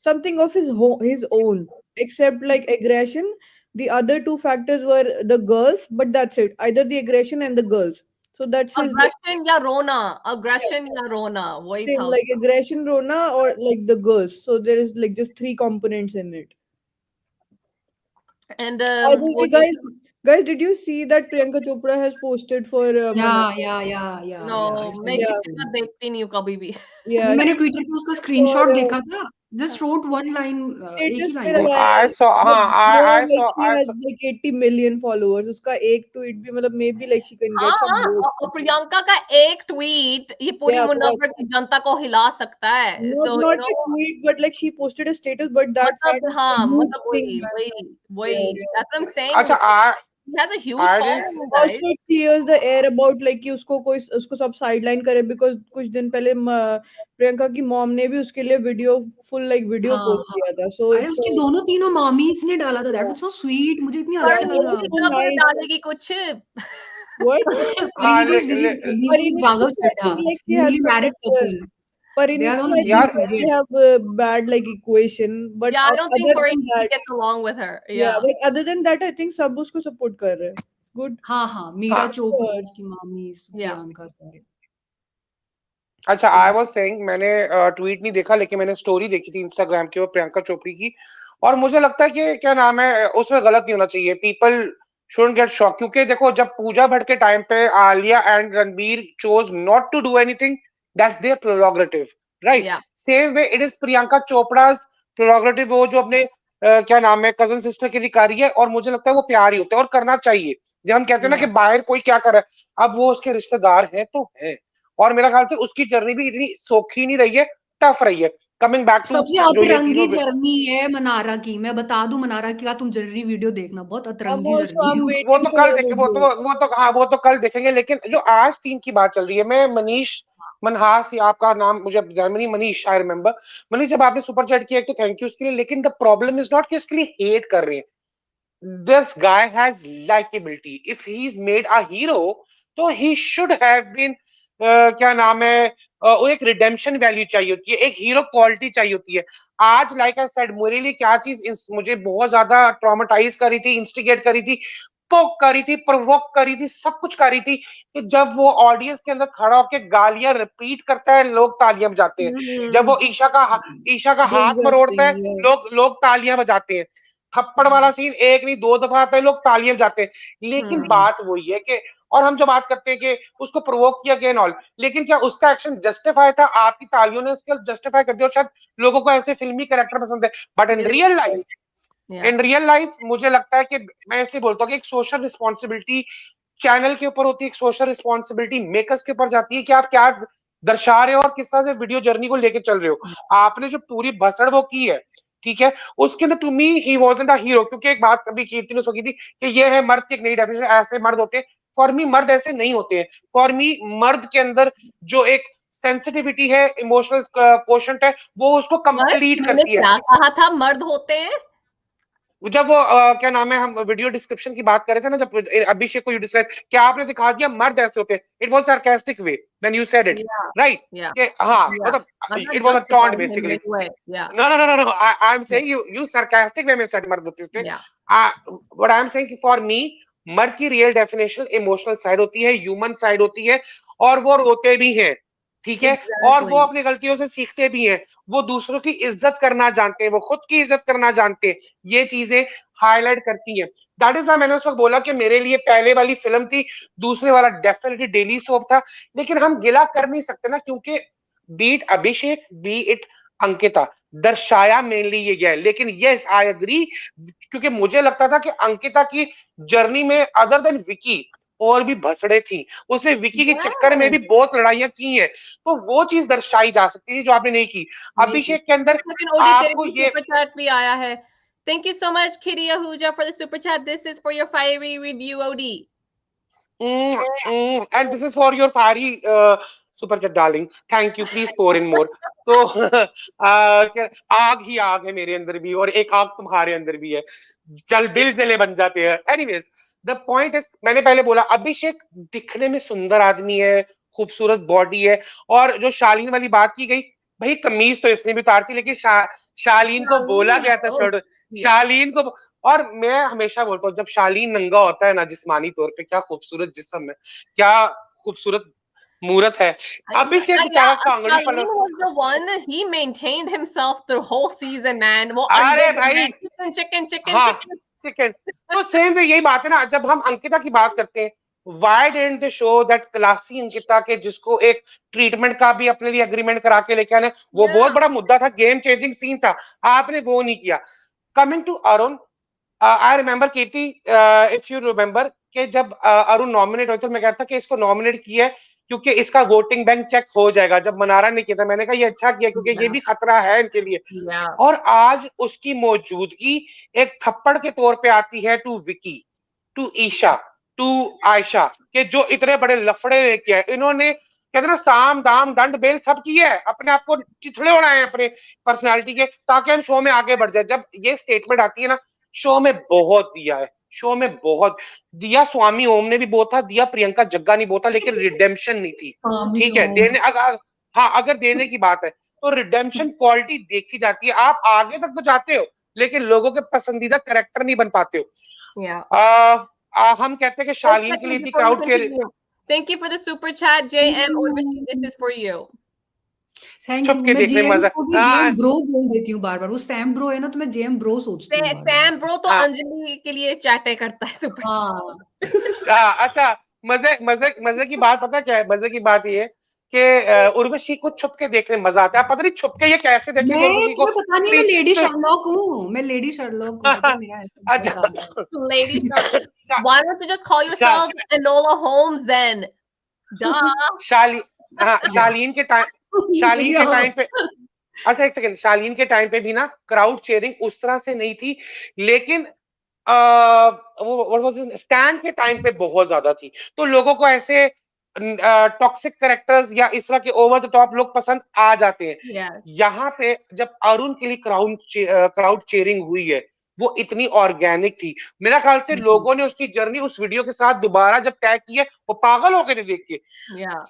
something of his own except like aggression. The other two factors were the girls, but that's it. Either the aggression and the girls. So that's his Aggression या रोना, aggression या रोना, वही same था like उसका। aggression, Rona, or like the girls. So there is like just three components in it. And By the वो way, जो guys, did you see that Priyanka Chopra has posted for Manali? No, I saw मैं that Yeah, किसी too. का देखती नहीं हूँ कभी भी। yeah. मैंने ट्विटर पे उसका For स्क्रीनशॉट देखा था, जस्ट रोट वन लाइन, एक ही status पे लाइन लगाया था। है, I saw, but no, I like saw, she has like 80 million followers. उसका एक tweet भी मतलब maybe like she can हाँ get some हाँ, votes. और प्रियंका का एक ट्वीट ये पूरी Yeah, बहुत मुनव्वर की जनता को हिला सकता है। not so you not a no tweet, but like she posted a status, but that मतलब kind of हाँ, huge मतलब thing, वही man. वही वही, Yeah. That's what I am saying, अच्छा, he has a huge I didn't, following Also, guys। it clears the air about like कि उसको कोई उसको सब sideline करे because कुछ दिन पहले प्रियंका की मॉम ने भी उसके लिए वीडियो फुल लाइक वीडियो हाँ पोस्ट हाँ, किया था। So अरे it's उसकी दोनों तीनों मामीज ने डाला था, that yeah, was so sweet, मुझे इतनी yeah, पर अच्छा वो लगा। so परिणीता फिर nice. डालेगी कुछ। What? हाँ, Parinita is busy busy with Parinita, Raghav I Chadha, think like she has newly kind married of couple, they are Parinita, on a I new think यार, like they period. have bad like equation, but Yeah, I don't think other than Parinita that, gets along with her, yeah, yeah। but other than that, I think सब उसको support कर रहे हैं। Good. हाँ हाँ, मीरा हाँ, Chopra, Good. उसकी mommy's, Yeah। Priyanka सारे। अच्छा, आई वाज सेइंग, मैंने ट्वीट नहीं देखा लेकिन मैंने स्टोरी देखी थी इंस्टाग्राम की और प्रियंका चोपड़ी की, और मुझे लगता है कि क्या नाम है उसमें गलत नहीं होना चाहिए। पीपल शुडंट गेट शॉक, क्योंकि देखो जब पूजा भट्ट के टाइम पे Alia and Ranbir chose not to do anything, that's their prerogative, right? Yeah, same way it is Priyanka Chopra's prerogative, वो जो अपने क्या नाम है कजन सिस्टर के लिए कर रही है, और मुझे लगता है वो प्यार ही होता है और करना चाहिए। जब हम कहते हैं ना कि या बाहर कोई क्या कर रहा है, अब वो उसके रिश्तेदार हैं तो है, और मेरा ख्याल से उसकी जर्नी भी इतनी सौखी नहीं रही है, टफ रही है। कमिंग बैक टू सबसे जो ये अतरंगी तीनों, जर्नी है मनारा की, मैं बता दूं, मनारा की का तुम जर्नी वीडियो देखना, बहुत अतरंगी जर्नी है I'm उसकी। वो waiting तो for कल your देखेंगे, video. वो तो कल देखेंगे। लेकिन जो आज तीन की बात चल रही है, मैं मनीष मनहास, या आपका नाम मुझे मनीष, आई रिमेम्बर मनीष, जब आपने सुपर चैट किया एक तो थैंक यू उसके लिए, लेकिन द प्रॉब्लम इज नॉट कि इसके लिए हेट कर रहे हैं। This guy has likability. If he's made a hero, तो he should have been क्या नाम है वो एक रिडेम्पशन वैल्यू चाहिए होती है, एक हीरो क्वालिटी चाहिए होती है। आज लाइक आई सेड, मेरे लिए क्या चीज मुझे बहुत ज्यादा ट्रॉमेटाइज करी थी, इंस्टिगेट करी थी, पोक करी थी, प्रोवोक करी थी, सब कुछ करी थी, कि जब वो ऑडियंस के अंदर खड़ा होकर गालियां रिपीट करता है, लोग तालियां बजाते हैं। जब वो ईशा का हाथ मरोड़ता है, Disgusting. Yeah. लोग तालियां बजाते हैं। थप्पड़ वाला सीन एक नहीं दो दफा आता है, लोग तालियां बजाते हैं। लेकिन बात वही है कि, और हम जो बात करते हैं कि उसको प्रोवोक किया गया नॉल, लेकिन क्या उसका एक्शन जस्टिफाई था? आपकी तालियों ने उसके जस्टिफाई कर दिया, और शायद लोगों को ऐसे फिल्मी कैरेक्टर पसंद है, but in real life, yeah, मुझे लगता है कि मैं इसलिए बोलता हूँ कि एक सोशल रिस्पॉन्सिबिलिटी चैनल के ऊपर होती है, एक सोशल रिस्पॉन्सिबिलिटी मेकर्स के ऊपर जाती है कि आप क्या दर्शा रहे हो और किस तरह से वीडियो जर्नी को लेके चल रहे हो। आपने जो पूरी भसड़ वो की है, ठीक है, उसके अंदर to me he wasn't a hero. क्योंकि एक बात कभी कीर्ति ने की थी कि ये है मर्द की एक नई डेफिनेशन, ऐसे मर्द होते हैं। फॉर मी मर्द ऐसे नहीं होते हैं। फॉर मी मर्द के अंदर जो एक सेंसिटिविटी है, इमोशनल क्वोशंट है, वो उसको कंप्लीट मैंने करती है। क्या कहा था, मर्द होते हैं? जब वो क्या नाम है, हम वीडियो डिस्क्रिप्शन की बात कर रहे थे ना, जब अभिषेक को यू डिस्क्राइब, क्या आपने दिखा दिया मर्द ऐसे होते हैं। It was sarcastic way when you said it, Yeah, right? yeah, कि हाँ, yeah. मतलब I'm not it was a taunt justifying him basically. midway. Yeah, No, no, no, no, no. I'm saying you sarcastic way में said मर्द होते थे। yeah. What I'm saying कि for me मर्द की रियल डेफिनेशन इमोशनल साइड होती है, human side होती है, और वो रोते भी हैं, ठीक है, और वो Exactly. अपनी गलतियों से सीखते भी हैं, वो दूसरों की इज्जत करना जानते हैं, वो खुद की इज्जत करना जानते हैं। ये चीजें हाईलाइट करती हैं। दैट इज व्हाई मैंने उस वक्त बोला कि मेरे लिए पहले वाली फिल्म थी, दूसरे वाला डेफिनेटली डेली सोप था। लेकिन हम गिला कर नहीं सकते ना, क्योंकि be it Abhishek, be it Ankita, दर्शाया मेनली ये गया है। लेकिन यस आई एग्री, क्योंकि मुझे लगता था कि अंकिता की जर्नी में अदर देन विकी और भी भसड़े थी। उसने विकी के चक्कर में भी बहुत लड़ाइयां की हैं, तो वो चीज दर्शाई जा सकती है जो आपने नहीं की। अभिषेक के अंदर आपको ये सुपर चैट भी आया है। Thank you so much, Kitty Ahuja, for the super chat. This is for your fiery review, OD. and this is for your fiery super chat darling, thank you, please pour in more। तो आग ही आग है मेरे अंदर भी, और एक आग तुम्हारे अंदर भी है, चल दिल जले बन जाते हैं। एनीवेज द पॉइंट इज, मैंने पहले बोला अभिषेक दिखने में सुंदर आदमी है, खूबसूरत बॉडी है, और जो शालीन वाली बात की गई, भाई कमीज तो इसने भी उतारती, लेकिन शालीन को बोला गया था छोड़, शालीन को। और मैं हमेशा बोलता हूँ, जब शालीन नंगा होता है ना जिस्मानी तौर पे, क्या खूबसूरत जिस्म है, क्या खूबसूरत मूरत है। अभिषेक बेचारा Kangri Shaleen was the one, he maintained himself the whole season, man. वो अरे अंडे भाई, chicken. हाँ, चिकन। तो सेम वे यही बात है ना, जब हम अंकिता की बात करते हैं, why didn't they show that classy Ankita के, जिसको एक ट्रीटमेंट का भी अपने लिए एग्रीमेंट करा के लेके आने, वो बहुत बड़ा मुद्दा था, गेम चेंजिंग सीन था, आपने वो नहीं किया। Coming to Arun, I remember Kirti, if you remember, कि जब अरुण नॉमिनेट हुए थे, मैं कहता था कि इसको नॉमिनेट किया है क्योंकि इसका वोटिंग बैंक चेक हो जाएगा। जब मनारा ने किया था, मैंने कहा ये अच्छा किया, क्योंकि ये भी खतरा है इनके लिए। और आज उसकी मौजूदगी एक थप्पड़ के तौर पे आती है to Vicky, to Isha, to Ayesha, के जो इतने बड़े लफड़े लेके आए इन्होंने, कहते ना साम दाम दंड बेल सब किया है, अपने आप को चिथड़े उड़ाए अपने पर्सनालिटी के, ताकि हम शो में आगे बढ़ जाए। जब ये स्टेटमेंट आती है ना, शो में बहुत दिया है, शो में बहुत दिया, स्वामी ओम ने भी बहुत था, दिया प्रियंका जग्गा नहीं बहुत था, लेकिन रिडेम्पशन नहीं थी, ठीक है, देने अगर, हाँ अगर देने की बात है तो रिडेम्पशन क्वालिटी देखी जाती है। आप आगे तक तो जाते हो, लेकिन लोगों के पसंदीदा कैरेक्टर नहीं बन पाते हो। हम कहते हैं कि शालीन के लिए थी crowd chair. Thank you for the super chat, JM Urvashi. This is for you. Thank you. मैं जेएम को भी जेएम ब्रो बोल देती हूँ बार बार, वो सैम ब्रो है ना, तो मैं जेएम ब्रो सोचती हूँ। सैम ब्रो तो अंजलि के लिए चैटे करता है सुपर चैट। अच्छा, मजे की बात पता क्या है? मजे की बात ये है कि उर्वशी को छुप के देखने में मजा आता है। पता नहीं छुप के ये कैसे देखेंगे उर्वशी को। पता नहीं, मैं लेडी शर्लॉक हूँ, मैं लेडी शर्लॉक हूँ। अच्छा, lady Sherlock, why don't you just call yourself Enola Holmes then? शालीन के टाइम पे, अच्छा एक सेकंड, शालीन के टाइम पे भी ना क्राउड चेयरिंग उस तरह से नहीं थी, लेकिन स्टैंड के टाइम पे बहुत ज्यादा थी। तो लोगों को ऐसे टॉक्सिक कैरेक्टर्स या इस तरह के ओवर द टॉप लोग पसंद आ जाते हैं। यहाँ पे जब अरुण के लिए क्राउड चेयरिंग हुई है, वो इतनी ऑर्गेनिक थी। मेरा ख्याल से लोगों ने उसकी जर्नी उस वीडियो के साथ दोबारा जब तय की है, वो पागल हो गए थे देख के।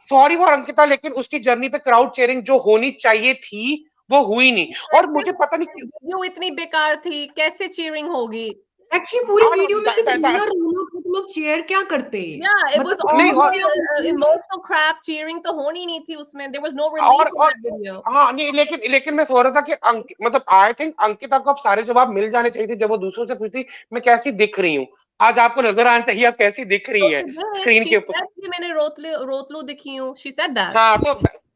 सॉरी फॉर अंकिता, लेकिन उसकी जर्नी पे क्राउड चेयरिंग जो होनी चाहिए थी वो हुई नहीं। और मुझे पता नहीं क्यों इतनी बेकार थी, कैसे चीयरिंग होगी? एक्चुअली पूरी वीडियो में सिर्फ लोग चीयर क्या करते हैं? Yeah, it was all emotional crap. Cheering तो होनी नहीं थी उसमें. There was no relief in that video. हाँ नहीं, लेकिन मैं सोच रहा था कि मतलब आई थिंक अंकिता को अब सारे जवाब मिल जाने चाहिए थे जब वो दूसरों से पूछती मैं कैसी दिख रही हूँ। आज आपको नजर आना चाहिए आप कैसी दिख रही है स्क्रीन के ऊपर। मैंने रोतलू दिखी हूँ. She said that. हाँ,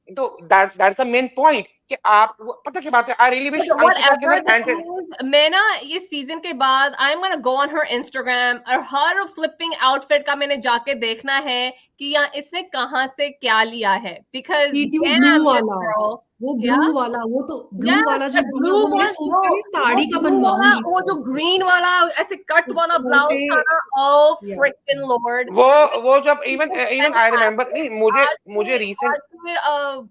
तो दैट्स द मेन पॉइंट कि आप पता क्या बात है, आई रियली विश अंकिता के अंदर मैं ना इस सीजन के बाद I am gonna go on her Instagram और हर फ्लिपिंग आउटफिट का मैंने जाके देखना है कि यहाँ इसने कहाँ से क्या लिया है, बिकॉज ब्लू वाला, वो ब्लू वाला, वो तो ब्लू वाला जो ब्लू वो मैंने सोचा नहीं साड़ी का बनवाऊंगी, वो जो ग्रीन वाला ऐसे कट वाला ब्लाउज था ना, ओ फ्रिकिंग लॉर्ड, वो जब इवन आई रिमेम्बर, नहीं मुझे रीसेंट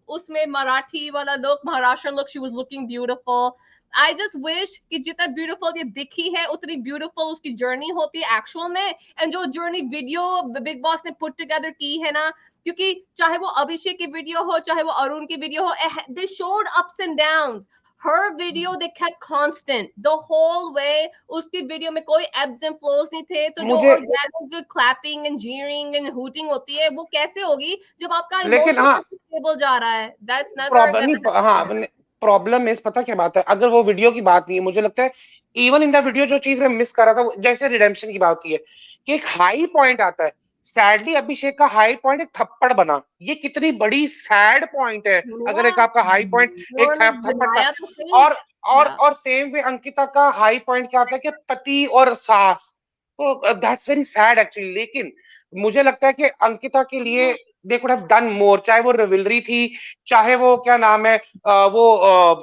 उसमें मराठी वाला look, Maharashtra look, she was looking beautiful. I just wish कि जितना ब्यूटीफुल ये दिखी है उतनी ब्यूटीफुल उसकी जर्नी होती है एक्चुअल में, एंड जो जर्नी वीडियो बिग बॉस ने पुट टुगेदर की है ना, क्योंकि चाहे वो अभिषेक की वीडियो हो चाहे वो अरुण की वीडियो हो, they showed ups and downs. Her video they kept constant the whole way. उसकी वीडियो में कोई ebbs and flows नहीं थे, तो जो organic clapping and jeering and hooting होती है वो कैसे होगी जब आपका इमोशन स्टेबल जा रहा है? That's never हाँ, प्रॉब्लम इस पता क्या बात है, अगर वो वीडियो की बात नहीं है, मुझे लगता है इवन इन द वीडियो जो चीज मैं मिस कर रहा था, जैसे रिडेम्पशन की बात होती है कि एक हाई पॉइंट आता है, सैडली अभिषेक का हाई पॉइंट एक थप्पड़ बना, ये कितनी बड़ी सैड पॉइंट है अगर एक आपका हाई पॉइंट एक थप्पड़ था। और सेम वे अंकिता का हाई पॉइंट क्या आता है कि पति और सास, तो दैट्स वेरी सैड एक्चुअली। लेकिन मुझे लगता है कि अंकिता के लिए they could have done more, चाहे वो रिविलरी थी, चाहे वो क्या नाम है वो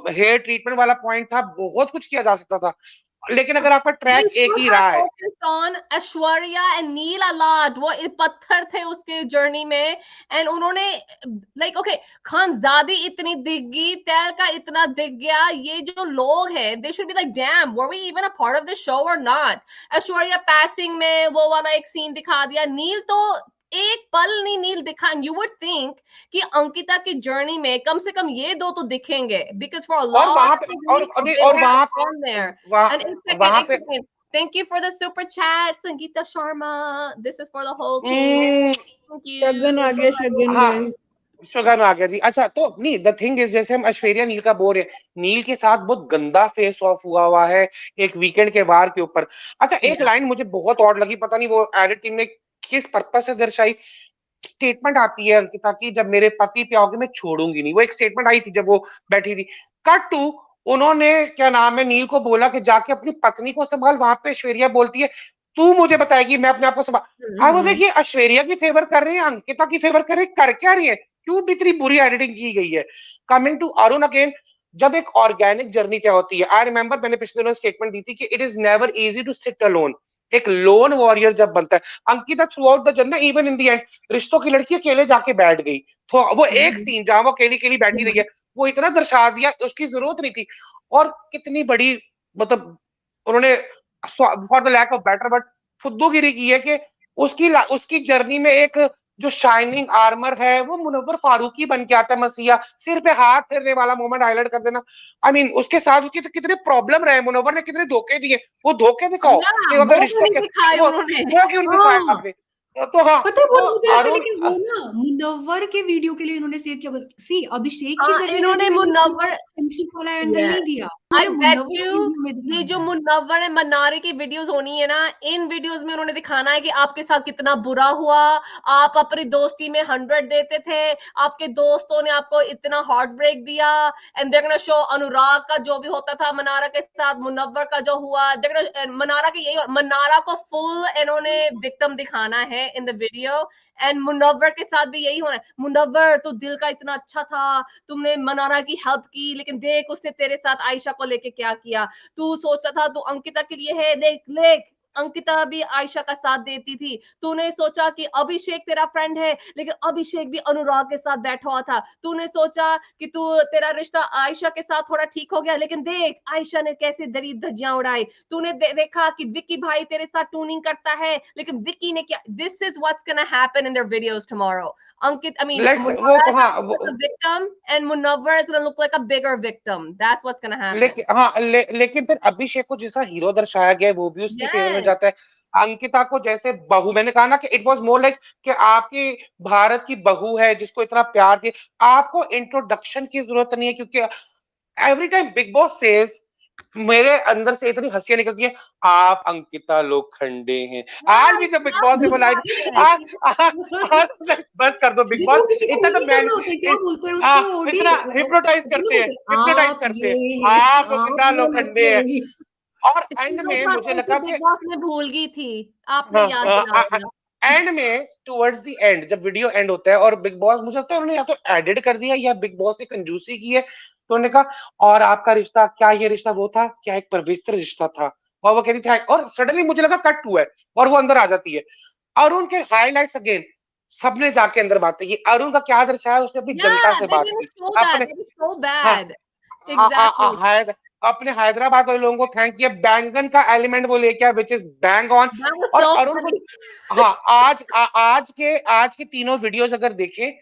हेयर ट्रीटमेंट वाला पॉइंट था, बहुत कुछ किया जा सकता था, लेकिन अगर आपका ट्रैक एक ही रहा है। ऐश्वर्या एंड नील अलाद वो पत्थर थे उसके जर्नी में, एंड उन्होंने लाइक ओके खानजादी इतनी दिख गई, तेल का इतना दिख गया, ये जो लोग हैं they should be like damn were we even a part of the show और नॉट। ऐश्वर्या पैसिंग में वो वाला एक सीन दिखा दिया, नील तो एक पल नहीं नील दिखा। यू वुड थिंक कि अंकिता की जर्नी में कम से कम ये दो तो दिखेंगे, बिकॉज फॉर वहां पे thank you for the super chat Sangeeta Sharma, this is for the whole team, thank you। Shagun आ गया, शगन आ गया जी। अच्छा तो नहीं, द थिंग इज जैसे हम ऐश्वर्या नील का बोल रहे हैं, नील के साथ बहुत गंदा फेस ऑफ हुआ है एक वीकेंड के वार के ऊपर। अच्छा एक लाइन मुझे बहुत ऑड लगी, पता नहीं वो एडिट टीम ने किस पर्पस से दर्शाई। स्टेटमेंट आती है अंकिता की, जब मेरे पति पे आओगे मैं छोड़ूंगी नहीं, वो एक स्टेटमेंट आई थी जब वो बैठी थी। कट टू उन्होंने क्या नाम है नील को बोला कि जाके अपनी पत्नी को संभाल, वहां पे ऐश्वर्या बोलती है तू मुझे बताएगी मैं अपने आप को संभाल। अब वो देखिए ऐश्वर्या की फेवर कर रहे हैं, अंकिता की फेवर कर रहे हैं, कर क्या रही है, क्यों इतनी बुरी एडिटिंग की गई है। कमिंग टू अरुण अगेन, जब एक ऑर्गेनिक जर्नी क्या होती है, आई रिमेंबर मैंने पिछले दिनों स्टेटमेंट दी थी कि it is never easy to sit alone, एक लोन वॉरियर जब बनता है। Ankita throughout the journey even in the end रिश्तों की लड़की अकेले जाके बैठ गई, तो वो एक सीन जहां वो अकेली अकेली बैठी रही है वो इतना दर्शा दिया, उसकी जरूरत नहीं थी। और कितनी बड़ी मतलब उन्होंने for the lack of better but फुद्दूगिरी की है कि उसकी जर्नी में एक जो शाइनिंग आर्मर है वो मुनव्वर फारूकी बन के आता है, मसीहा सिर पे हाथ फेरने वाला मोमेंट हाईलाइट कर देना। आई मीन उसके साथ उसके तो कितने प्रॉब्लम रहे, मुनव्वर ने कितने धोखे दिए, वो धोखे दिखाओ कि अगर रिश्तों के वो क्यों दिखाया आपने। तो हाँ पता है बहुत मुझे लगता है, लेकिन वो ना मुनव्वर के वीडियो के लिए इन्होंने सेव किया। सी अभिषेक की जर्नी इन्होंने मुनव्वर फ्रेंडशिप वाला एंगल नहीं दिया। आई बेट यू ये जो मुनव्वर है मन्नारे की वीडियोस होनी है ना, इन वीडियोस में उन्होंने दिखाना है कि आपके साथ कितना बुरा हुआ, आप अपनी दोस्ती में 100 देते थे, आपके दोस्तों ने आपको इतना हार्ट ब्रेक दिया, एंड देयर गोना शो अनुराग का जो भी होता था मन्नारा के साथ, मुनव्वर का जो हुआ, मन्नारा के यही, मन्नारा को फुल इन्होंने विक्टिम दिखाना है in the video, and Munawar के साथ भी यही होना है। मुनव्वर तो दिल का इतना अच्छा था, तुमने मनारा की हेल्प की, लेकिन देख उसने तेरे साथ आयशा को लेके क्या किया, तू सोचता था तू अंकिता के लिए है, देख अंकिता भी आयशा का साथ देती थी, तूने सोचा कि अभिषेक तेरा फ्रेंड है, लेकिन अभिषेक भी अनुराग के साथ बैठा हुआ था, तूने सोचा कि तेरा रिश्ता आयशा के साथ थोड़ा ठीक हो गया, लेकिन देख आयशा ने कैसे दरी धज्जियां उड़ाई, तूने देखा कि विक्की भाई तेरे साथ टूनिंग करता है, लेकिन विक्की ने क्या। This is what's gonna happen in their videos tomorrow. Ankit, I mean, a victim and Munawwar is going to look like a bigger victim. That's what's going to happen. लेकिन फिर अभिषेक को जैसा हीरो दर्शाया गया वो भी उसकी फेवर में जाता है। अंकिता को जैसे बहू, मैंने कहा ना कि इट वाज मोर लाइक कि आपकी भारत की बहू है जिसको इतना प्यार दिया, आपको इंट्रोडक्शन की जरूरत नहीं है, क्योंकि every time big boss says मेरे अंदर से इतनी हंसियां निकलती है, आप अंकिता लोखंडे हैं। आज भी जब बिग बॉस से बोला बस कर दो बिग जैसे वो बॉस, किसी को इतना तो नहीं करना होता है, क्या बोलते हैं उसको इतना हिप्नोटाइज नहीं करते हैं, बोलते, हिप्नोटाइज आप करते हैं, ये आप आप अंकिता वो लोखंडे हैं। लगते और एंड इतनी में बात मुझे उनकी लगा बिग कि बॉस में भूल गई थी, आपने हाँ याद दिला दिया। एंड में टुवर्ड्स द एंड जब वीडियो एंड होता है और बिग बॉस, मुझे लगता है उन्होंने या तो एडिट कर दिया या बिग बॉस ने कंजूसी की है, तो उन्होंने कहा और आपका रिश्ता क्या, ये रिश्ता वो था क्या, एक पवित्र रिश्ता था। और वो कहती थी, और सडनली मुझे लगा कट हुआ है और वो अंदर आ जाती है। अरुण के हाईलाइट्स अगेन, सबने जाके अंदर बात की, अरुण का क्या दर्शाया, उसने अपनी जनता Yeah, से they बात didn't की show that. अपने, That is so हाँ, bad. Exactly. अपने हैदराबाद वाले लोगों को थैंक किया, बैंगन का एलिमेंट वो लेके आया which is bang on. That was और so अरुण को, funny. हाँ, आज के तीनों वीडियोस अगर देखें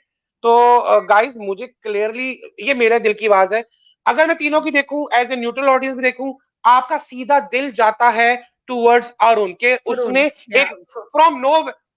तो गाइस मुझे क्लियरली, ये मेरे दिल की आवाज है, अगर मैं तीनों की देखूं एज ए न्यूट्रल ऑडियंस भी देखूं, आपका सीधा दिल जाता है टुवर्ड्स अरुण के, Arun. उसने Yeah. एक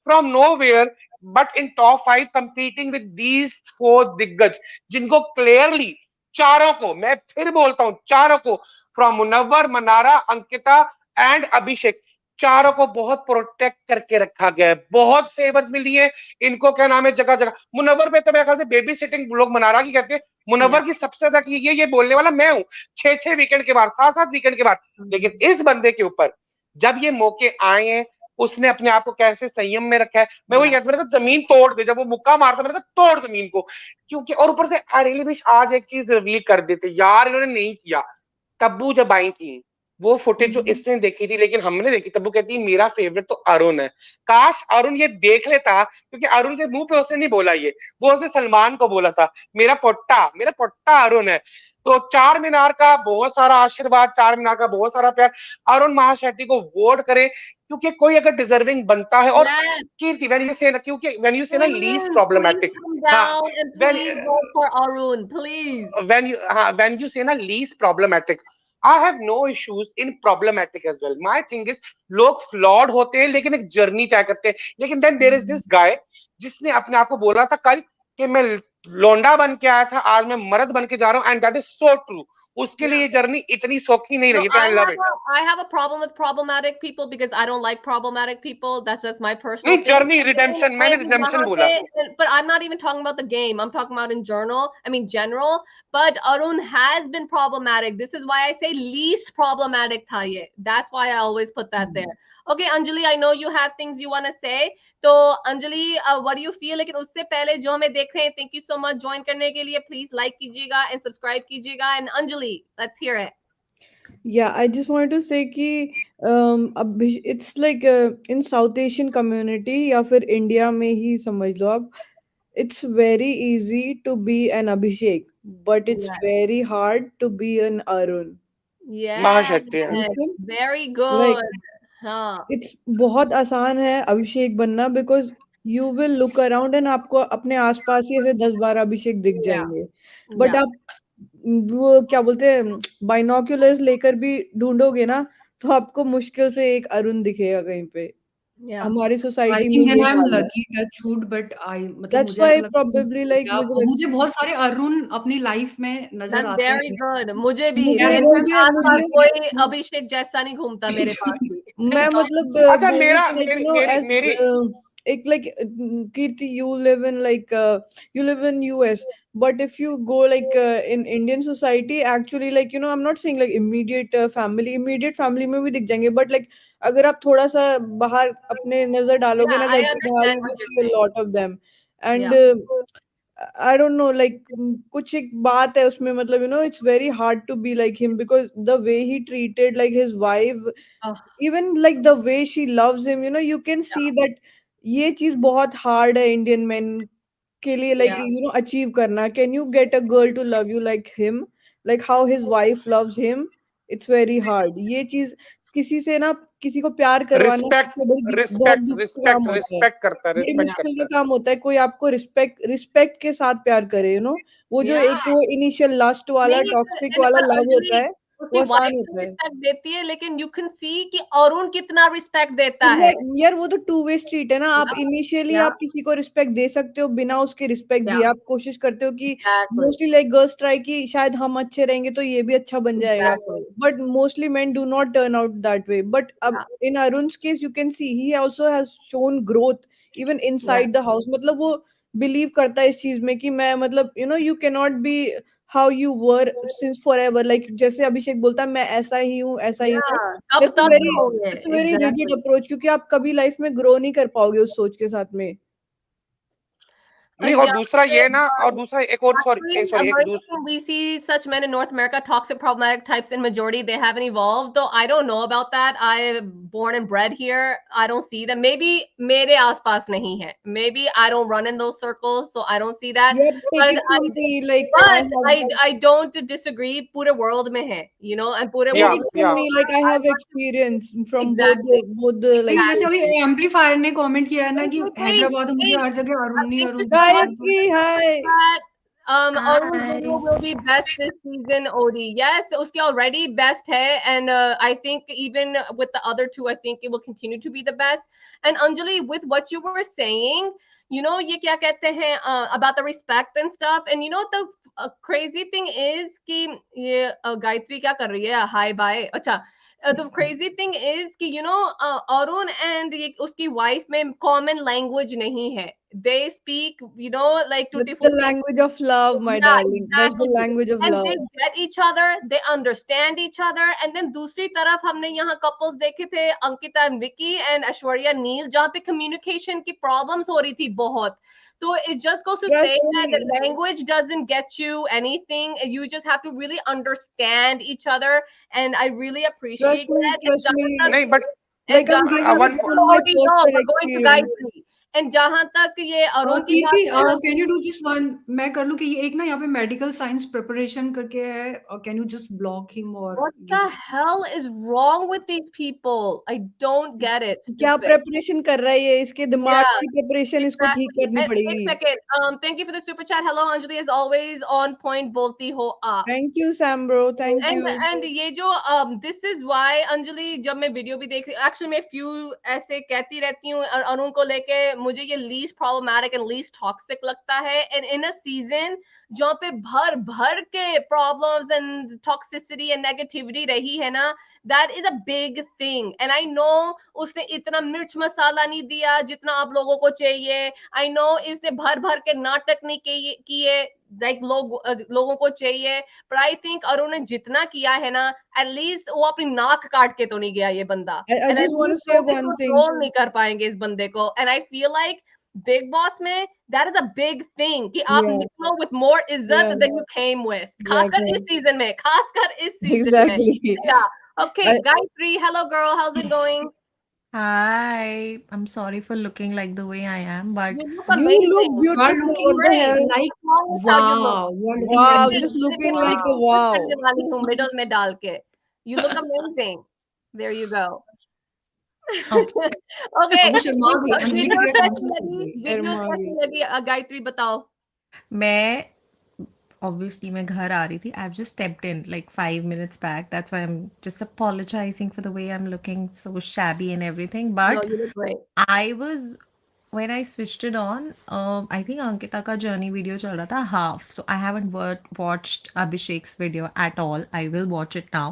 from nowhere but in top 5 competing with these 4 दिग्गज, जिनको क्लियरली चारों को, मैं फिर बोलता हूं चारों को, फ्रॉम मुनव्वर, मनारा, अंकिता एंड अभिषेक, चारों को बहुत प्रोटेक्ट करके रखा गया है, बहुत फेवर मिली है इनको, क्या नाम है, जगह जगह। मुनव्वर पे तो मेरे ख्याल से बेबी सिटिंग लोग मनारा की कहते हैं, मुनव्वर Yeah. की सबसे ज्यादा ये बोलने वाला मैं हूं, 6-6 वीकेंड के बाद, 7-7 वीकेंड के बाद। लेकिन इस बंदे के ऊपर जब ये मौके आए हैं, उसने अपने आप को कैसे संयम में रखा है, मैं वही कहता, मैंने कहा जमीन तोड़ दे, जब वो मुक्का मारता मैंने कहा तोड़ जमीन को, क्योंकि और ऊपर से आई रियली विश आज एक चीज रिवील कर देते यार, इन्होंने नहीं किया। तब्बू जब आई थी वो फुटेज जो इसने देखी थी लेकिन हमने देखी, तब्बू कहती है मेरा फेवरेट तो अरुण है, काश अरुण ये देख लेता, क्योंकि अरुण के मुंह पे उसने नहीं बोला ये, वो उसने सलमान को बोला था, मेरा पोट्टा अरुण है। तो चार मीनार का बहुत सारा आशीर्वाद, चार मीनार का बहुत सारा प्यार, अरुण महाशेट्टी को वोट करे, क्योंकि कोई अगर डिजर्विंग बनता है। और Yes. कीर्ति, व्हेन यू से ना, क्योंकि व्हेन यू से ना लीस्ट Please प्रॉब्लमैटिक, come हाँ, down and when please vote for Arun. Please. when you say na least problematic, I have no issues in problematic as well. My thing is लोग flawed होते हैं लेकिन एक journey तय करते हैं। लेकिन then there is this guy जिसने अपने आप को बोला था कल कि मैं लौंडा बन के आया था, आज मैं मर्द बन के जा रहा हूँ, and that is so true. उसके लिए ये जर्नी इतनी सौखी नहीं No, रही, तो I love it. I have a problem with problematic people because I don't like problematic people. That's just my personal नहीं, thing. जर्नी रिडेम्पशन, मैंने रिडेम्पशन बोला। But I'm not even talking about the game. I'm talking about in general. But Arun has been problematic. This is why I say least problematic tha ye. That's why I always put that there. Okay, Anjali, I know you have things you want to say. तो Anjali, what do you feel? लेकिन उससे पहले जो हमें देख रहे हैं, thank you so much join करने के लिए, please like कीजिएगा and subscribe कीजिएगा, and Anjali, let's hear it. Yeah, I just wanted to say कि it's like in South Asian community या फिर इंडिया में ही समझ लो आप, it's very easy to be an Abhishek, but it's Yes. very hard to be an Arun. Yes, महाशक्ति Understand? very Like good. हाँ, it's बहुत आसान है अभिषेक बनना, because you will look around and आपको अपने आसपास ही ऐसे 10-12 अभिषेक दिख yeah, जाएंगे, बट yeah. आप वो क्या बोलते हैं बाइनोक्यूलर्स लेकर भी ढूंढोगे ना, तो आपको मुश्किल से एक अरुण दिखेगा कहीं पे। Yeah. हमारी I सोसाइटी में think then ये I'm हाल है। lucky, touch wood, but मतलब That's मुझे ऐसा why लगता है probably like क्या मुझे बहुत सारे अरुण अपनी लाइफ में नजर That's आते very हैं। good. मुझे भी, मुझे मेरे Parents आसपास मुझे कोई अभिषेक जैसा नहीं घूमता मेरे पास भी. मैं No. मतलब अच्छा, बोलूँ मेरा तो like मेरी you know मेरी as मेरी एक like Kirti, you live in like you live in US, but if you go like in Indian society, actually like you know I'm not saying like immediate family में भी दिख जाएंगे, but like अगर आप थोड़ा सा बाहर अपने नजर डालोगे Yeah, ना I घर के बाहर, understand you what will you're see a saying. lot of them, and Yeah. I don't know like कुछ एक बात है उसमें, मतलब you know it's very hard to be like him, because the way he treated like his wife, Oh, even like the way she loves him, you know you can see that ये चीज बहुत hard है Indian men के लिए, like yeah. you know achieve करना। Can you get a girl to love you like him, like how his wife loves him? It's very hard। ये चीज किसी से ना, किसी को प्यार करवाना रिस्पेक्ट सबसे बड़ी बहुत रिस्पेक्ट दुख का काम रिस्पेक्ट होता है, रिस्पेक्ट करता है, बड़ी रिस्पेक्ट मुश्किल करता का है। काम होता है कोई आपको रिस्पेक्ट के साथ प्यार करे, यू नो वो जो Yeah. एक वो इनिशियल लास्ट वाला नहीं, टॉक्सिक पर वाला लव अंजलि, होता है। उसकी वो वाइफ आसान भी होता है। रिस्पेक्ट देती है, लेकिन यू कैन सी कि अरुण कितना रिस्पेक्ट देता है। एग्जैक्ट यार, वो तो टू वे स्ट्रीट है ना। आप Yeah, इनिशियली yeah, आप किसी को रिस्पेक्ट दे सकते हो बिना उसके रिस्पेक्ट yeah, दिए। आप कोशिश करते हो कि exactly, mostly like girls try कि शायद हम अच्छे रहेंगे तो ये भी अच्छा बन जाएगा, exactly. But mostly men do not turn out that way. But अब Yeah, in Arun's case you can see he also has shown growth even yeah, inside the house. मतलब वो बिलीव करता है इस चीज में कि मैं मतलब you can not be how you were since forever. Like जैसे अभिषेक बोलता है मैं ऐसा ही हूँ, ऐसा ही हूँ। yeah. कब दैट्स अ तक वेरी रहोगे? That's a very rigid Exactly. Approach, क्योंकि आप कभी लाइफ में ग्रो नहीं कर पाओगे उस सोच के साथ में। नहीं, और Yeah, दूसरा ये ना, और um, दूसरा एक और actually, सॉरी एक दूसरा we see such men in North America, toxic, problematic types in majority. They haven't evolved, though. I don't know about that. I'm born and bred here. I don't see them. Maybe मेरे आसपास नहीं है. Maybe I don't run in those circles, so I don't see that. You have to take But it slowly. Like I don't disagree. पूरे world में है, you know, and पूरे take या world it में from या me. Like I have experience from exactly. both the like जैसे अभी Exactly. Amplifier ने कमेंट किया है ना कि Wait, हैदराबाद में मुझे wait. हर जगह अरुण ही Thank you Arun so much दिखता for Gayatri. Hi. that. Arun's video Hi. will be best this season, Odie. Yes, uski already best hai, and I think even with the other two, I think it will continue to be the best. And Anjali, with what you were saying, you know, ye kya kehte hain about the respect and stuff, and you know the crazy thing is कि ये गायत्री क्या कर रही है? Hi, bye. अच्छा. The crazy thing is कि you know Arun and ये उसकी wife में common language नहीं है. They speak, you know, like tutti That's the frutti. language of love, my Yeah, darling. That's the exactly. language of And love. they get each other, they understand each other. And then दूसरी तरफ हमने यहाँ couples देखे थे, Ankita and Vicky and Aishwarya Neil, जहाँ पे communication की problems हो रही थी बहुत. So it just goes to say Trust that me. language doesn't get you anything. You just have to really understand each other. And I really appreciate that. And Trust me. जहाँ तक नहीं, but Like I'm giving one it from my already know, personal we're going to experience. Gayatri. And जहाँ तक ये अरुण की कीर्ति बात है, can you do just one, मैं कर लूं कि ये एक ना यहाँ पे मेडिकल साइंस प्रिपरेशन करके है, can you just block him और what the hell is wrong with these people? I don't get it. क्या Stupid. प्रेपरेशन कर रहा है ये? इसके दिमाग Yeah, की प्रेपरेशन इसको ठीक exactly. करनी And एक पड़ेगी। second. Thank you for the super chat. Hello, Anjali, as always, on point. बोलती हो आप. Thank you, Sam bro. Thank And you. and ये जो this is why अंजलि, जब मैं वीडियो भी देख रही हूँ, एक्चुअली मैं few ऐसे कहती रहती हूँ अरुण को लेके, मुझे ये least problematic and least toxic लगता है. And in a season जहाँ पे भर भर के problems and toxicity and negativity रही है ना, that is a big thing. And I know उसने इतना मिर्च मसाला नहीं दिया जितना आप लोगों को चाहिए. I know इसने भर भर के नाटक नहीं किए like लोगों को चाहिए. But I think अरुण ने जितना किया है ना, at least वो अपनी नाक काट के तो नहीं गया ये बंदा. I And at just want to least say लोग one इसको thing. troll नहीं कर पाएंगे इस बंदे को. And I feel like Big Boss में that is a big thing कि आप Yeah. निकलो with more इज्जत Yeah. than you came with. खासकर Exactly. इस season में, खासकर इस season में. Exactly. Yeah. Okay, I- Gayatri, hello girl, how's it going? Hi. I'm sorry for looking like the way I am, but You look You amazing. look you are beautiful. looking What the great. hell? like How you look? wow, you are looking Wow, like just Lipstick looking में like a lipstick wow. करने वाली हूँ middle में डाल के. You look amazing. There you go. okay. Okay. अब वो शर्मा गई, अंजलि की Video तरह कैसी conscious हो लगी? गई। Video शर्मा कैसी गई। लगी? गायत्री बताओ. मैं obviously मैं घर आ रही थी. I've just stepped in like 5 minutes back. That's why I'm just apologizing for the way I'm looking so shabby and everything. No, But you look great. I was when I switched it on, I think Ankita का journey video चल रहा था half. So I haven't watched Abhishek's video at all. I will watch it now.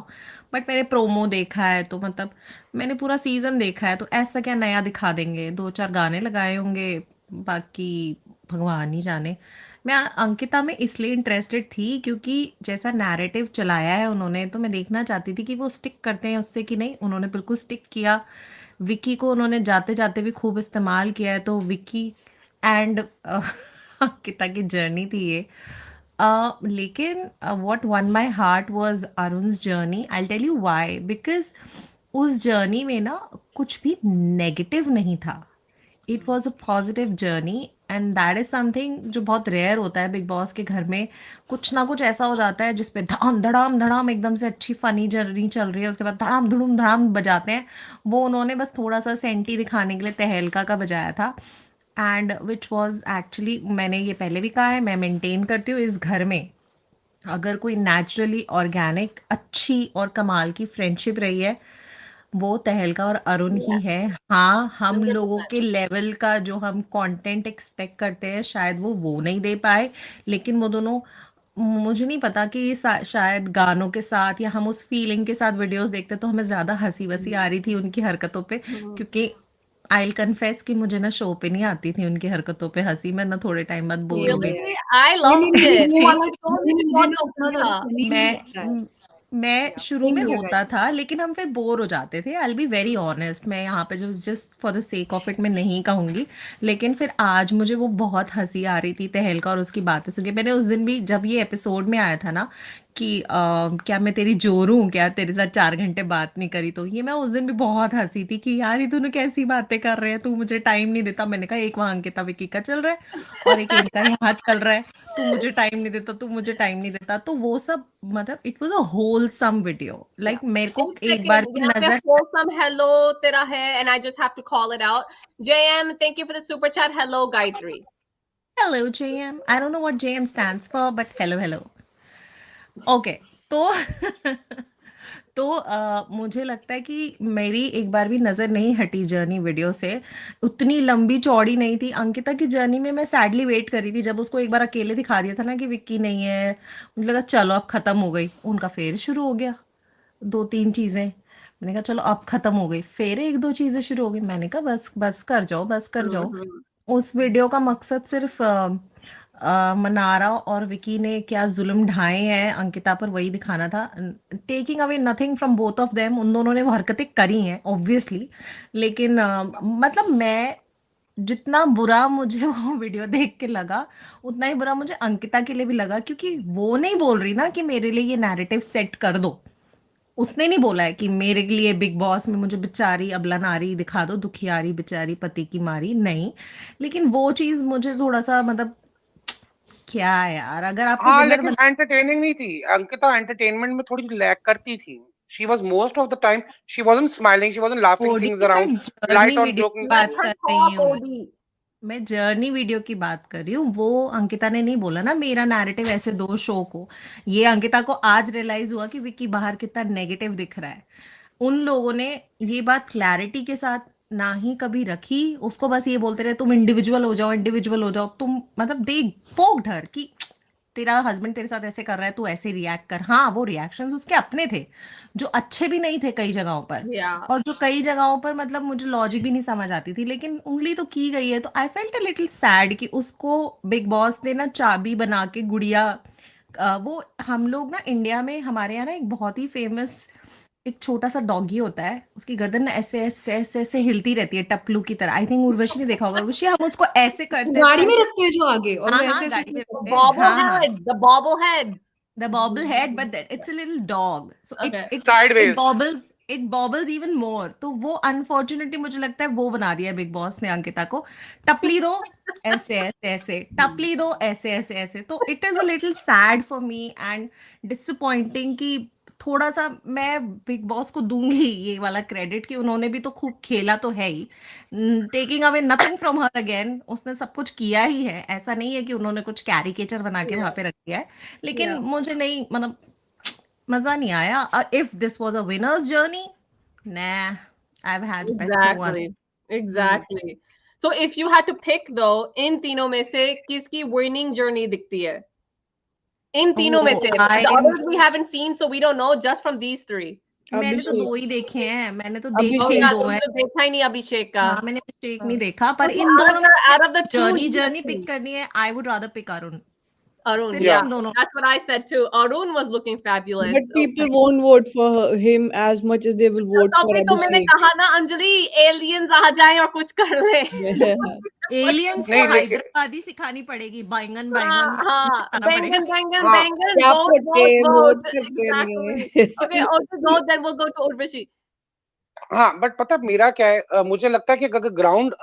But मैंने promo देखा है, तो मतलब मैंने पूरा सीजन देखा है, तो ऐसा क्या नया दिखा देंगे? 2-4 गाने लगाए होंगे, बाकी भगवान ही जाने. मैं अंकिता में इसलिए इंटरेस्टेड थी क्योंकि जैसा नैरेटिव चलाया है उन्होंने, तो मैं देखना चाहती थी कि वो स्टिक करते हैं उससे कि नहीं. उन्होंने बिल्कुल स्टिक किया. विकी को उन्होंने जाते जाते भी खूब इस्तेमाल किया है, तो विकी एंड अंकिता की जर्नी थी ये. लेकिन what won my heart was Arun's journey. I will tell you why. Because उस जर्नी में ना कुछ भी नेगेटिव नहीं था. It was a positive journey, and that is something जो बहुत रेयर होता है. बिग बॉस के घर में कुछ ना कुछ ऐसा हो जाता है जिसपे धड़ाम धड़ाम धड़ाम एकदम से अच्छी फनी जर्नी चल रही है, उसके बाद धड़ाम धुड़ुम धड़ाम बजाते हैं. वो उन्होंने बस थोड़ा सा सेंटी दिखाने के लिए तहलका का बजाया था. एंड विच वॉज एक्चुअली, मैंने ये पहले भी कहा है, मैं मेंटेन करती हूँ इस घर में अगर कोई नेचुरली ऑर्गेनिक अच्छी और कमाल की फ्रेंडशिप रही है, वो तहलका और अरुण ही है। हाँ, हम लोगों 100%. के लेवल का जो हम कंटेंट एक्सपेक्ट करते हैं शायद वो नहीं दे पाए, लेकिन वो दोनों, मुझे नहीं पता कि शायद गानों के साथ या हम उस फीलिंग के साथ वीडियोस देखते तो हमें ज्यादा हंसी वसी आ रही थी उनकी हरकतों पे, क्योंकि आई विल कन्फेस कि मुझे ना शो पे नहीं आती थी उनकी हरकतों पे हंसी, मैं ना थोड़े टाइम बाद बोर हो गई Really? I नहीं loved नहीं it. वो वाला तो नहीं, मुझे मुझे बहुत ना उतना पसंद ज्यादा था. funny नहीं लगता है। मैं शुरू Same में here, होता guys. था, लेकिन हम फिर बोर हो जाते थे। आई बी वेरी ऑनेस्ट, मैं यहाँ पे जो just for the sake of it मैं नहीं कहूंगी, लेकिन फिर आज मुझे वो बहुत हंसी आ रही थी तहलका और उसकी बातें सुन के। मैंने उस दिन भी जब ये एपिसोड में आया था ना कि क्या मैं तेरी जोर हूँ क्या, तेरे साथ 4 घंटे बात नहीं करी, तो ये मैं उस दिन भी बहुत हंसी थी कि यार ये तूने कैसी बातें कर रहे हैं, तू मुझे टाइम नहीं देता। मैंने कहा एक वहां अंकिता विकी का चल रहा है और एक इनका यहाँ चल रहा है, तू मुझे टाइम नहीं देता, तू मुझे टाइम नहीं देता। तो वो सब मतलब it was a wholesome video, like मेरे को एक एक बार second, भी यहाँ पे नजर। wholesome hello तेरा है, and I just have to call it out. JM, thank you for the super chat. Hello, Gayatri. Hello JM, I don't know what JM stands for, but hello hello. Okay, तो तो मुझे लगता है कि मेरी एक बार भी नज़र नहीं हटी जर्नी वीडियो से। उतनी लंबी चौड़ी नहीं थी अंकिता की जर्नी में। मैं सैडली वेट करी थी जब उसको एक बार अकेले दिखा दिया था ना कि विक्की नहीं है, मुझे लगा चलो अब खत्म हो गई। उनका फेर शुरू हो गया, 2-3 चीज़ें, मैंने कहा चलो अब खत्म हो गई। फिर 1-2 चीज़ें शुरू हो गई, मैंने कहा बस बस कर जाओ, बस कर जाओ। उस वीडियो का मकसद सिर्फ मनारा और विकी ने क्या जुल्म ढाए हैं अंकिता पर, वही दिखाना था। Taking away nothing from both of them, उन दोनों ने वो हरकतें करी हैं ऑब्वियसली, लेकिन मतलब मैं, जितना बुरा मुझे वो वीडियो देख के लगा उतना ही बुरा मुझे अंकिता के लिए भी लगा, क्योंकि वो नहीं बोल रही ना कि मेरे लिए ये नैरेटिव सेट कर दो। उसने नहीं बोला है कि मेरे लिए बिग बॉस में मुझे बेचारी अबला नारी दिखा दो, दुखियारी बेचारी पति की मारी, नहीं। लेकिन वो चीज मुझे थोड़ा सा मतलब, क्या है यार, अगर आपको हाँ, विनर लेकिन एंटरटेनिंग नहीं थी अंकिता, एंटरटेनमेंट में थोड़ी लैग करती थी। She was most of the time, she wasn't smiling, she wasn't laughing ओडी, थिंग्स मैं around, journey light on video की जोकिंग। बात Let her कर रही talk, हूँ, OD. मैं जर्नी वीडियो की बात कर रही हूँ। वो अंकिता ने नहीं बोला ना मेरा नैरेटिव ऐसे दो शो को। ये अंकिता को आज रियलाइज हुआ कि विक्की बाहर कितना नेगेटिव दिख रहा है। उन लोगों ने ये बात क्लैरिटी के साथ ना ही कभी रखी, उसको बस ये बोलते रहे तुम इंडिविजुअल हो जाओ, इंडिविजुअल हो जाओ। तुम मतलब दे पोक्ड हर कि तेरा हस्बैंड तेरे साथ ऐसे कर रहा है, तू ऐसे रिएक्ट कर। हाँ, वो रिएक्शंस उसके अपने थे जो अच्छे भी नहीं थे कई जगहों पर, Yeah. और जो कई जगहों पर मतलब मुझे लॉजिक भी नहीं समझ आती थी, लेकिन उंगली तो की गई है। तो I felt a little sad कि उसको बिग बॉस ने ना चाबी बना के गुड़िया, वो हम लोग ना इंडिया में हमारे यहाँ ना एक बहुत ही फेमस एक छोटा सा डॉगी होता है, उसकी गर्दन ना ऐसे ऐसे ऐसे ऐसे हिलती रहती है टपलू की तरह। आई थिंक उर्वशी ने देखा होगा। उर्वशी, हम उसको ऐसे करते हैं तो गाड़ी में ऐसे, रखते हैं जो आगे और हाँ वो हाँ ऐसे ऐसे गाड़ी में ऐसे रखते करते हैं, हैं। हाँ हाँ, Bobblehead, the bobblehead. the bobblehead, but that it's a little dog, so Okay. it Sideways. bobbles even more। तो वो अनफॉर्चुनेटली मुझे लगता है वो बना दिया बिग बॉस ने अंकिता को। टपली दो ऐसे ऐसे ऐसे, टपली दो ऐसे ऐसे ऐसे। तो it is a little sad for me and disappointing कि थोड़ा सा मैं बिग बॉस को दूंगी ये वाला क्रेडिट कि उन्होंने भी तो खूब खेला तो है ही। Taking away nothing from her again, उसने सब कुछ किया ही है, ऐसा नहीं है कि उन्होंने कुछ कैरिकेचर बना के वहां पे रख दिया है। लेकिन Yeah. मुझे नहीं मतलब मजा नहीं आया। If this was a winners journey, nah, I've had better one। Exactly. Exactly. So if you had to pick though, इन तीनों में से किसकी winning journey दिखती है? इन तीनों में से. The others we haven't seen, so we don't know, just from these three. मैंने तो अभिषेक 2 ही देखे हैं, मैंने तो अभिषेक। देखे ही Yeah, 2 तुमने हैं। देखा ही नहीं अभिषेक का. हाँ, मैंने अभिषेक नहीं देखा, पर Okay, इन दोनों में out of the two, he journey has pick seen. करनी है, I would rather pick Arun. Arun, सिर्फ yeah, इन दोनों। that's what I said too. Arun was looking fabulous. But people won't vote for him as much as they will vote for तभी तो मैंने Abhishek. कहा ना अंजलि, aliens आ जाएं और कुछ कर ले. एलियंस को नहीं, लेकिन हैदराबादी सिखानी पड़ेगी, बैंगन बैंगन हाँ, सिखाना पड़ेगा। बैंगन बैंगन हाँ, बैंगन, क्या vote पढ़ते vote वोट vote. करते Exactly. नहीं Okay, okay, go then we'll go to Urvashi. हाँ, बट पता है मेरा क्या है, मुझे लगता है कि अगर ग्राउंड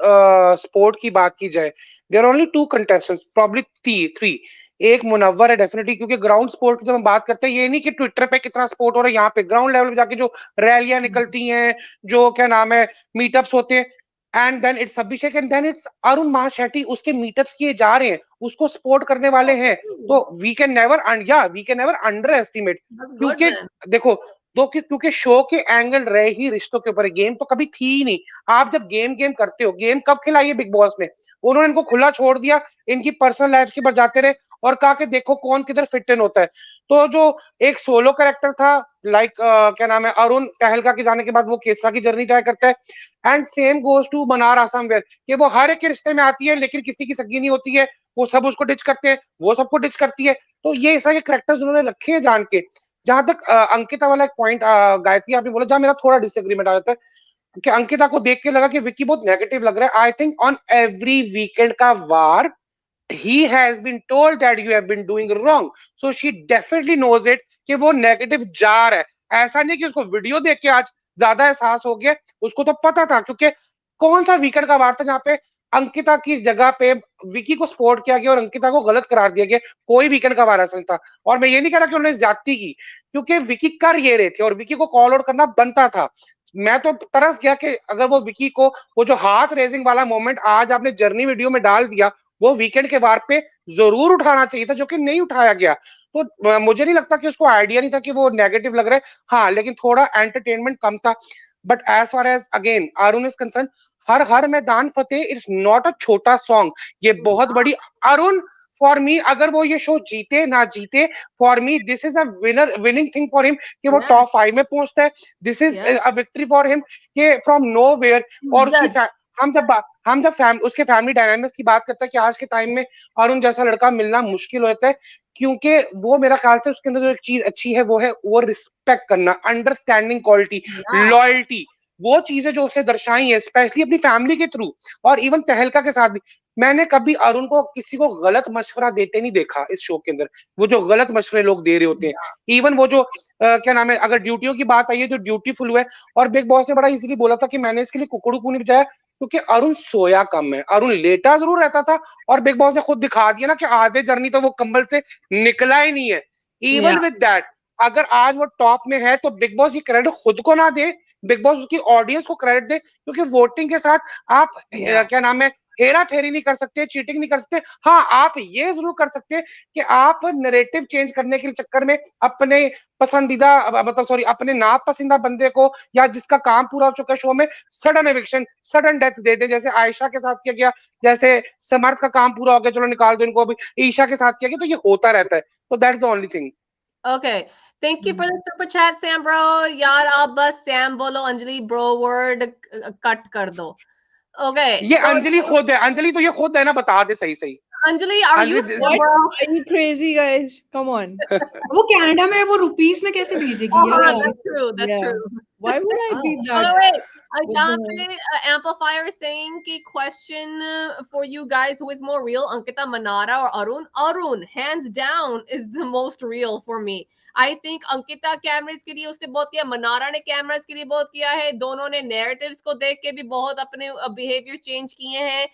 स्पोर्ट की बात की जाए, there are only 2 contestants, probably 3। एक मुनव्वर है डेफिनेटली, क्योंकि ग्राउंड स्पोर्ट की जब हम बात करते हैं, ये नहीं कि ट्विटर पे कितना स्पोर्ट हो रहा है, यहाँ पे ग्राउंड लेवल पे जाके जो रैलियां निकलती हैं, जो क्या नाम है मीटअप्स होते हैं, and then it's Abhishek and then it's Arun Mahashetty. उसके मीटअप्स किए जा रहे हैं, उसको सपोर्ट करने वाले हैं. तो we can never underestimate. That's good क्योंकि then. देखो क्योंकि शो के एंगल रहे ही रिश्तों के ऊपर. गेम तो कभी थी ही नहीं. आप जब गेम करते हो, गेम कब खिलाई है बिग बॉस ने? उन्होंने इनको खुला छोड़ दिया, इनकी पर्सनल लाइफ के ऊपर जाते रहे और कहा कि देखो कौन किधर फिट इन होता है. तो जो एक सोलो कैरेक्टर था, लाइक क्या नाम है, अरुण, तहलका के जाने के बाद वो केसरा की जर्नी तय करता है. एंड सेम गोज टू मनार आसामवेयर, कि वो हर एक के रिश्ते में आती है लेकिन किसी की सगी नहीं होती है. वो सब उसको डिच करते हैं, वो सबको डिच करती है. तो ये इस तरह के कैरेक्टर्स उन्होंने रखे हैं जान के. जहां तक अंकिता वाला एक पॉइंट गायत्री आपने बोला, जहां मेरा थोड़ा डिसएग्रीमेंट आ जाता है कि अंकिता को देख के लगा कि विकी बहुत नेगेटिव लग रहा है. I think on every weekend का वार he has been told that you have been doing wrong, so she definitely knows it कि वो नेगेटिव जा रहा है. ऐसा नहीं कि उसको वीडियो देख के आज ज्यादा एहसास हो गया, उसको तो पता था. क्योंकि कौन सा वीकेंड का वार था जहाँ पे अंकिता की जगह पे विकी को सपोर्ट किया गया और अंकिता को गलत करार दिया गया? कोई वीकेंड का वार ऐसा नहीं था. और मैं ये नहीं कह रहा कि उन्होंने ज्यादती की, क्योंकि विकी कर ये रहे थे और विकी को कॉल आउट करना बनता था. मैं तो तरस गया कि अगर वो विकी को वो जो हाथ रेजिंग वाला मोमेंट आज आपने जर्नी वीडियो में डाल दिया, वो वीकेंड के वार पे जरूर उठाना चाहिए था, जो कि नहीं उठाया गया. तो मुझे नहीं लगता कि उसको आइडिया नहीं था कि वो नेगेटिव लग रहा है. हाँ, लेकिन थोड़ा एंटरटेनमेंट कम था. But as far as again Arun is concerned, हर हर मैदान फतेह इट्स नॉट अ छोटा सॉन्ग. ये बहुत बड़ी. अरुण फॉर मी, अगर वो ये शो जीते ना जीते, for me this is a winning thing for him कि वो टॉप 5 में पहुंचता है. This is a victory for him कि फ्रॉम नोवेयर. और उसकी हम जब उसके फैमिली डायनामिक्स की बात करते हैं कि आज के टाइम में अरुण जैसा लड़का मिलना मुश्किल होता है, क्योंकि वो मेरा ख्याल से उसके अंदर जो एक चीज अच्छी है वो है वो रिस्पेक्ट करना, अंडरस्टैंडिंग क्वालिटी, लॉयल्टी. वो चीजें जो उसने दर्शाई है स्पेशली अपनी फैमिली के थ्रू और इवन तहलका के साथ भी. मैंने कभी अरुण को किसी को गलत मशवरा देते नहीं देखा इस शो के अंदर. वो जो गलत मशवरे लोग दे रहे होते हैं, इवन वो जो क्या नाम है, अगर ड्यूटियों की बात आई है तो ड्यूटीफुल हुआ है. और बिग बॉस ने बड़ा इजीली बोला था कि मैंने इसके लिए कुकड़ू क्यों नहीं बजाया, क्योंकि अरुण सोया कम है. अरुण लेटा जरूर रहता था और बिग बॉस ने खुद दिखा दिया ना कि आधे जर्नी तो वो कंबल से निकला ही नहीं है. इवन विद दैट, अगर आज वो टॉप में है तो बिग बॉस ये क्रेडिट खुद को ना दे, बिग बॉस उसकी ऑडियंस को क्रेडिट दे. क्योंकि वोटिंग के साथ आप क्या नाम है, हेरा फेरी नहीं कर सकते, चीटिंग नहीं कर सकते. हाँ, आप ये जरूर कर सकते हैं कि आप नैरेटिव चेंज करने के चक्कर में अपने पसंदीदा मतलब सॉरी अपने नापसंदीदा बंदे को या जिसका काम पूरा हो चुका है शो में सडन एविक्शन, सडन डेथ दे दे, जैसे आयशा के साथ किया गया, जैसे समर्थ का काम पूरा हो गया चलो निकाल दो इनको. अभी ईशा के साथ किया गया. तो ये होता रहता है. तो that's the only thing. Okay. Thank you for the super chat, Sam bro. यार आप बस Sam बोलो, अंजलि bro word कट कर दो. Okay. ये अंजलि खुद है, अंजलि तो ये खुद है ना, बता दे सही सही. Anjali, are you Anjali- still, What? bro? Are you crazy, guys? Come on. वो कनाडा में है, वो रुपीस में कैसे भेजेगी Oh, यार? that's true. That's Yeah. true. Why would I be Oh, that? wait. What यहाँ the पे amplifier is saying कि question for you guys, who is more real, Ankita Manara or Arun? Arun, hands down, is the most real for me. I think Ankita कैमरेज के लिए उसने बहुत किया, मनारा ने cameras के लिए बहुत किया है. दोनों ने नैरेटिव्स को देख के भी बहुत अपने बिहेवियर चेंज किए हैं.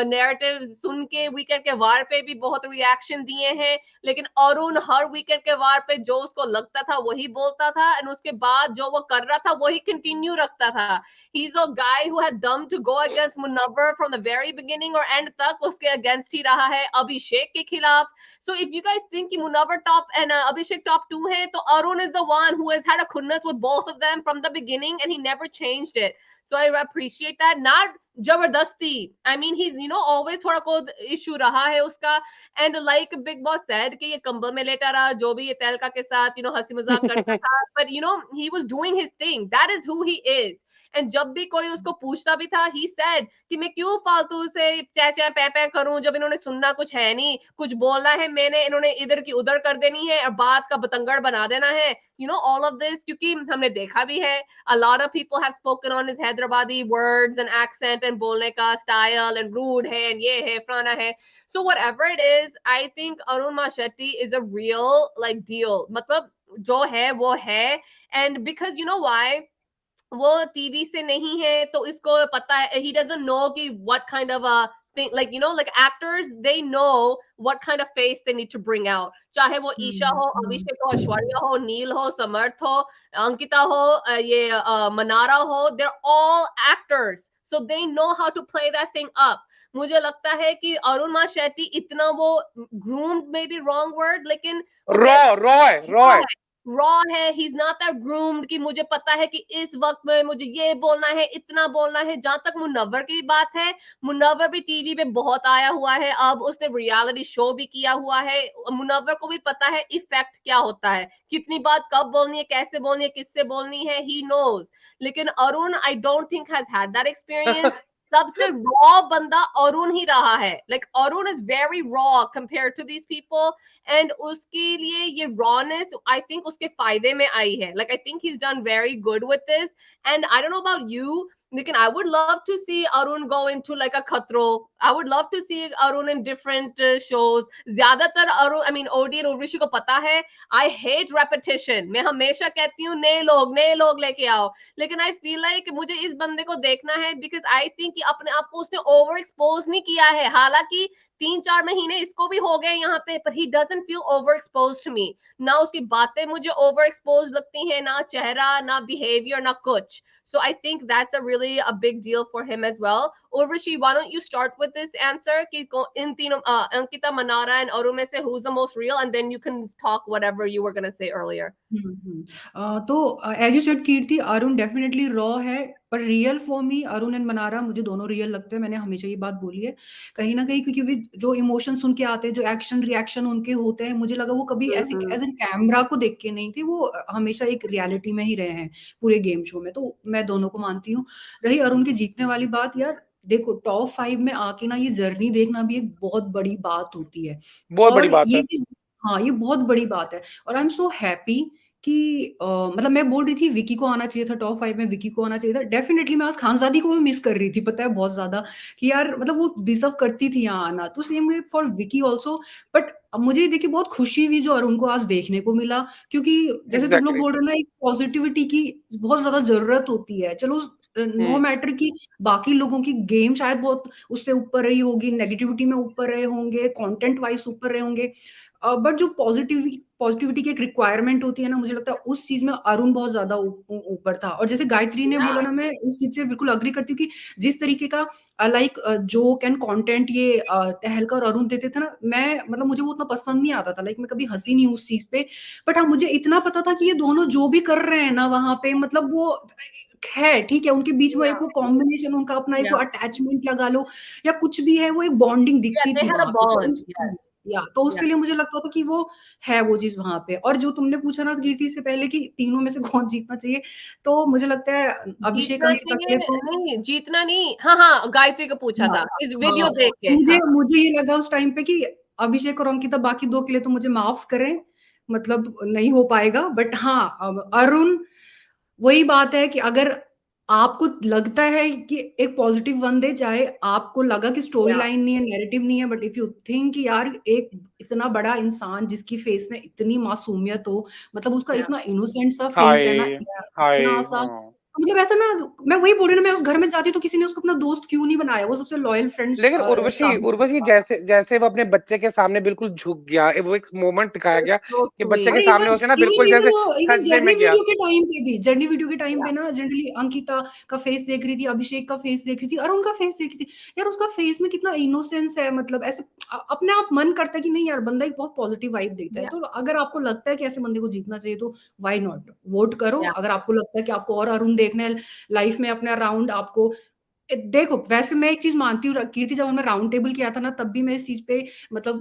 नैरेटिव सुन के वीकेंड के वार पे भी बहुत रिएक्शन दिए हैं. लेकिन अरुण हर वीकेंड के वार पे जो उसको लगता था वही बोलता था, एंड उसके बाद जो वो कर रहा था वही कंटिन्यू रखता था. He's a guy who had done to go against Munawwar from the very beginning और end तक उसके against ही रहा है अभिषेक के खिलाफ. So if you guys think कि Munawwar top and Abhishek top 2 है, तो Arun is the one who has had a खुन्नस with both of them from the beginning and he never changed it. So I appreciate that. Not जबरदस्ती. I mean he's always थोड़ा को issue रहा है उसका. And like Big Boss said कि ये कंबल में लेटा रहा, जो भी ये तहलका के साथ हंसी मजाक करता था, but he was doing his thing. That is who he is. And जब भी कोई उसको पूछता भी था, ही सेड कि मैं क्यों फालतू से चै पै करूं, जब इन्होंने सुनना कुछ है नहीं, कुछ बोलना है मैंने, इन्होंने इधर की उधर कर देनी है और बात का बतंगड़ बना देना है. ऑल ऑफ दिस, क्योंकि हमने देखा भी है, a lot of people have spoken on his Hyderabadi words and accent and बोलने का स्टाइल एंड रूड है एंड ये है फलाना है. So whatever it is, I think Arun Maheshwari is a real like deal. मतलब जो है वो है. And because you know why? वो टीवी से नहीं है तो इसको पता है, he doesn't know कि what kind of a thing, like like actors, they know what kind of face they need to bring out. चाहे वो ईशा हो, अभिषेक हो, ऐश्वर्या हो, नील हो, समर्थ हो, अंकिता हो, ये मनारा हो, they're all actors. so they know how to play that thing up. मुझे लगता है कि अरुणिमा शेट्टी इतना वो groomed, maybe wrong word, लेकिन रॉ है रॉ है, ही इज नॉट दैट ग्रूम्ड कि मुझे पता है कि इस वक्त में मुझे ये बोलना है, इतना बोलना है। जहां तक मुनव्वर की बात है, मुनव्वर भी टीवी पे बहुत आया हुआ है, अब उसने रियलिटी शो भी किया हुआ है, मुनव्वर को भी पता है इफेक्ट क्या होता है, कितनी बात कब बोलनी है, कैसे बोलनी है, किससे बोलनी है, ही नोज। लेकिन Arun I don't think has had that experience. सबसे रॉ बंदा अरुण ही रहा है, like Arun is very raw compared to these people, and उसके लिए ये रॉनेस आई थिंक उसके फायदे में आई है। Like I think he is done very good with this, and I don't know about you, लेकिन I would love to see Arun go into like a खतरो. I would love to see Arun in different shows. ज्यादातर Arun, I mean OD और उर्वशी को पता है, I hate repetition. मैं हमेशा कहती हूँ नए लोग लेके आओ, लेकिन I feel like मुझे इस बंदे को देखना है because I think कि अपने आप को उसने ओवर एक्सपोज नहीं किया है। हालांकि 3-4 महीने इसको भी हो गए यहाँ पे, पर he doesn't feel overexposed to me. ना उसकी बातें मुझे ओवर एक्सपोज लगती हैं, ना चेहरा, ना बिहेवियर, ना कुछ। So I think that's a big deal for him as well. Urvashi, why don't you start with this answer? कि इन तीनों अंकिता, मनारा and अरुण में से who's the most real, and then you can talk whatever you were going to say earlier. तो as you said Kirti, Arun definitely raw है, पर real for me Arun and Mannara मुझे दोनों real लगते हैं। मैंने हमेशा ये बात बोली है कहीं ना कहीं, क्योंकि जो इमोशंस उनके आते हैं, जो एक्शन रिएक्शन उनके होते हैं, मुझे लगा वो कभी ऐसे एज एन कैमरा को देख के नहीं थे, वो हमेशा एक रियलिटी में ही रहे हैं पूरे गेम शो में। तो मैं दोनों को मानती हूँ। रही अरुण के जीतने वाली बात, यार देखो टॉप 5 में आके ना ये जर्नी देखना भी एक बहुत बड़ी बात होती है, बहुत बड़ी और बात ये है। चीज, हाँ ये बहुत बड़ी बात है। और आई एम सो हैप्पी कि मतलब मैं बोल रही थी विकी को आना चाहिए था टॉप 5 में, विकी को आना चाहिए था डेफिनेटली। मैं आज खानजादी को भी मिस कर रही थी, पता है, बहुत ज्यादा, कि यार मतलब वो डिजर्व करती थी यहाँ आना। तो same way for Vicky also. But मुझे देखिए बहुत खुशी हुई जो अरुण को आज देखने को मिला, क्योंकि जैसे तुम लोग Exactly. बोल रहे हो ना, एक पॉजिटिविटी की बहुत ज्यादा जरूरत होती है। चलो नो मैटर कि बाकी लोगों की गेम शायद बहुत उससे ऊपर रही होगी, नेगेटिविटी में ऊपर रहे होंगे, कंटेंट वाइज ऊपर रहे होंगे, बट जो पॉजिटिविटी की एक रिक्वायरमेंट होती है ना, मुझे लगता है उस चीज में अरुण बहुत ज्यादा ऊपर था। और जैसे गायत्री ने बोला ना, मैं उस चीज से बिल्कुल अग्री करती हूँ कि जिस तरीके का लाइक जोक एंड कंटेंट ये तहलका और अरुण देते थे ना, मैं मतलब मुझे वो उतना पसंद नहीं आता था, लाइक मैं कभी हंसी नहीं उस चीज पे। बट हाँ, मुझे इतना पता था कि ये दोनों जो भी कर रहे हैं ना वहां पे, मतलब वो है ठीक है, उनके बीच में एक वो कॉम्बिनेशन, उनका अपना एक वो अटैचमेंट लगा लो या कुछ भी है, वो एक बॉन्डिंग दिखती they थी had a वहां पे। bond, तो उसके लिए मुझे लगता था कि वो है वो चीज वहां पे। और जो तुमने पूछा ना कीर्ति से पहले कि तीनों में से कौन जीतना चाहिए, तो मुझे लगता है अभिषेक अंकिता के तो नहीं जीतना नहीं, हाँ गायत्री को पूछा था इस वीडियो देख के। मुझे ये लगा उस टाइम पे कि अभिषेक और अंकिता, बाकी दो के लिए तो मुझे माफ करें, मतलब नहीं हो पाएगा। बट हाँ अरुण, वही बात है कि अगर आपको लगता है कि एक पॉजिटिव वन दे, चाहे आपको लगा कि स्टोरी लाइन नहीं है, नैरेटिव नहीं है, बट इफ यू थिंक कि यार एक इतना बड़ा इंसान जिसकी फेस में इतनी मासूमियत हो, मतलब उसका इतना इनोसेंट सा फेस है ना, इतना सा, मतलब ऐसा ना, मैं वही बोल रही हूँ ना, मैं उस घर में जाती तो किसी ने उसको अपना दोस्त क्यों नहीं बनाया, वो सबसे लॉयल फ्रेंड। लेकिन उर्वशी जैसे वो अपने बच्चे के सामने बिल्कुल झुक गया, वो एक मोमेंट दिखाया गया कि बच्चे के सामने उसे ना बिल्कुल जैसे सजदे में गया। जर्नी वीडियो के टाइम पे ना, जनरली अंकिता का फेस देख रही थी, अभिषेक का फेस देख रही थी, अरुण का फेस देख रही थी, यार उसका फेस में कितना इनोसेंस है, मतलब ऐसे अपने आप मन करता है कि नहीं यार बंदा एक बहुत पॉजिटिव वाइब देखता है। तो अगर आपको लगता है कि ऐसे बंदे को जीतना चाहिए तो व्हाई नॉट वोट करो। अगर आपको लगता है कि आपको और अरुण देखना है लाइफ में अपने अराउंड, आपको देखो वैसे मैं एक चीज मानती हूँ कीर्ति, जब हमने राउंड टेबल किया था ना, तब भी मैं इस चीज पे मतलब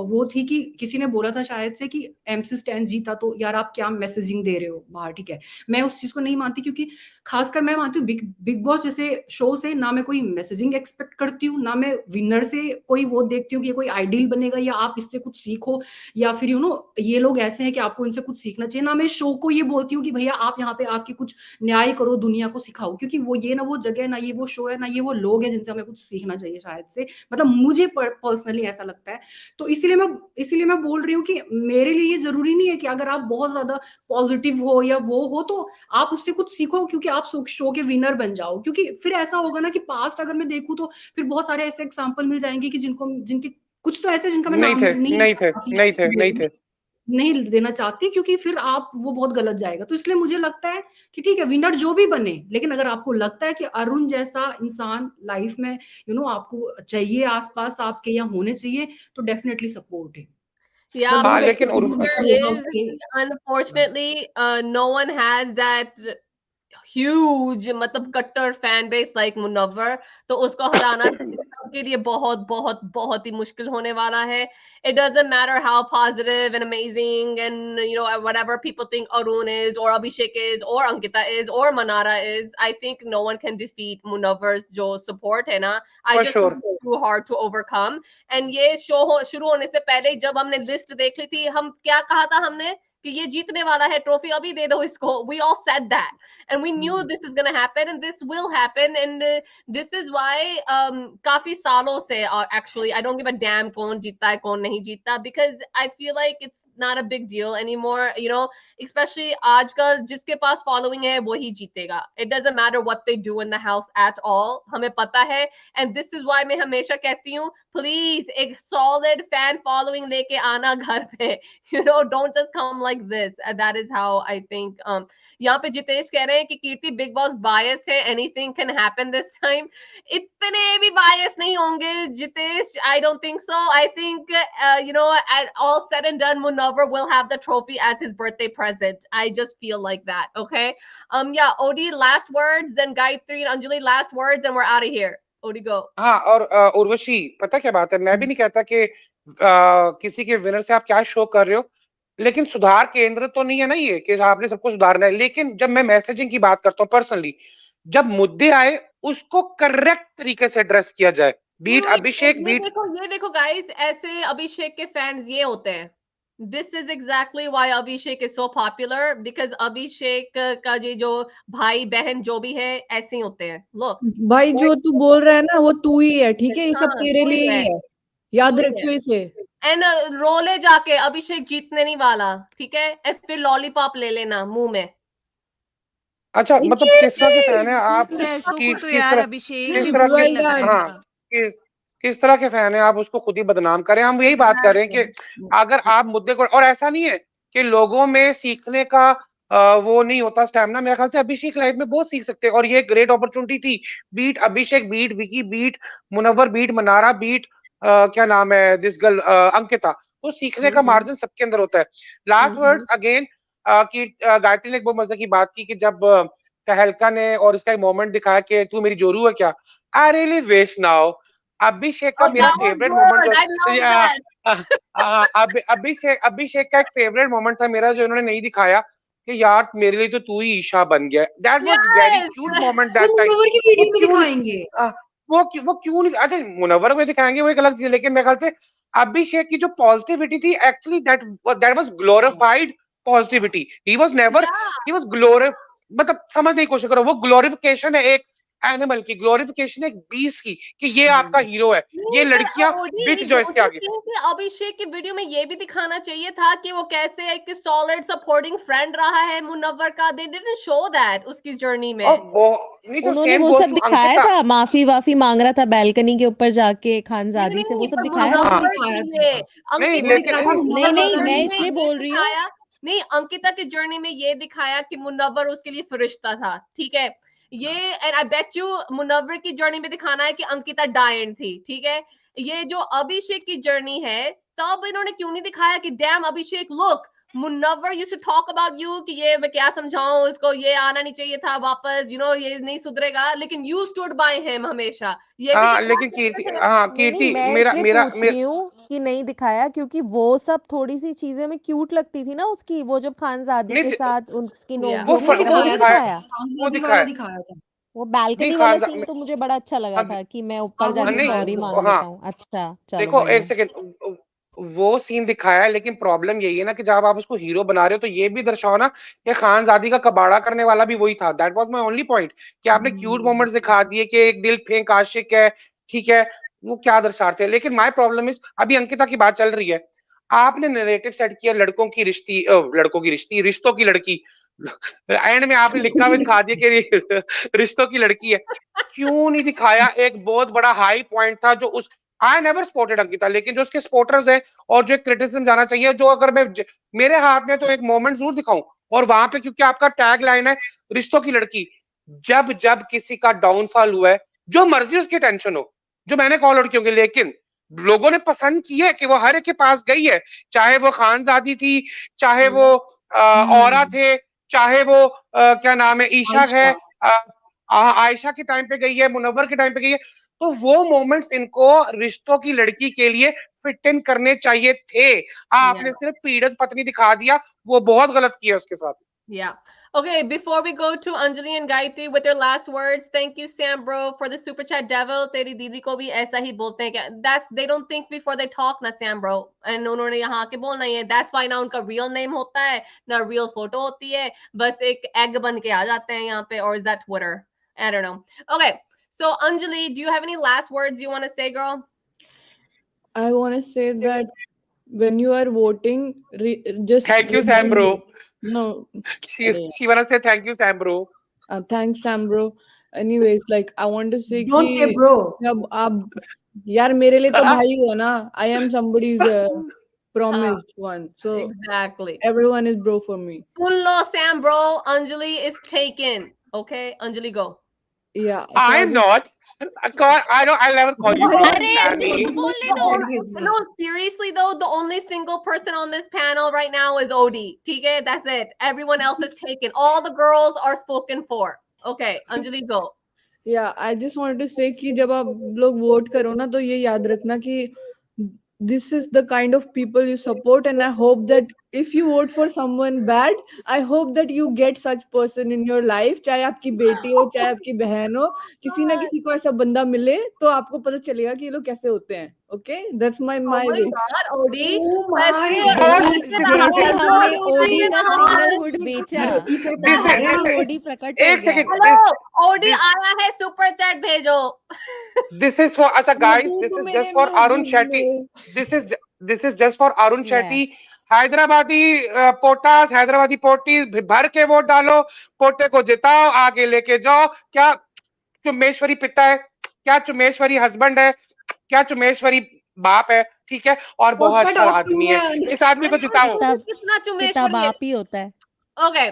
वो थी कि किसी ने बोला था शायद से कि एमसी स्टैन जीता तो यार आप क्या मैसेजिंग दे रहे हो बाहर, ठीक है। मैं उस चीज को नहीं मानती, क्योंकि खासकर मैं मानती हूँ बिग बॉस जैसे शो से ना मैं कोई मैसेजिंग एक्सपेक्ट करती हूँ, ना मैं विनर से कोई वो देखती हूँ कि कोई आइडियल बनेगा या आप इससे कुछ सीखो, या फिर ये लोग ऐसे हैं कि आपको इनसे कुछ सीखना चाहिए। ना मैं शो को ये बोलती हूँ कि भैया आप यहाँ पे आके कुछ न्याय करो, दुनिया को सिखाओ, क्योंकि वो ये ना वो जगह, ना ये वो शो है, ना ये वो लोग हैं जिनसे हमें कुछ सीखना चाहिए शायद से, मतलब मुझे पर्सनली ऐसा लगता है। तो इसीलिए मैं बोल रही हूँ कि मेरे लिए ये जरूरी नहीं है कि अगर आप बहुत ज्यादा पॉजिटिव हो या वो हो तो आप उससे कुछ सीखो क्योंकि आप शो के विनर बन जाओ, क्योंकि फिर ऐसा होगा ना कि पास्ट अगर मैं देखूं तो फिर बहुत सारे ऐसे एग्जाम्पल मिल जाएंगे कि जिनके कुछ तो ऐसे जिनका मैं नाम नहीं थे। नहीं देना चाहती, क्योंकि फिर आप वो बहुत गलत जाएगा। तो इसलिए मुझे लगता है कि ठीक है, विनर जो भी बने, लेकिन अगर आपको लगता है कि अरुण जैसा इंसान लाइफ में आपको चाहिए, आसपास आपके या होने चाहिए, तो डेफिनेटली सपोर्ट है। Yeah, But हाँ don't लेकिन expect there अच्छा होगा is, उसके। unfortunately, no one has that huge मतलब कट्टर फैन बेस लाइक मुनव्वर, तो उसको हराना सबके लिए बहुत बहुत बहुत ही मुश्किल होने वाला है. It doesn't matter how positive and amazing and whatever people think Arun is or Abhishek is or Ankita is or Manara is. I think no one can defeat Munawwar's जो support है ना. I For just sure. think it's too hard to overcome. And ये show शुरू होने से पहले जब हमने लिस्ट देख ली थी, हम क्या कहा था हमने कि ये जीतने वाला है, ट्रॉफी अभी दे दो इसको. We all said that. And we knew this is going to happen and this will happen. And this is why काफी सालों से actually I don't give a damn कौन जीतता है कौन नहीं जीतता, because I feel like it's not a big deal anymore, especially आजकल जिसके पास following है वही जीतेगा. It doesn't matter what they do in the house at all. हमें पता है. And this is why मैं हमेशा कहती हूँ, please एक solid fan following लेके आना घर पे. Don't just come like this. And that is how I think यहाँ पे जितेश कह रहे हैं कि कीर्ति बिग बॉस बायस्ड है, anything can happen this time. इतने भी बायस नहीं होंगे जितेश. आई don't think so. I think at all said and done, Munawwar will have the trophy as his birthday present. I just feel like that. Okay. Yeah, Odie, last words, then Gayatri and Anjali, last words, and we're out of here. Odie, go. हाँ और उर्वशी, पता क्या बात है, मैं भी नहीं कहता कि किसी के विनर से आप क्या शो कर रहे हो, लेकिन सुधार केंद्र तो नहीं है ना ये कि आपने सबको सुधारना है. लेकिन जब मैं मैसेजिंग की बात करता हूँ पर्सनली, जब मुद्दे आए उसको करेक्ट तरीके से एड्रेस किया जाए. बीट अभिषेक, बीट ये देखो गाइस, ऐसे अभिषेक के फैंस ये होते हैं. This is exactly why Abhishek is so popular, because Abhishek का ये जो भाई बहन जो भी है ऐसे ही होते हैं. Look, भाई जो तू बोल रहा है ना वो तू ही है, ठीक है, ये सब हाँ, तेरे तू ही लिए ही है. है, याद तू ही रखियो है. इसे. एंड रोले जाके अभिषेक जीतने नहीं वाला, ठीक है. और फिर लॉलीपॉप ले लेना मुंह में. अच्छा मतलब किस तरह के फैन है आप? पैसों को किस तो किस यार तरह अभिषेक किस भी तरह बुरा के ही लग रहा है हाँ इनका. किस तरह के फैन है आप? उसको खुद ही बदनाम करें. हम यही बात कर रहे हैं कि अगर आप मुद्दे को, और ऐसा नहीं है कि लोगों में सीखने का वो नहीं होता स्टैमिना. मेरे ख्याल से अभिषेक लाइफ में बहुत सीख सकते हैं और ये ग्रेट अपॉर्चुनिटी थी. Beat Abhishek, beat Vicky, beat Munawar, beat Mannara, beat क्या नाम है दिस गर्ल अंकिता. तो सीखने का मार्जिन सबके अंदर होता है. लास्ट वर्ड्स अगेन कि गायत्री ने एक बहुत मजे की बात की कि जब तहलका ने और इसका एक मोमेंट दिखाया कि तू मेरी जोरू है क्या. आई रियली विश नाउ अभिषेक का मेरा फेवरेट मोमेंट अभिषेक का एक फेवरेट मोमेंट था मेरा जो इन्होंने नहीं दिखाया कि यार मेरे लिए तो तू ही ईशा बन गया. That was very cute moment that time. Munawar की वीडियो में दिखाएंगे. वो क्यों नहीं? अच्छा मुनव्वर में दिखाएंगे वो एक अलग चीज, लेकिन मेरे ख्याल से अभिषेक की जो पॉजिटिविटी थी actually that was glorified positivity. He was मतलब समझने की कोशिश करो, वो ग्लोरिफिकेशन है एक एनिमल की, ग्लोरिफिकेशन एक बीस्ट की कि ये आपका हीरो है, ये लड़कियां बिच जो इसके आगे. अभिषेक की वीडियो में ये भी दिखाना चाहिए था कि वो कैसे एक सॉलिड सपोर्टिंग फ्रेंड रहा है मुनव्वर का. दे डिडंट शो दैट उसकी जर्नी में. नहीं तो उन्होंने सेम वो गोस सब टू दिखाया अंकिता. था, माफी वाफी मांग रहा था बैल्कनी के ऊपर जाके खानजादी से, वो सब दिखाया था. नहीं लेकिन नहीं मैं इसलिए बोल रही हूँ. नहीं, अंकिता की जर्नी में ये दिखाया कि मुनव्वर उसके लिए फरिश्ता था, ठीक है. ये and I bet you Munawar की जर्नी में दिखाना है कि अंकिता डायन थी, ठीक है. ये जो अभिषेक की जर्नी है, तब इन्होंने क्यों नहीं दिखाया कि damn Abhishek look Munawar used to talk about you कि ये मैं क्या समझाऊं इसको, ये आना नहीं चाहिए था वापस, ये नहीं सुधरेगा, लेकिन यू स्टूड बाय हिम हमेशा. ये लेकिन कीर्ति मैं मेरा इसलिए मेरा पूछ रही हूँ कि नहीं दिखाया, क्योंकि वो सब थोड़ी सी चीजें में क्यूट लगती थी ना उसकी, वो जब खानजादी के साथ उसकी नोकझोंक वो वगैरह दिखाया था. वो बैल्कनी वाला सीन तो मुझे बड़ा अच्छा लगा था कि मैं ऊपर जाके सॉरी मांग लेता हूँ. अच्छा चलो देखो एक सेकंड, वो सीन दिखाया, लेकिन प्रॉब्लम यही है ना कि जब आप उसको हीरो बना रहे हो तो ये भी दर्शाओ ना कि खानजादी का कबाड़ा करने वाला भी वही था. That was my only point कि आपने क्यूट मोमेंट्स दिखा दिए कि एक दिल फेंक आशिक है, ठीक है, वो क्या दर्शाते हैं. लेकिन माय प्रॉब्लम इज अभी अंकिता की बात चल रही है, आपने नैरेटिव सेट किया लड़कों की रिश्तों की लड़की. एंड में आपने लिखा हुआ दिखा दिया कि रिश्तों की लड़की है. क्यों नहीं दिखाया? एक बहुत बड़ा हाई पॉइंट था जो उस आई नेवर सपोर्टेड अंकिता, लेकिन जो उसके सपोर्टर्स है और जो क्रिटिसिज्म जाना चाहिए, जो अगर मैं मेरे हाथ में तो एक मोमेंट जरूर दिखाऊं, और वहां पे क्योंकि आपका टैग लाइन है रिश्तों की लड़की, जब जब किसी का डाउनफॉल हुआ है, जो मर्जी उसकी टेंशन हो, जो मैंने कॉल आउट की, लेकिन लोगों ने पसंद की है कि वो हर एक के पास गई है, चाहे वो खानजादी थी, चाहे वो औरा थे, चाहे वो क्या नाम है ईशा है, आयशा के टाइम पे गई है, मुनव्वर के टाइम पे गई है, तो वो मोमेंट्स इनको रिश्तों की लड़की के लिए फिट इन करने चाहिए थे। आपने सिर्फ पीड़ित पत्नी दिखा दिया, वो बहुत गलत किया उसके साथ। Yeah. Okay, before we go to Anjali and Gayatri with their last words, thank you Sam bro for the super chat. Devil, तेरी दीदी को भी ऐसा ही बोलते हैं क्या? That's they don't think before they talk ना Sam bro. And उन्होंने यहाँ के बोलना ही है. That's why ना उनका real name होता है, ना real photo होती है, बस एक egg बन के आ जाते हैं यहाँ पे. Or is that Twitter? I don't know. Okay, so Anjali, do you have any last words you want to say, girl? I want to say that when you are voting, just thank you Sam bro. No, she wanna say thank you Sam bro. Thanks Sam bro. Anyways, like I want to say Don't say bro. जब आप यार मेरे लिए तो भाई हो ना, I am somebody's promised one, so exactly everyone is bro for me. Soon low Sam bro, Anjali is taken. Okay, Anjali go. Yeah, so I am not. I'll never call you bro. Sammy. No, seriously though, the only single person on this panel right now is Odie. Okay, that's it. Everyone else is taken. All the girls are spoken for. Okay, Anjali go. Yeah, I just wanted to say कि जब आप लोग vote करो ना, तो ये याद रखना कि this is the kind of people you support, and I hope that if you vote for someone bad, I hope that you get such person in your life, चाहे आपकी बेटी हो, चाहे आपकी बहन हो, किसी ना किसी को ऐसा बंदा मिले तो आपको पता चलेगा कि ये लोग कैसे होते हैं. Okay, that's my wish. God, Odie. Oh my जैसे हमने ओडी का सिंगलहुड बेचा, ओडी प्रकट हो एक गया. सेकंड. Hello, Odie आया है, super chat भेजो. This is for अच्छा guys, this is just for Arun Shetty. This is just for Arun Shetty. Hyderabadi पोटास, हैदराबादी पोटी भर के वोट डालो, पोटे को जिताओ, आगे लेके जाओ. क्या चुम्मेश्वरी पिता है, क्या चुम्मेश्वरी हस्बैंड है, क्या चुम्मेश्वरी बाप है, ठीक है, और बहुत अच्छा आदमी है, इस आदमी को जिताओ. कितना चुम्मेश्वरी बाप ही होता है. Okay,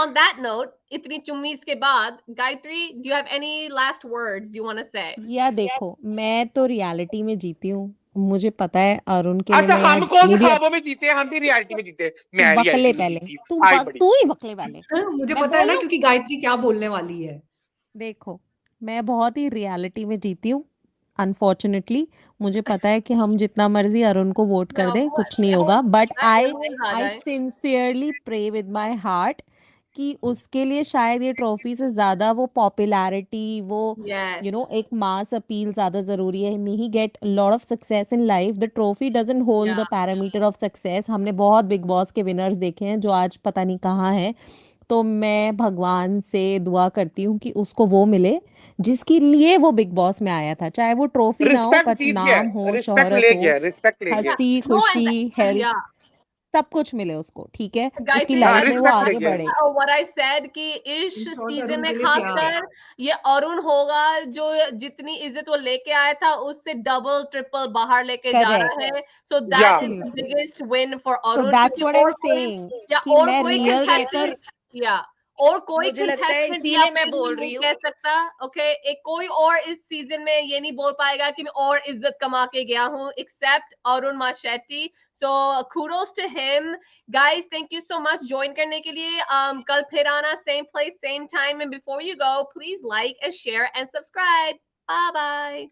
on that note, इतनी चुम्मीज के बाद, Gayatri, do you have any last words you want to say? या देखो, मैं तो रियलिटी में जीती हूँ, मुझे पता है अरुण के अच्छा, हम कौन से ख्वाबों में जीते हैं? हम भी रियलिटी में जीते. मैं बकले पहले, तू ही बकले पहले. मुझे पता है ना, क्योंकि गायत्री क्या बोलने वाली है. देखो, मैं बहुत ही रियलिटी में जीती हूँ. अनफॉर्चुनेटली मुझे पता है कि हम जितना मर्जी अरुण को वोट कर दे, कुछ नहीं होगा, but I sincerely pray with my heart कि उसके लिए शायद ये ट्रॉफी से ज्यादा वो पॉपुलैरिटी, वो यू नो एक मास अपील ज्यादा जरूरी है. May he get lot of success in life. The trophy doesn't hold the parameter of success. हमने बहुत बिग बॉस के विनर्स देखे हैं जो आज पता नहीं कहाँ हैं. तो मैं भगवान से दुआ करती हूँ कि उसको वो मिले जिसके लिए वो बिग बॉस में आया था, चाहे वो ट्रॉफी ना हो, बट नाम हो, शोहरत हो, हंसी खुशी, हेल्थ, सब कुछ मिले उसको. ठीक है, उसकी लाइफ में वो आगे बढ़े. What I said कि इस सीजन में खासकर ये अरुण होगा जो जितनी इज्जत वो लेके आया था उससे डबल ट्रिपल बाहर लेके जा रहा है. So that is the biggest win for Arun. So that's what I'm saying कि मैं रियल रहकर और कोई मुझे लगता है इसीलिए मैं बोल रही हूँ कह सकता. ओके, एक कोई और इस सीजन में ये नहीं बोल पाएगा कि मैं और इज्जत कमा के गया हूँ except Arun Mashetty. So kudos to him. Guys, thank you so much join करने के लिए. कल फिर आना, same place, same time. And before you go, please like and share and subscribe. Bye bye.